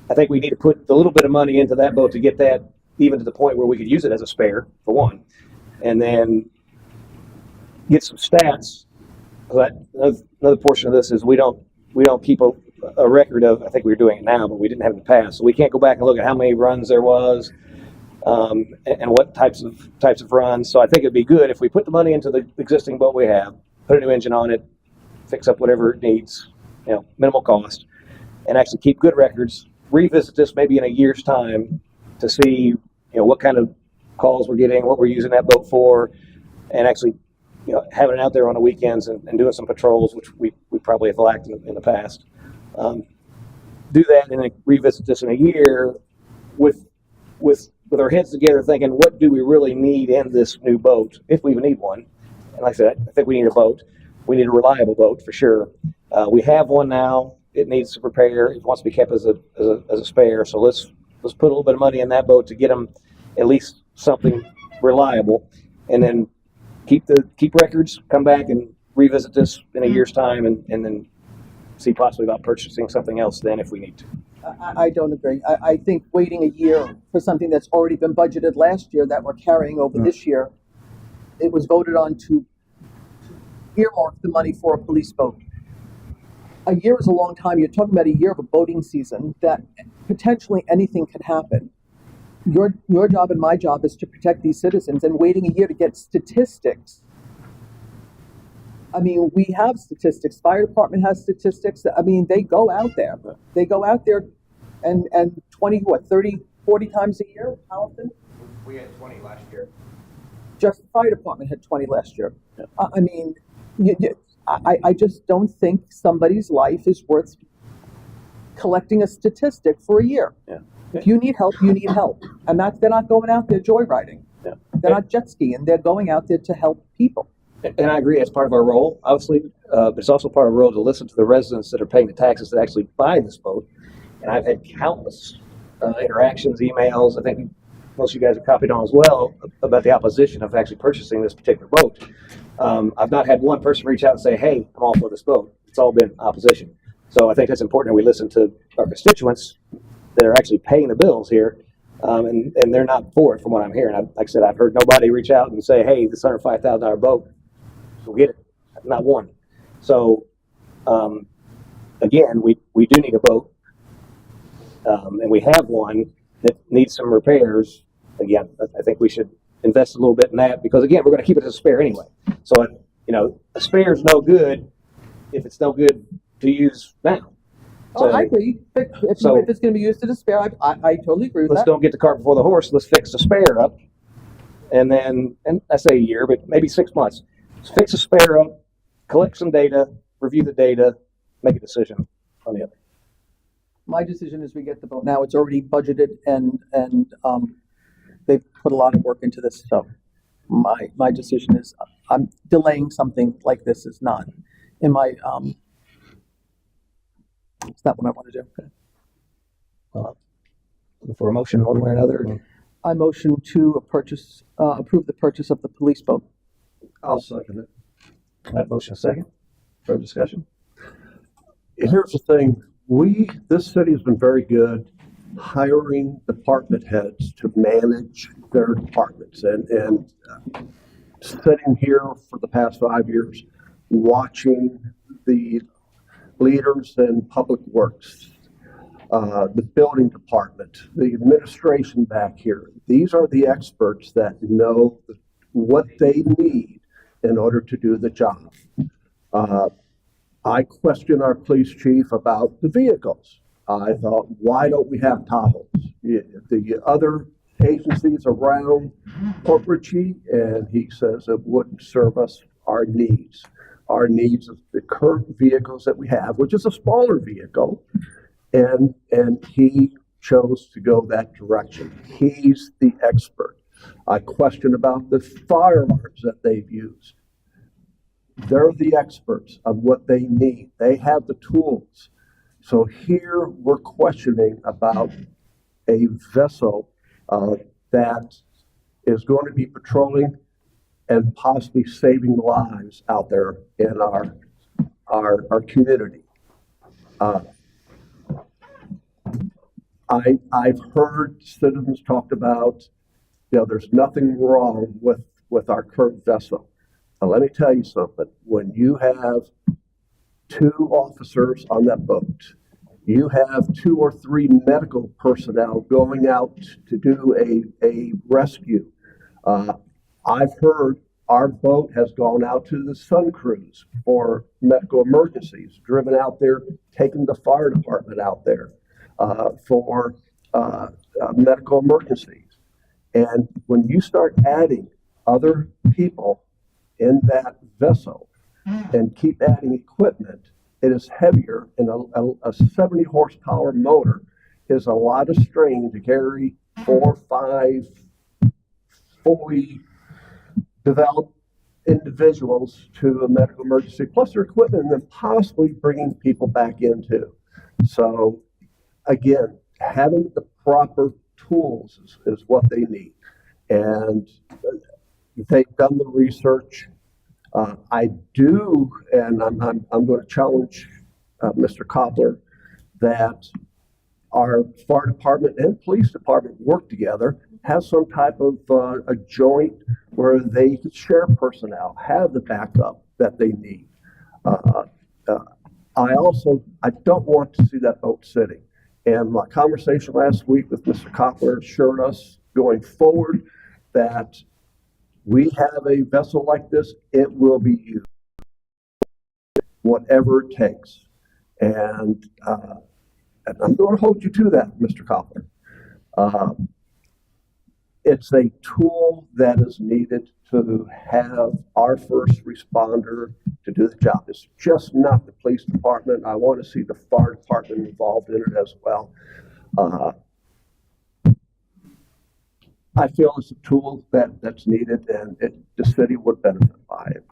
I think we need to put a little bit of money into that boat to get that even to the point where we could use it as a spare, for one, and then get some stats. Another portion of this is we don't keep a record of. I think we're doing it now, but we didn't have in the past, so we can't go back and look at how many runs there was and what types of runs. So I think it'd be good if we put the money into the existing boat we have, put a new engine on it, fix up whatever it needs, minimal cost, and actually keep good records. Revisit this maybe in a year's time to see, what kind of calls we're getting, what we're using that boat for, and actually, having it out there on the weekends and doing some patrols, which we probably have lacked in the past. Do that and then revisit this in a year with our heads together, thinking, what do we really need in this new boat, if we even need one? And like I said, I think we need a boat. We need a reliable boat for sure. We have one now. It needs some repair. It wants to be kept as a spare. So let's put a little bit of money in that boat to get them at least something reliable, and then keep records. Come back and revisit this in a year's time, and then see possibly about purchasing something else then if we need to. I don't agree. I think waiting a year for something that's already been budgeted last year that we're carrying over this year, it was voted on to earmark the money for a police boat. A year is a long time. You're talking about a year of a boating season that potentially anything can happen. Your job and my job is to protect these citizens, and waiting a year to get statistics. I mean, we have statistics. Fire department has statistics. I mean, they go out there. They go out there and 30, 40 times a year? How often? We had 20 last year. Just the fire department had 20 last year. Yeah. I mean, I just don't think somebody's life is worth collecting a statistic for a year. Yeah. If you need help, you need help. And they're not going out there joyriding. Yeah. They're not jet skiing. They're going out there to help people. And I agree, it's part of our role, obviously, but it's also part of our role to listen to the residents that are paying the taxes that actually buy this boat. And I've had countless interactions, emails, I think most of you guys have copied on as well, about the opposition of actually purchasing this particular boat. I've not had one person reach out and say, hey, I'm all for this boat. It's all been opposition. So I think it's important that we listen to our constituents that are actually paying the bills here, and they're not for it from what I'm hearing. Like I said, I've heard nobody reach out and say, hey, this $105,000 boat, we'll get it. Not one. So, again, we do need a boat, and we have one that needs some repairs. Again, I think we should invest a little bit in that because, again, we're going to keep it as a spare anyway. So, a spare is no good if it's no good to use now. Oh, I agree. If it's going to be used as a spare, I totally agree with Let's that. don't get the cart before the horse. Let's fix the spare up. And I say a year, but maybe 6 months. Let's fix the spare up, collect some data, review the data, make a decision on the other. My decision is we get the boat now. It's already budgeted and they've put a lot of work into this. So my decision is I'm delaying something like this is not in my, it's not what I want to do. For a motion one way or another. I motion to approve the purchase of the police boat. I'll second it. That motion second. Further discussion? Here's the thing, this city has been very good hiring department heads to manage their departments and sitting here for the past 5 years, watching the leaders in public works, the building department, the administration back here. These are the experts that know what they need in order to do the job. I question our police chief about the vehicles. I thought, why don't we have Tahoes? The other agencies around Port Richey, and he says it wouldn't serve us our needs. Our needs of the current vehicles that we have, which is a smaller vehicle, and he chose to go that direction. He's the expert. I question about the firearms that they've used. They're the experts of what they need. They have the tools. So here we're questioning about a vessel that is going to be patrolling and possibly saving lives out there in our community. I've heard citizens talk about, there's nothing wrong with our current vessel. Now, let me tell you something. When you have 2 officers on that boat, you have 2 or 3 medical personnel going out to do a rescue. I've heard our boat has gone out to the Sun Cruise for medical emergencies, driven out there, taken the fire department out there for medical emergencies. And when you start adding other people in that vessel and keep adding equipment, it is heavier, and a 70 horsepower motor is a lot of strain to carry 4 or 5 fully developed individuals to a medical emergency, plus their equipment, and then possibly bringing people back into. So again, having the proper tools is what they need. And they've done the research. I do, and I'm going to challenge Mr. Koppler that our fire department and police department work together, have some type of a joint where they could share personnel, have the backup that they need. I don't want to see that boat sitting. And my conversation last week with Mr. Koppler assured us going forward that we have a vessel like this, it will be used, whatever it takes. And I'm going to hold you to that, Mr. Koppler. It's a tool that is needed to have our first responder to do the job. It's just not the police department. I want to see the fire department involved in it as well. I feel it's a tool that's needed, and the city would benefit by it.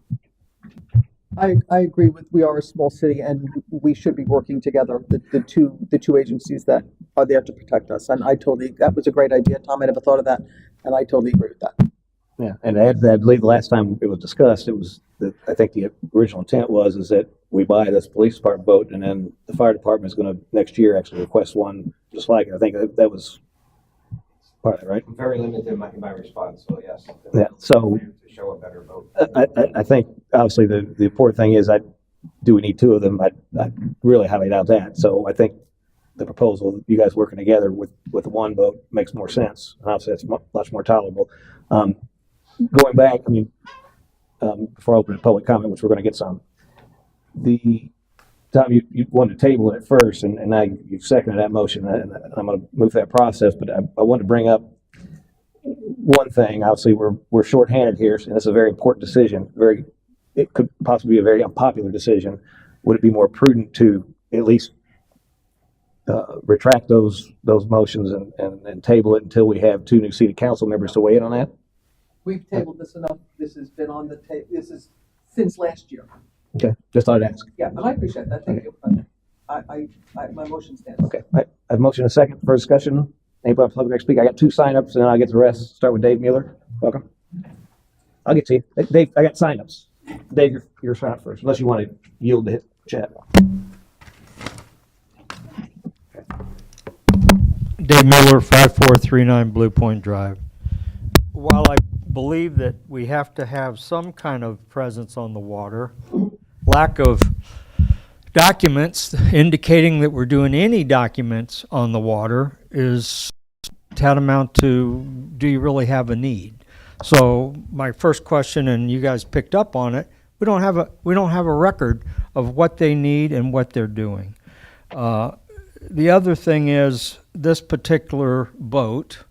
I agree with, we are a small city and we should be working together, the two agencies that are there to protect us. And that was a great idea, Tom. I never thought of that, and I totally agree with that. Yeah, and I believe the last time it was discussed, I think the original intent is that we buy this police department boat, and then the fire department is gonna next year actually request one just like it. I think that was part of it, right? Very limited in my response, so yes. Yeah, so To show a better vote. I think obviously the important thing is do we need two of them? I really highly doubt that. So I think the proposal, you guys working together with one boat makes more sense. And obviously that's much more tolerable. Going back, I mean, before I open the public comment, which we're going to get some, Tom, you wanted to table it at first, and now you've seconded that motion, and I'm going to move that process. But I want to bring up one thing. Obviously, we're shorthanded here, and it's a very important decision. It could possibly be a very unpopular decision. Would it be more prudent to at least retract those motions and table it until we have two new seated council members to weigh in on that? We've tabled this enough. This has been on the this is since last year. Okay, just thought I'd ask. Yeah, and I appreciate that. Thank you. My motion stands. Okay, I have a motion and a second for discussion. Anybody public next speak? I got two signups, and then I'll get the rest. Start with Dave Mueller. Welcome. I'll get to you. Dave, I got signups. Dave, you're sign up first, unless you want to yield to hit chat. Dave Miller, 5439 Blue Point Drive. While I believe that we have to have some kind of presence on the water, lack of documents indicating that we're doing any documents on the water is tantamount to, do you really have a need? So my first question, and you guys picked up on it, we don't have a record of what they need and what they're doing. The other thing is, this particular boat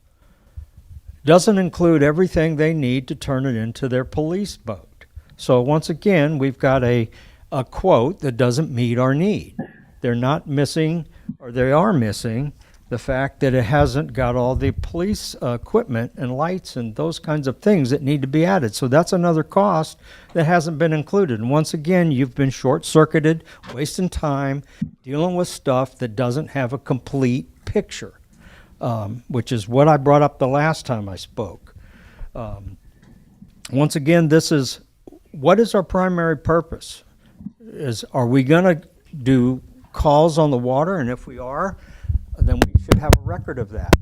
doesn't include everything they need to turn it into their police boat. So once again, we've got a quote that doesn't meet our need. They're not missing, or they are missing, the fact that it hasn't got all the police equipment and lights and those kinds of things that need to be added. So that's another cost that hasn't been included. And once again, you've been short-circuited, wasting time, dealing with stuff that doesn't have a complete picture, which is what I brought up the last time I spoke. Once again, what is our primary purpose? Are we going to do calls on the water? And if we are, then we should have a record of that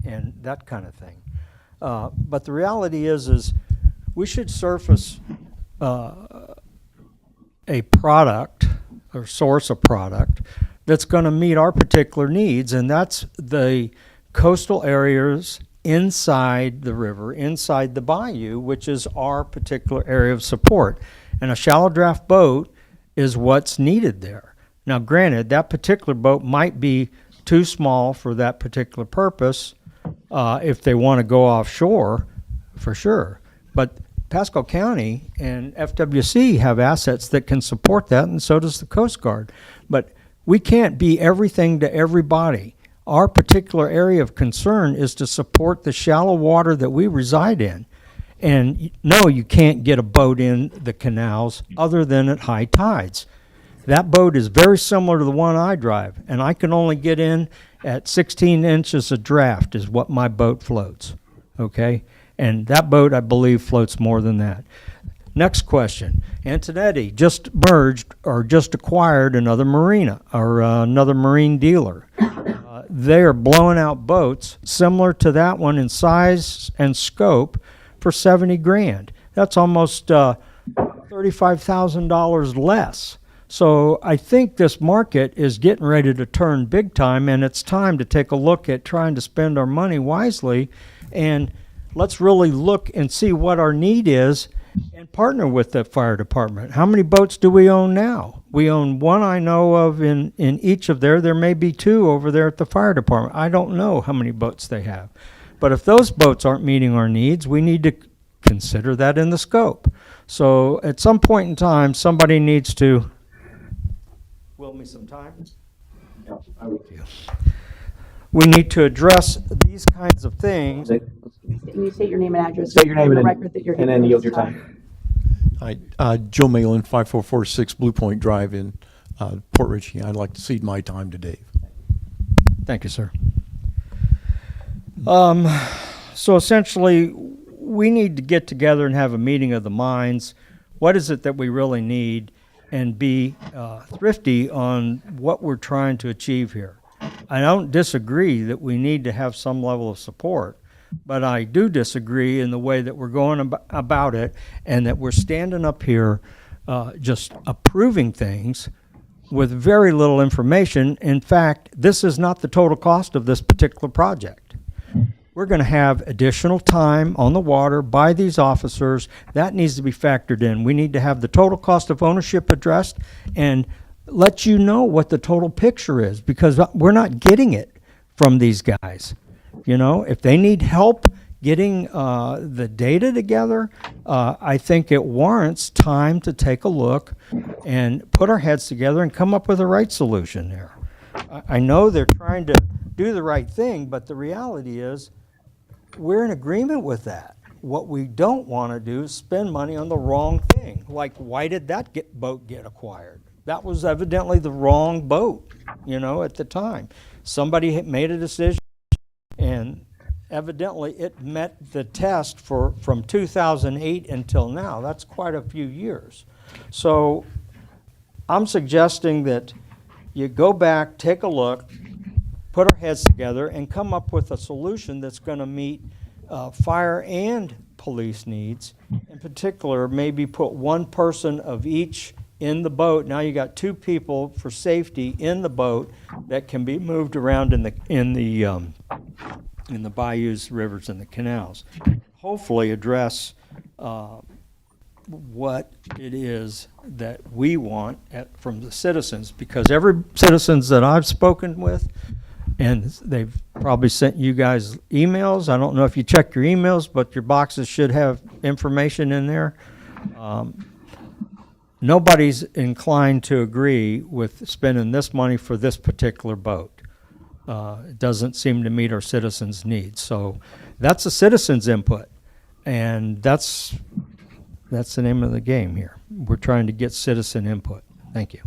and that kind of thing. But the reality is we should surface a product or source a product that's going to meet our particular needs, and that's the coastal areas inside the river, inside the bayou, which is our particular area of support. And a shallow draft boat is what's needed there. Now, granted, that particular boat might be too small for that particular purpose if they want to go offshore, for sure. But Pasco County and FWC have assets that can support that, and so does the Coast Guard. But we can't be everything to everybody. Our particular area of concern is to support the shallow water that we reside in. And no, you can't get a boat in the canals other than at high tides. That boat is very similar to the one I drive, and I can only get in at 16 inches of draft is what my boat floats, okay? And that boat, I believe, floats more than that. Next question. Antonetti just merged or just acquired another marina or another marine dealer. They are blowing out boats similar to that one in size and scope for $70,000. That's almost $35,000 less. So I think this market is getting ready to turn big time, and it's time to take a look at trying to spend our money wisely, and let's really look and see what our need is and partner with the fire department. How many boats do we own now? We own one I know of in each of there may be two over there at the fire department. I don't know how many boats they have. But if those boats aren't meeting our needs, we need to consider that in the scope. So at some point in time, somebody needs to will me some time. We need to address these kinds of things. Can you state your name and address? State your name for the and record that you're then here yield this your time. Hi, Joe Malin, 5446 Blue Point Drive in Port Richey. I'd like to cede my time to Dave. Thank you, sir. So essentially, we need to get together and have a meeting of the minds. What is it that we really need? And be thrifty on what we're trying to achieve here. I don't disagree that we need to have some level of support, but I do disagree in the way that we're going about it, and that we're standing up here just approving things with very little information. In fact, this is not the total cost of this particular project. We're going to have additional time on the water by these officers. That needs to be factored in. We need to have the total cost of ownership addressed and let you know what the total picture is, because we're not getting it from these guys. You know, if they need help getting the data together, I think it warrants time to take a look and put our heads together and come up with the right solution there. I know they're trying to do the right thing, but the reality is we're in agreement with that. What we don't want to do is spend money on the wrong thing. Like, why did that boat get acquired? That was evidently the wrong boat, you know, at the time. Somebody had made a decision, and evidently it met the test from 2008 until now. That's quite a few years. So I'm suggesting that you go back, take a look, put our heads together, and come up with a solution that's going to meet fire and police needs. In particular, maybe put one person of each in the boat. Now you got two people for safety in the boat that can be moved around in the bayous, rivers, and the canals. Hopefully address what it is that we want from the citizens, because every citizens that I've spoken with, and they've probably sent you guys emails. I don't know if you check your emails, but your boxes should have information in there. Nobody's inclined to agree with spending this money for this particular boat. It doesn't seem to meet our citizens' needs. So that's a citizen's input, and that's the name of the game here. We're trying to get citizen input. Thank you.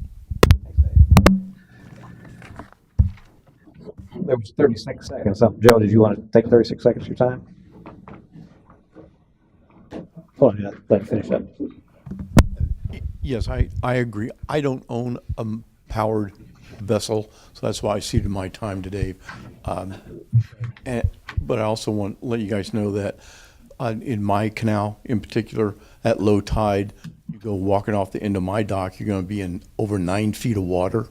There was 36 seconds. So, Joe, did you want to take 36 seconds of your time? Hold on, let me finish up. Yes, I agree. I don't own a powered vessel, so that's why I ceded my time to Dave. But I also want to let you guys know that in my canal in particular, at low tide, you go walking off the end of my dock, you're going to be in over 9 feet of water.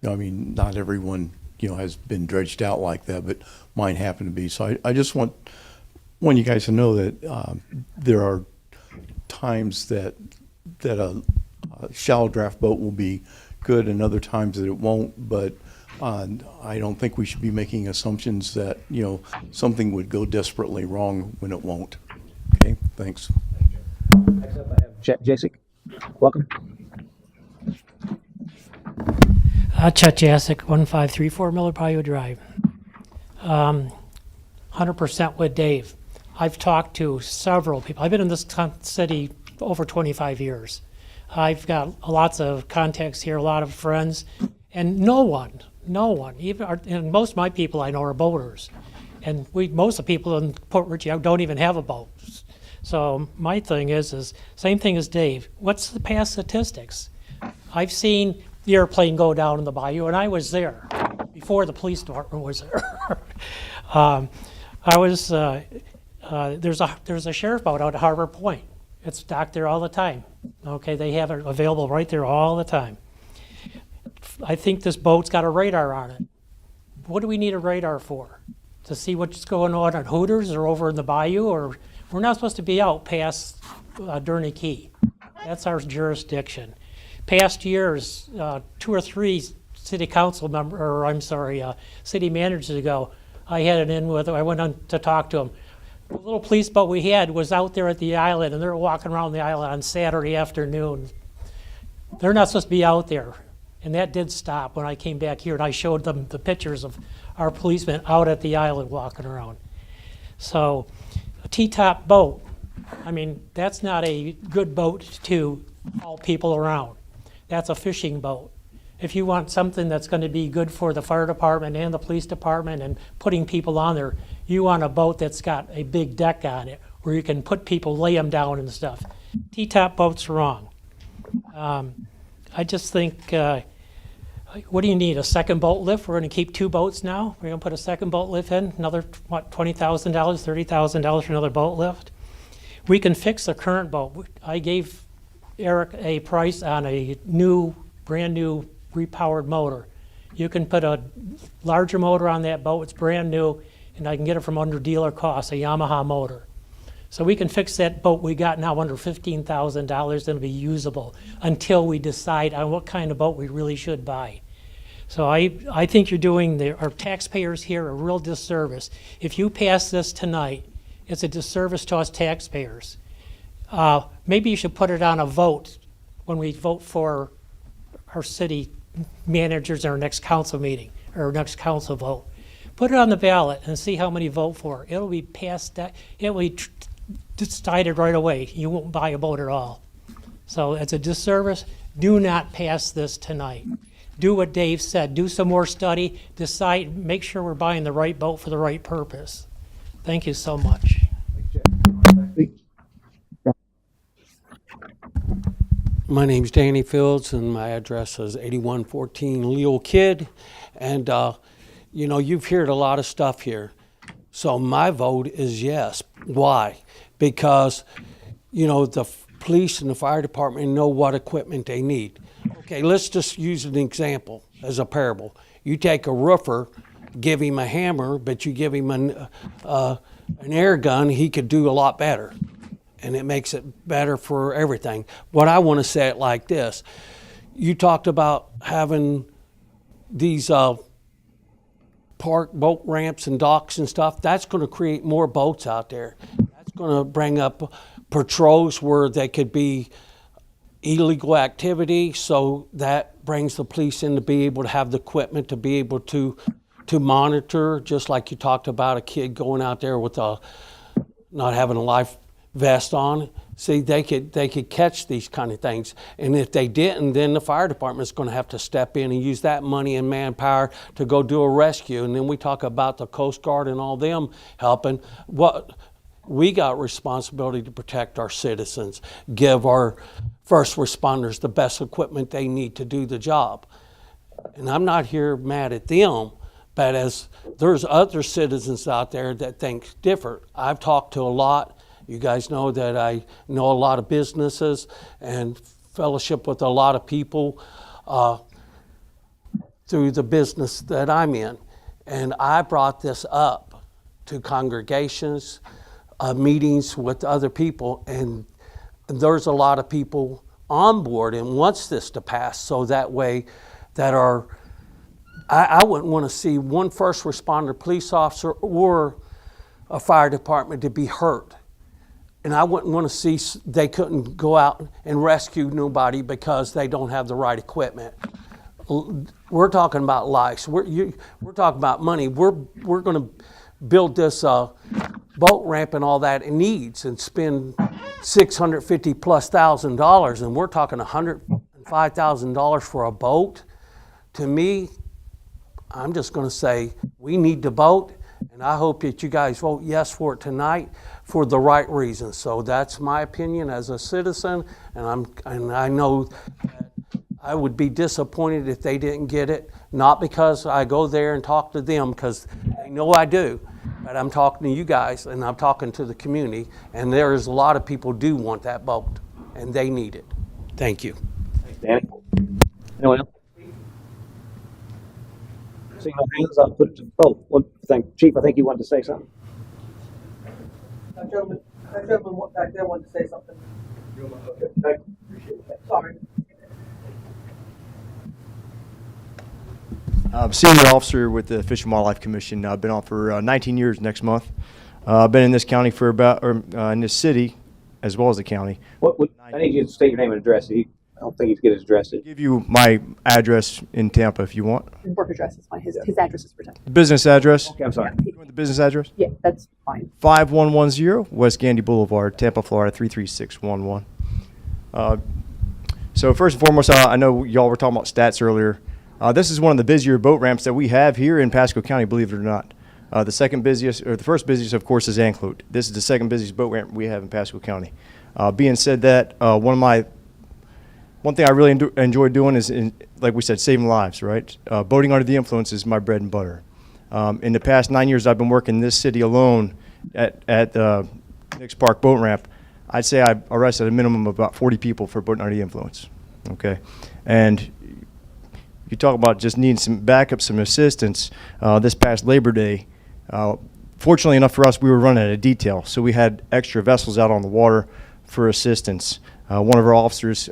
You know, I mean, not everyone, you know, has been dredged out like that, but mine happened to be. So I just want you guys to know that there are times that a shallow draft boat will be good and other times that it won't, but I don't think we should be making assumptions that, you know, something would go desperately wrong when it won't. Okay, thanks. Next up, I have Jacek. Welcome. Chet Jacek, 1534 Miller Bayou Drive. 100% with Dave. I've talked to several people. I've been in this city over 25 years. I've got lots of contacts here, a lot of friends, and no one, and most of my people I know are boaters. And most of the people in Port Richey don't even have a boat. So my thing is same thing as Dave. What's the past statistics? I've seen the airplane go down in the bayou, and I was there before the police department was there. There's a sheriff boat out at Harbor Point. It's docked there all the time. Okay, they have it available right there all the time. I think this boat's got a radar on it. What do we need a radar for? To see what's going on at Hooters or over in the bayou? Or we're not supposed to be out past Durney Key. That's our jurisdiction. Past years, 2 or 3 city council city managers ago, I had it in with. I went on to talk to them. The little police boat we had was out there at the island, and they're walking around the island on Saturday afternoon. They're not supposed to be out there. And that did stop when I came back here, and I showed them the pictures of our policemen out at the island walking around. So a T-top boat, I mean, that's not a good boat to haul people around. That's a fishing boat. If you want something that's going to be good for the fire department and the police department and putting people on there, you want a boat that's got a big deck on it where you can put people, lay them down and stuff. T-top boat's wrong. I just think, what do you need, a second boat lift? We're going to keep 2 boats now. We're going to put a second boat lift in, another, what, $20,000, $30,000 for another boat lift? We can fix the current boat. I gave Eric a price on a new, brand new repowered motor. You can put a larger motor on that boat, it's brand new, and I can get it from under dealer cost, a Yamaha motor. So we can fix that boat we got now under $15,000 and it'll be usable until we decide on what kind of boat we really should buy. So I think you're doing our taxpayers here a real disservice. If you pass this tonight, it's a disservice to us taxpayers. Maybe you should put it on a vote when we vote for our city managers in our next council meeting or our next council vote. Put it on the ballot and see how many vote for it. It'll be passed, it'll be decided right away. You won't buy a boat at all. So it's a disservice. Do not pass this tonight. Do what Dave said. Do some more study. Decide, make sure we're buying the right boat for the right purpose. Thank you so much. My name's Danny Fields, and my address is 8114 Leo Kidd. And, you know, you've heard a lot of stuff here. So my vote is yes. Why? Because, you know, the police and the fire department know what equipment they need. Okay, let's just use an example as a parable. You take a roofer, give him a hammer, but you give him an air gun, he could do a lot better. And it makes it better for everything. What I want to say it like this. You talked about having these park boat ramps and docks and stuff. That's going to create more boats out there. That's going to bring up patrols where they could be illegal activity. So that brings the police in to be able to have the equipment to be able to monitor, just like you talked about a kid going out there with not having a life vest on. See, they could catch these kind of things. And if they didn't, then the fire department's going to have to step in and use that money and manpower to go do a rescue. And then we talk about the Coast Guard and all them helping. What we got responsibility to protect our citizens, give our first responders the best equipment they need to do the job. And I'm not here mad at them, but as there's other citizens out there that think different. I've talked to a lot. You guys know that I know a lot of businesses and fellowship with a lot of people through the business that I'm in. And I brought this up to congregations, meetings with other people, and there's a lot of people on board and wants this to pass so that way that I wouldn't want to see one first responder police officer or a fire department to be hurt. And I wouldn't want to see they couldn't go out and rescue nobody because they don't have the right equipment. We're talking about lives. We're talking about money. We're going to build this boat ramp and all that it needs and spend $650,000+, and we're talking $105,000 for a boat. To me, I'm just going to say we need the boat, and I hope that you guys vote yes for it tonight for the right reasons. So that's my opinion as a citizen, and I know that I would be disappointed if they didn't get it, not because I go there and talk to them, because they know I do, but I'm talking to you guys and I'm talking to the community, and there's a lot of people do want that boat and they need it. Thank you. Thanks, Danny. Anyone else? Seeing no hands, I'll put it to vote. Chief, I think you wanted to say something. That gentleman back there wanted to say something. Okay, thank you. Appreciate it. Sorry. I'm a senior officer with the Fish and Wildlife Commission. I've been on for 19 years next month. I've been in this county for about, or in this city, as well as the county. I need you to state your name and address. I don't think he's get his address. I'll give you my address in Tampa if you want. Work address is fine. His address is protected. The business address. Okay, I'm sorry. You want the business address? Yeah, that's fine. 5110 West Gandy Boulevard, Tampa, Florida 33611. So first and foremost, I know y'all were talking about stats earlier. This is one of the busier boat ramps that we have here in Pasco County, believe it or not. The second busiest, or the first busiest, of course, is Anclote. This is the second busiest boat ramp we have in Pasco County. Being said that, one thing I really enjoy doing is, like we said, saving lives, right? Boating under the influence is my bread and butter. In the past 9 years I've been working in this city alone at Nix Park Boat Ramp, I'd say I've arrested a minimum of about 40 people for boating under the influence, okay? And you talk about just needing some backup, some assistance. This past Labor Day, fortunately enough for us, we were running a detail, so we had extra vessels out on the water for assistance. One of our officers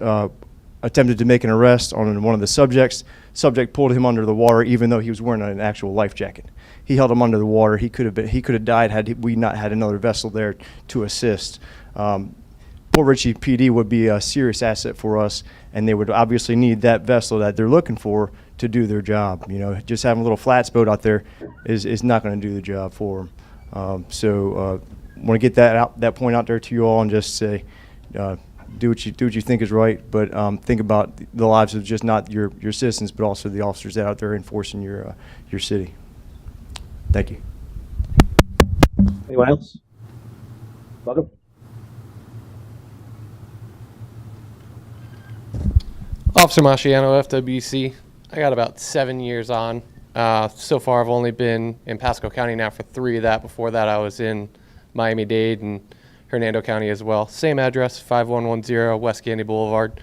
attempted to make an arrest on one of the subjects. Subject pulled him under the water, even though he was wearing an actual life jacket. He held him under the water. He could have died had we not had another vessel there to assist. Port Richey PD would be a serious asset for us, and they would obviously need that vessel that they're looking for to do their job. You know, just having a little flats boat out there is not going to do the job for them. So want to get that point out there to you all, and just say, do what you think is right, but think about the lives of just not your citizens, but also the officers that are out there enforcing your city. Thank you. Anyone else? Welcome. Officer Masciano, FWC. I got about 7 years on. So far, I've only been in Pasco County now for 3 of that. Before that, I was in Miami-Dade and Hernando County as well. Same address, 5110 West Gandy Boulevard.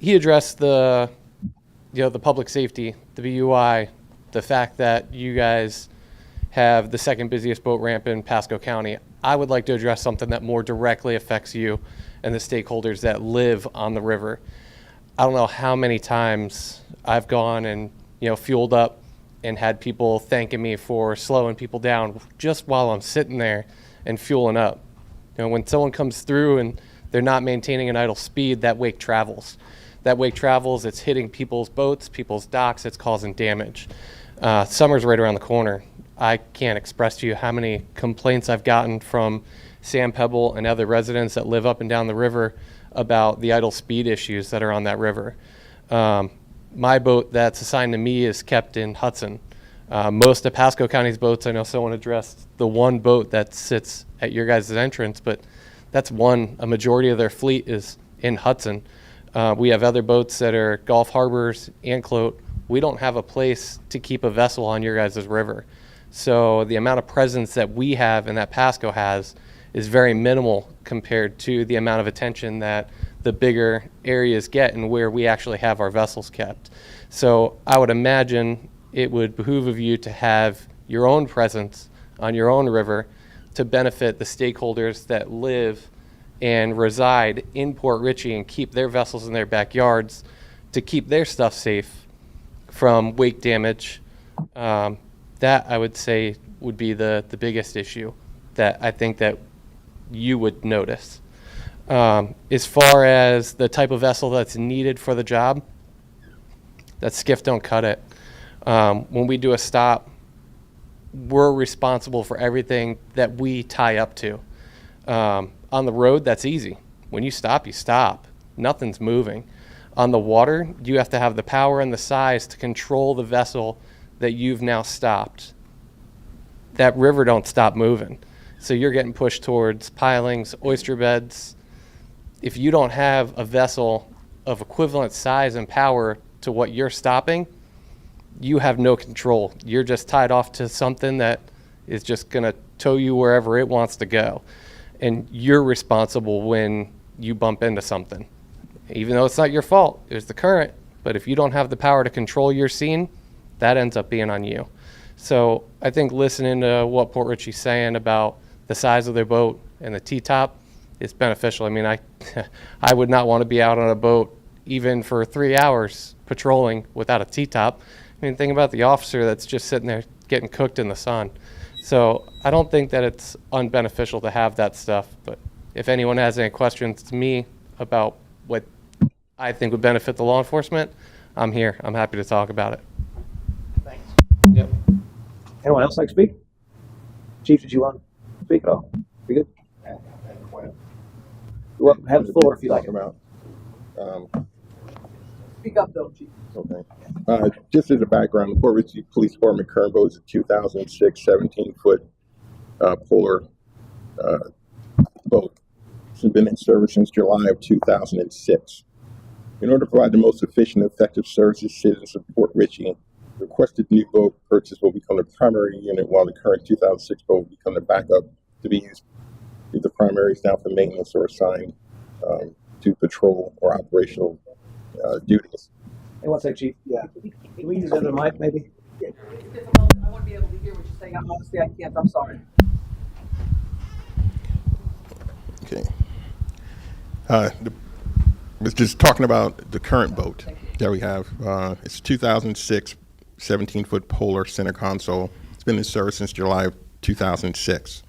He addressed the public safety, the BUI, the fact that you guys have the second busiest boat ramp in Pasco County. I would like to address something that more directly affects you and the stakeholders that live on the river. I don't know how many times I've gone and fueled up and had people thanking me for slowing people down just while I'm sitting there and fueling up. When someone comes through and they're not maintaining an idle speed, that wake travels. That wake travels, it's hitting people's boats, people's docks, it's causing damage. Summer's right around the corner. I can't express to you how many complaints I've gotten from Sam Pebble and other residents that live up and down the river about the idle speed issues that are on that river. My boat that's assigned to me is kept in Hudson. Most of Pasco County's boats, I know someone addressed the one boat that sits at your guys' entrance, but that's a majority of their fleet is in Hudson. We have other boats that are Gulf Harbors, Anclote. We don't have a place to keep a vessel on your guys' river. So the amount of presence that we have and that Pasco has is very minimal compared to the amount of attention that the bigger areas get and where we actually have our vessels kept. So I would imagine it would behoove of you to have your own presence on your own river to benefit the stakeholders that live and reside in Port Richey and keep their vessels in their backyards to keep their stuff safe from wake damage. That I would say would be the biggest issue that I think that you would notice. As far as the type of vessel that's needed for the job, that skiff don't cut it. When we do a stop, we're responsible for everything that we tie up to. On the road, that's easy. When you stop, you stop. Nothing's moving. On the water, you have to have the power and the size to control the vessel that you've now stopped. That river don't stop moving. So you're getting pushed towards pilings, oyster beds. If you don't have a vessel of equivalent size and power to what you're stopping, you have no control. You're just tied off to something that is just going to tow you wherever it wants to go. And you're responsible when you bump into something. Even though it's not your fault, it's the current. But if you don't have the power to control your scene, that ends up being on you. So I think listening to what Port Richey's saying about the size of their boat and the T-top is beneficial. I mean, I would not want to be out on a boat even for 3 hours patrolling without a T-top I mean, think about the officer that's just sitting there getting cooked in the sun. So I don't think that it's unbeneficial to have that stuff. But if anyone has any questions to me about what I think would benefit the law enforcement, I'm here. I'm happy to talk about it. Thanks. Yep. Anyone else like to speak? Chief, did you want to speak at all? You good? Well, have the floor if you like. Speak up though, Chief. Okay. Just as a background, the Port Richey Police Department current boat is a 2006 17-foot Polar boat. It's been in service since July of 2006. In order to provide the most efficient and effective services to citizens of Port Richey, the requested new boat purchase will become the primary unit, while the current 2006 boat will become the backup to be used if the primary is down for maintenance or assigned to patrol or operational duties. Hey, one sec, Chief. Yeah. Can we use the other mic, maybe? It's difficult. I want to be able to hear what you're saying. Honestly, I can't. I'm sorry. Okay. Was just talking about the current boat that we have. It's 2006 17-foot Polar center console. It's been in service since July of 2006.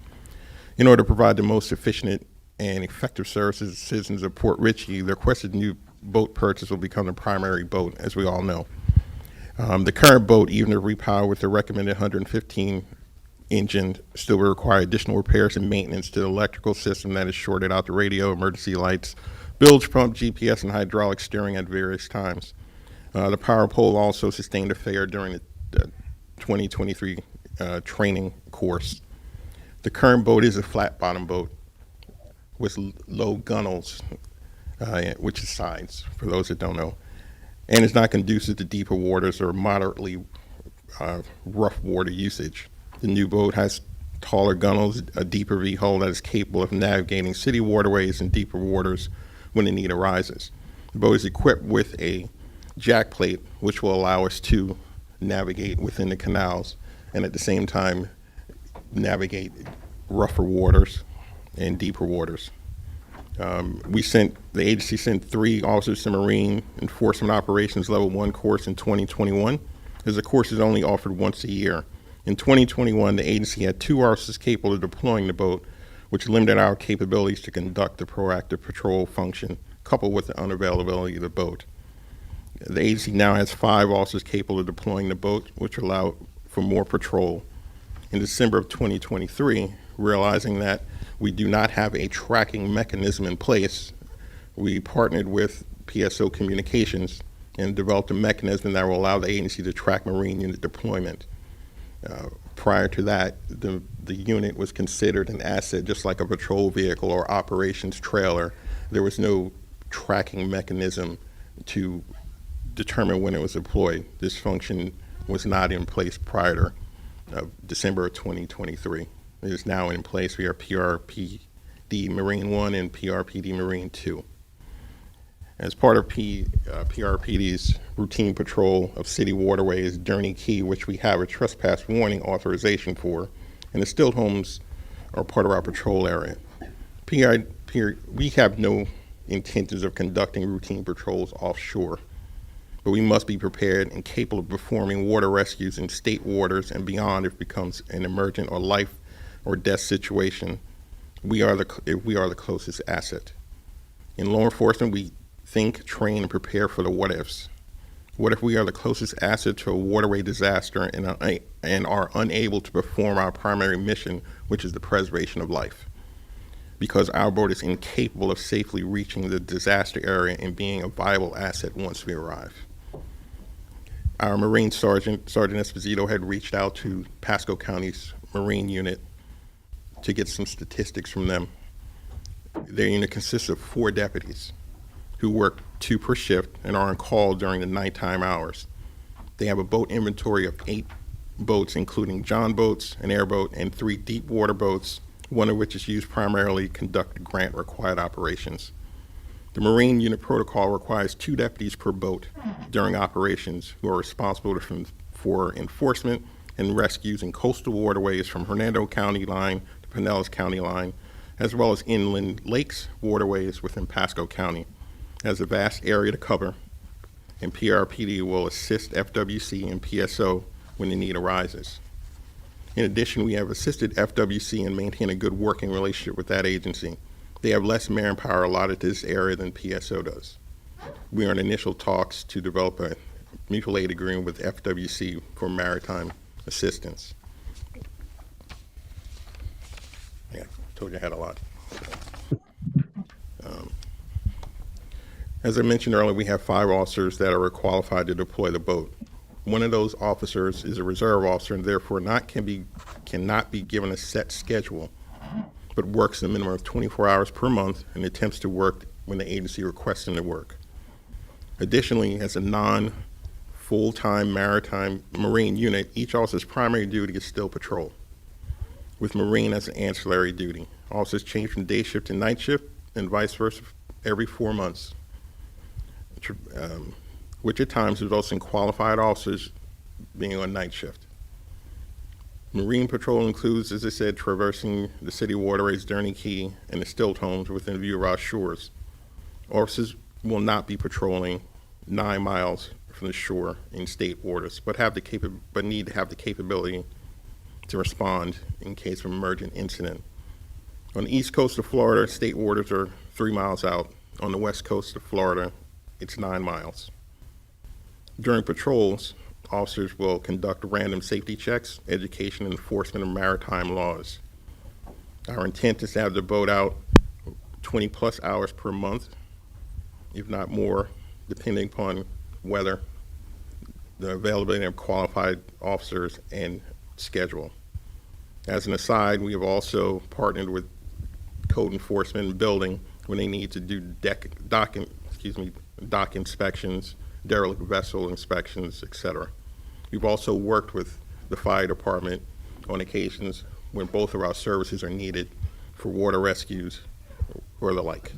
In order to provide the most efficient and effective services to citizens of Port Richey, the requested new boat purchase will become the primary boat, as we all know. The current boat, even if repowered with the recommended 115 engine, still will require additional repairs and maintenance to the electrical system that is shorted out the radio, emergency lights, bilge pump, GPS, and hydraulic steering at various times. The power pole also sustained a failure during the 2023 training course. The current boat is a flat bottom boat with low gunnels, which is sides, for those that don't know, and is not conducive to deeper waters or moderately rough water usage. The new boat has taller gunnels, a deeper V-hull that is capable of navigating city waterways and deeper waters when the need arises. The boat is equipped with a jack plate, which will allow us to navigate within the canals and at the same time navigate rougher waters and deeper waters. The agency sent 3 officers to Marine Enforcement Operations Level 1 course in 2021, as the course is only offered once a year. In 2021, the agency had 2 officers capable of deploying the boat, which limited our capabilities to conduct the proactive patrol function, coupled with the unavailability of the boat. The agency now has 5 officers capable of deploying the boat, which allow for more patrol. In December of 2023, realizing that we do not have a tracking mechanism in place, we partnered with PSO Communications and developed a mechanism that will allow the agency to track Marine unit deployment. Prior to that, the unit was considered an asset just like a patrol vehicle or operations trailer. There was no tracking mechanism to determine when it was deployed. This function was not in place prior to December of 2023. It is now in place. We are PRPD Marine 1 and PRPD Marine 2. As part of PRPD's routine patrol of city waterways, Journey Key, which we have a trespass warning authorization for, and the stilt homes are part of our patrol area. We have no intentions of conducting routine patrols offshore, but we must be prepared and capable of performing water rescues in state waters and beyond if it becomes an emergent or life or death situation. We are the closest asset. In law enforcement, we think, train, and prepare for the what ifs. What if we are the closest asset to a waterway disaster and are unable to perform our primary mission, which is the preservation of life? Because our boat is incapable of safely reaching the disaster area and being a viable asset once we arrive. Our Marine Sergeant Esposito, had reached out to Pasco County's Marine unit to get some statistics from them. Their unit consists of 4 deputies who work 2 per shift and are on call during the nighttime hours. They have a boat inventory of 8 boats, including John boats, an airboat, and 3 deep water boats, one of which is used primarily to conduct grant-required operations. The Marine unit protocol requires 2 deputies per boat during operations who are responsible for enforcement and rescues in coastal waterways from Hernando County line to Pinellas County line, as well as inland lakes, waterways within Pasco County. It has a vast area to cover and PRPD will assist FWC and PSO when the need arises. In addition, we have assisted FWC in maintaining a good working relationship with that agency. They have less manpower allotted to this area than PSO does. We are in initial talks to develop a mutual aid agreement with FWC for maritime assistance. Yeah, told you I had a lot. As I mentioned earlier, we have 5 officers that are qualified to deploy the boat. One of those officers is a reserve officer and therefore cannot be given a set schedule, but works a minimum of 24 hours per month and attempts to work when the agency requests him to work. Additionally, as a non-full-time maritime Marine unit, each officer's primary duty is still patrol, with Marine as an ancillary duty. Officers change from day shift to night shift and vice versa every 4 months, which at times results in qualified officers being on night shift. Marine patrol includes, as I said, traversing the city waterways, Durney Key, and the stilt homes within view of our shores. Officers will not be patrolling 9 miles from the shore in state waters, but need to have the capability to respond in case of an emergent incident. On the east coast of Florida, state waters are 3 miles out. On the west coast of Florida, it's 9 miles. During patrols, officers will conduct random safety checks, education, and enforcement of maritime laws. Our intent is to have the boat out 20 plus hours per month, if not more, depending upon weather, the availability of qualified officers, and schedule. As an aside, we have also partnered with code enforcement and building when they need to do dock inspections, derelict vessel inspections, etc. We've also worked with the fire department on occasions when both of our services are needed for water rescues or the like.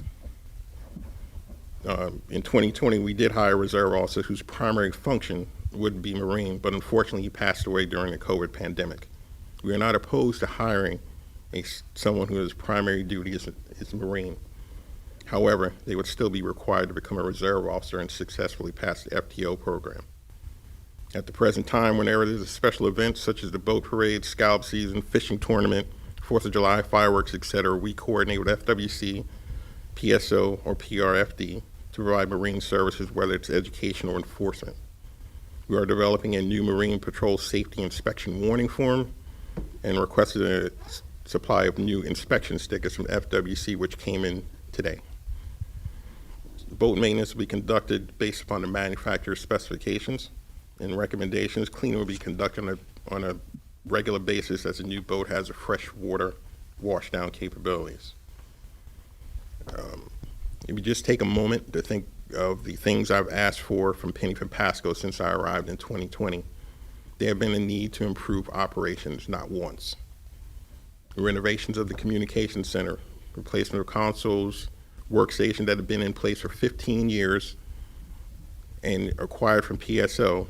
In 2020, we did hire a reserve officer whose primary function would be Marine, but unfortunately he passed away during the COVID pandemic. We are not opposed to hiring someone whose primary duty is Marine. However, they would still be required to become a reserve officer and successfully pass the FTO program. At the present time, whenever there's a special event such as the boat parade, scallop season, fishing tournament, 4th of July, fireworks, etc., we coordinate with FWC, PSO, or PRFD to provide Marine services, whether it's education or enforcement. We are developing a new Marine Patrol Safety Inspection Warning Form and requested a supply of new inspection stickers from FWC, which came in today. Boat maintenance will be conducted based upon the manufacturer's specifications and recommendations. Cleaning will be conducted on a regular basis as a new boat has a fresh water washdown capabilities. If you just take a moment to think of the things I've asked for from Penny Pasco since I arrived in 2020, there have been a need to improve operations, not once. Renovations of the communication center, replacement of consoles, workstations that have been in place for 15 years and acquired from PSO,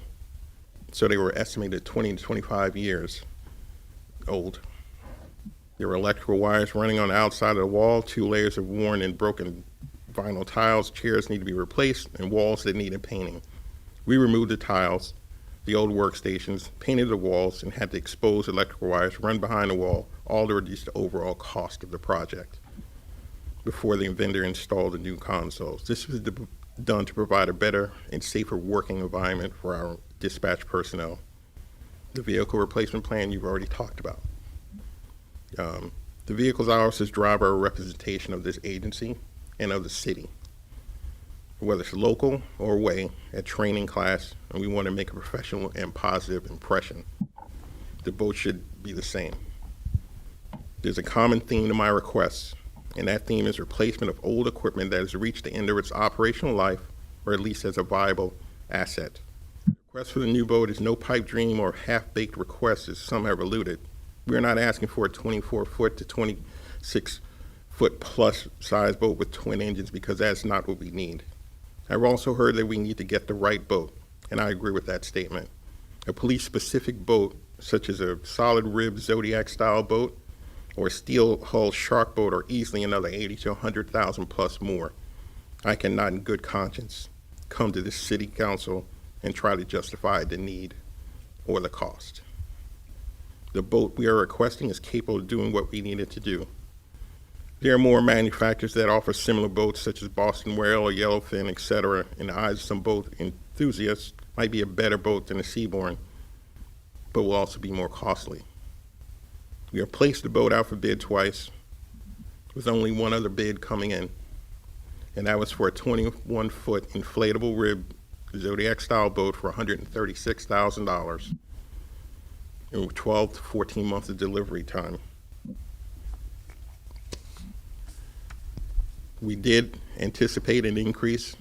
so they were estimated 20 to 25 years old. There were electrical wires running on the outside of the wall, 2 layers of worn and broken vinyl tiles, chairs need to be replaced, and walls that needed painting. We removed the tiles, the old workstations, painted the walls, and had to expose electrical wires run behind the wall, all to reduce the overall cost of the project before the vendor installed the new consoles. This was done to provide a better and safer working environment for our dispatch personnel. The vehicle replacement plan you've already talked about. The vehicles our officers drive are a representation of this agency and of the city, whether it's local or away at training class, and we want to make a professional and positive impression. The boat should be the same. There's a common theme to my requests, and that theme is replacement of old equipment that has reached the end of its operational life, or at least as a viable asset. The request for the new boat is no pipe dream or half-baked request, as some have alluded. We are not asking for a 24-foot to 26-foot plus size boat with twin engines, because that's not what we need. I've also heard that we need to get the right boat, and I agree with that statement. A police-specific boat, such as a solid rib Zodiac-style boat, or a steel hull shark boat, are easily another 80 to 100,000 plus more. I cannot in good conscience come to the city council and try to justify the need or the cost. The boat we are requesting is capable of doing what we need it to do. There are more manufacturers that offer similar boats, such as Boston Whale or Yellowfin, etc. In the eyes of some boat enthusiasts, might be a better boat than a Seabourn, but will also be more costly. We have placed the boat out for bid twice, with only one other bid coming in, and that was for a 21-foot inflatable rib Zodiac-style boat for $136,000, and with 12 to 14 months of delivery time. We did anticipate an increase.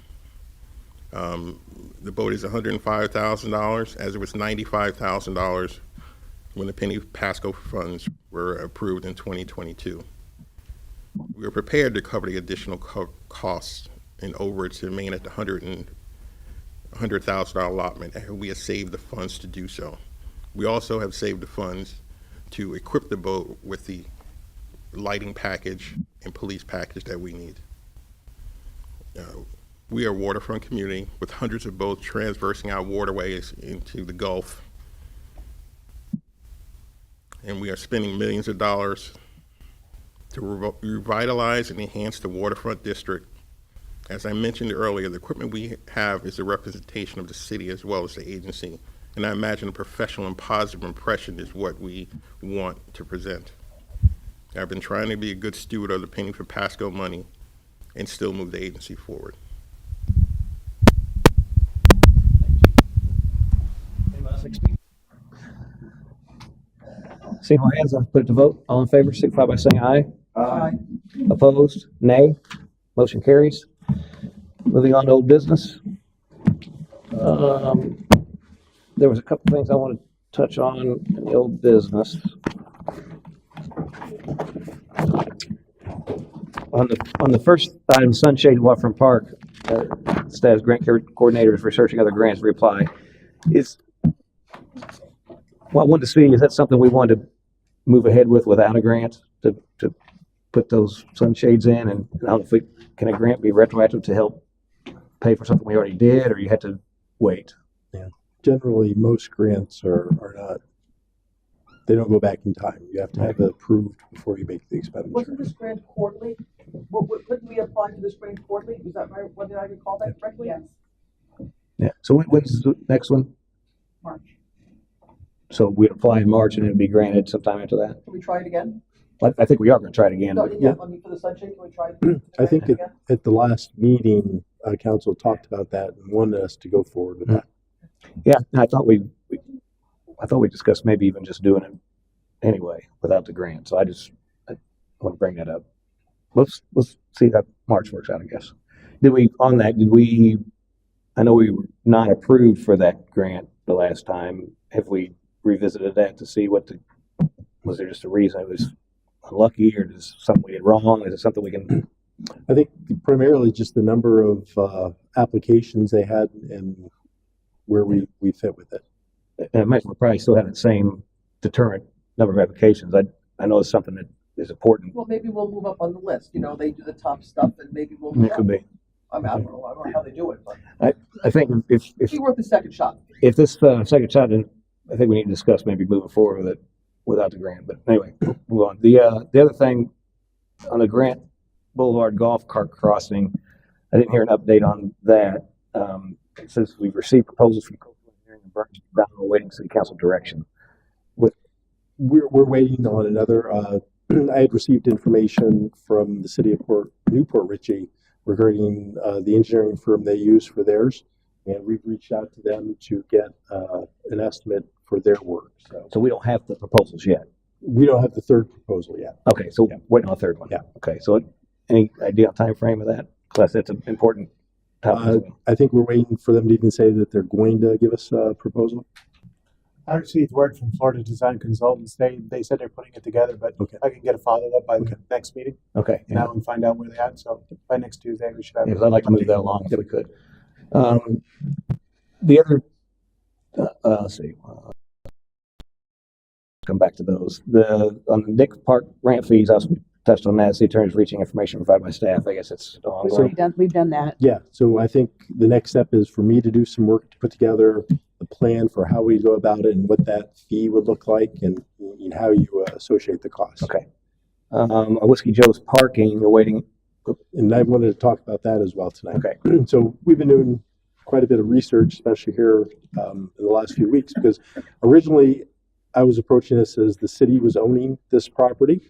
The boat is $105,000, as it was $95,000 when the Penny Pasco funds were approved in 2022. We were prepared to cover the additional costs and overage to remain at the $100,000 allotment, and we have saved the funds to do so. We also have saved the funds to equip the boat with the lighting package and police package that we need. We are a waterfront community with hundreds of boats transversing our waterways into the Gulf. And we are spending millions of dollars to revitalize and enhance the waterfront district. As I mentioned earlier, the equipment we have is a representation of the city as well as the agency. And I imagine a professional and positive impression is what we want to present. I've been trying to be a good steward of the Penny for Pasco money and still move the agency forward. Anyone else like to speak? See no hands, I'll put it to vote. All in favor, signify by saying aye. Aye. Opposed? Nay. Motion carries. Moving on to old business. There was a couple things I want to touch on in the old business. On the first item, Sunshade Waterfront Park, status grant coordinator is researching other grants to reapply. What I wanted to see, is that something we wanted to move ahead with without a grant to put those sunshades in? And I don't know if can a grant be retroactive to help pay for something we already did, or you had to wait? Yeah. Generally, most grants are not, they don't go back in time. You have to have it approved before you make the expenditure. Wasn't this grant quarterly? Couldn't we apply for this grant quarterly? Was that right? Did I recall that correctly? Yes, Yeah. So when's the next one? March. So we'd apply in March and it'd be granted sometime after that? Can we try it again? I think we are going to try it again. No, but- yeah, I mean, for the sunshade, can we try? I think it again? at the last meeting, council talked about that and wanted us to go forward with that. Yeah, and I thought we discussed maybe even just doing it anyway without the grant. So I want to bring that up. Let's see how March works out, I guess. I know we were not approved for that grant the last time. Have we revisited that to see was there just a reason it was unlucky, or is something we did wrong? Is it something we can? I think primarily just the number of applications they had and where we fit with it. I imagine we're probably still having the same deterrent number of applications. I know it's something that is important. Well, maybe we'll move up on the list. You know, they do the top stuff, and maybe we'll. It could be. I mean, I don't know how they do it, but I think if it'd be worth a second shot. If this second shot, then I think we need to discuss maybe moving forward with it without the grant. But anyway, move on. The other thing on the Grant Boulevard golf cart crossing, I didn't hear an update on that. It says we've received proposals from Coastal Engineering and Burns Brown, awaiting city council direction. We're waiting on another. I had received information from the city of Newport Richey regarding the engineering firm they use for theirs, and we've reached out to them to get an estimate for their work. So we don't have the proposals yet. We don't have the third proposal yet. Okay, so waiting on the third one. Yeah. Okay, so any idea on time frame of that? Because that's an important topic. I think we're waiting for them to even say that they're going to give us a proposal. I received word from Florida Design Consultants. They said they're putting it together, but I can get a follow-up by the next meeting. Okay. Now and find out where they're at. So by next Tuesday, we should have. Yeah, 'cause I'd like to move that along if we could. The other, let's see. Come back to those. On the Nick Park ramp fees, I was touched on that. City attorney's reaching information provided by staff. I guess it's ongoing. We've done that. Yeah, so I think the next step is for me to do some work to put together the plan for how we go about it and what that fee would look like and how you associate the cost. Okay. Whiskey Joe's parking, awaiting. And I wanted to talk about that as well tonight. Okay. So we've been doing quite a bit of research, especially here in the last few weeks, because originally I was approaching this as the city was owning this property.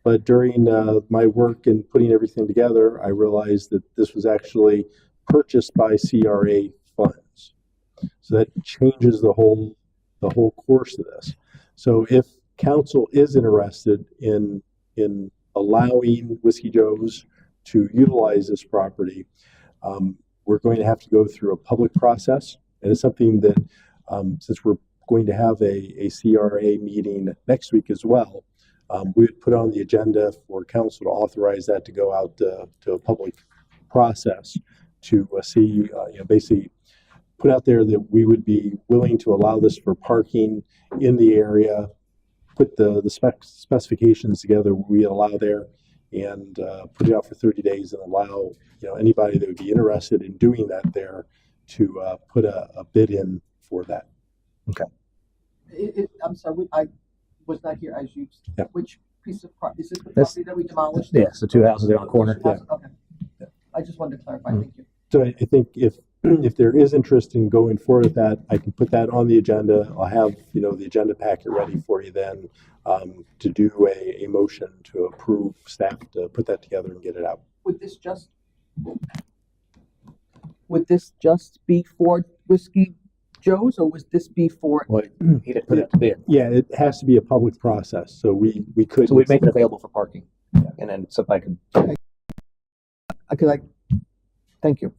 But during my work and putting everything together, I realized that this was actually purchased by CRA funds. So that changes the whole course of this. So if council is interested in allowing Whiskey Joe's to utilize this property, we're going to have to go through a public process. And it's something that, since we're going to have a CRA meeting next week as well, we would put on the agenda for council to authorize that to go out to a public process to see, basically put out there that we would be willing to allow this for parking in the area, put the specifications together we allow there, and put it out for 30 days and allow anybody that would be interested in doing that there to put a bid in for that. Okay. I'm sorry, I was not here as you. Yeah. Which piece of property is this? The That's- property that we demolished? Yes, the two houses there on the corner. Okay. I just wanted to clarify. Mhm. Thank you. So I think if there is interest in going forward with that, I can put that on the agenda. I'll have, the agenda packet ready for you then to do a motion to approve staff to put that together and get it out. Would this just be for Whiskey Joe's, or would this be for? Well, he didn't put it to bid. Yeah, it has to be a public process, so we could. So we'd make it available for parking. And then somebody could. Thank you.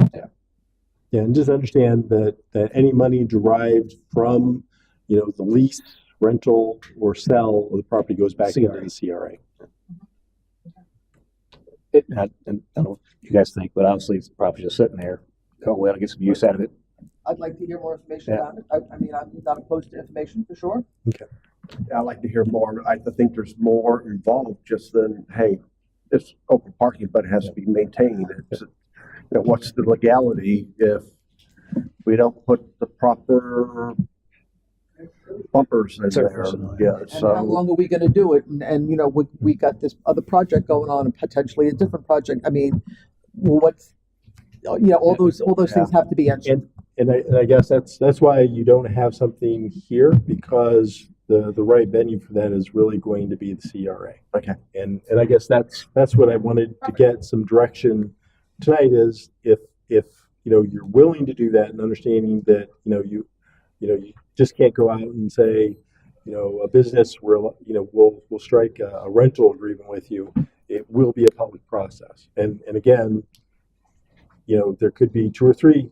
Yeah, and just understand that any money derived from, the lease, rental, or sell of the property goes back into the CRA. I don't know what you guys think, but obviously it's probably just sitting there. Oh, we ought to get some use out of it. I'd like to hear more information Yeah. about it. I mean, I'm not opposed to information for sure. Okay. I'd like to hear more. I think there's more involved just than, hey, it's open parking, but it has to be maintained. It's, what's the legality if we don't put the proper bumpers in there? Yeah, And how long are we gonna do it? And we got this other project going on and potentially a different project. I mean, what's, all those things have to be answered. And I guess that's why you don't have something here, because the right venue for that is really going to be the CRA. Okay. And I guess that's what I wanted to get some direction tonight is if you're willing to do that and understanding that you just can't go out and say a business where we'll strike a rental agreement with you. It will be a public process. And again, there could be 2 or 3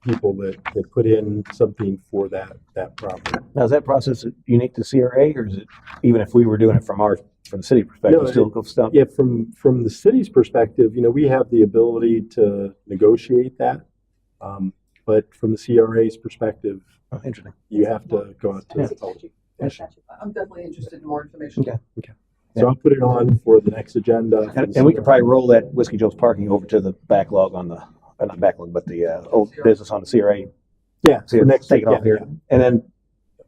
people that put in something for that property. Now, is that process unique to CRA, or is it even if we were doing it from the city perspective, No, still go stuff? Yeah, from the city's perspective, we have the ability to negotiate that. But from the CRA's perspective, interesting. You have to go out to the public. I'm definitely interested in more information. Okay. So I'll put it on for the next agenda. And we could probably roll that Whiskey Joe's parking over to the backlog on the, not backlog, but the old business on the CRA. Yeah, So for next take it week, off here. And then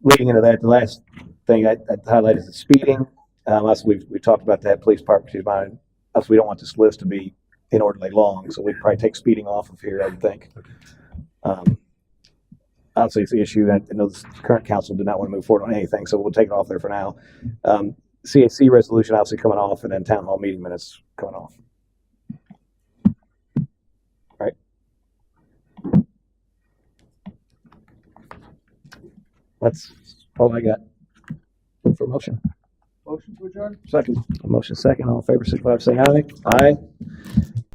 leading into that, the last thing I highlighted is the speeding. We talked about that, police property mine. Us, we don't want this list to be inordinately long, so we'd probably take speeding off of here, I would think. Obviously, it's the issue. I know the current council did not want to move forward on anything, so we'll take it off there for now. CAC resolution obviously coming off, and then town hall meeting minutes coming off. Right. That's all I got. Look for a motion. Motion to adjourn? Second. A motion second. All in favor, signify by saying aye. Aye.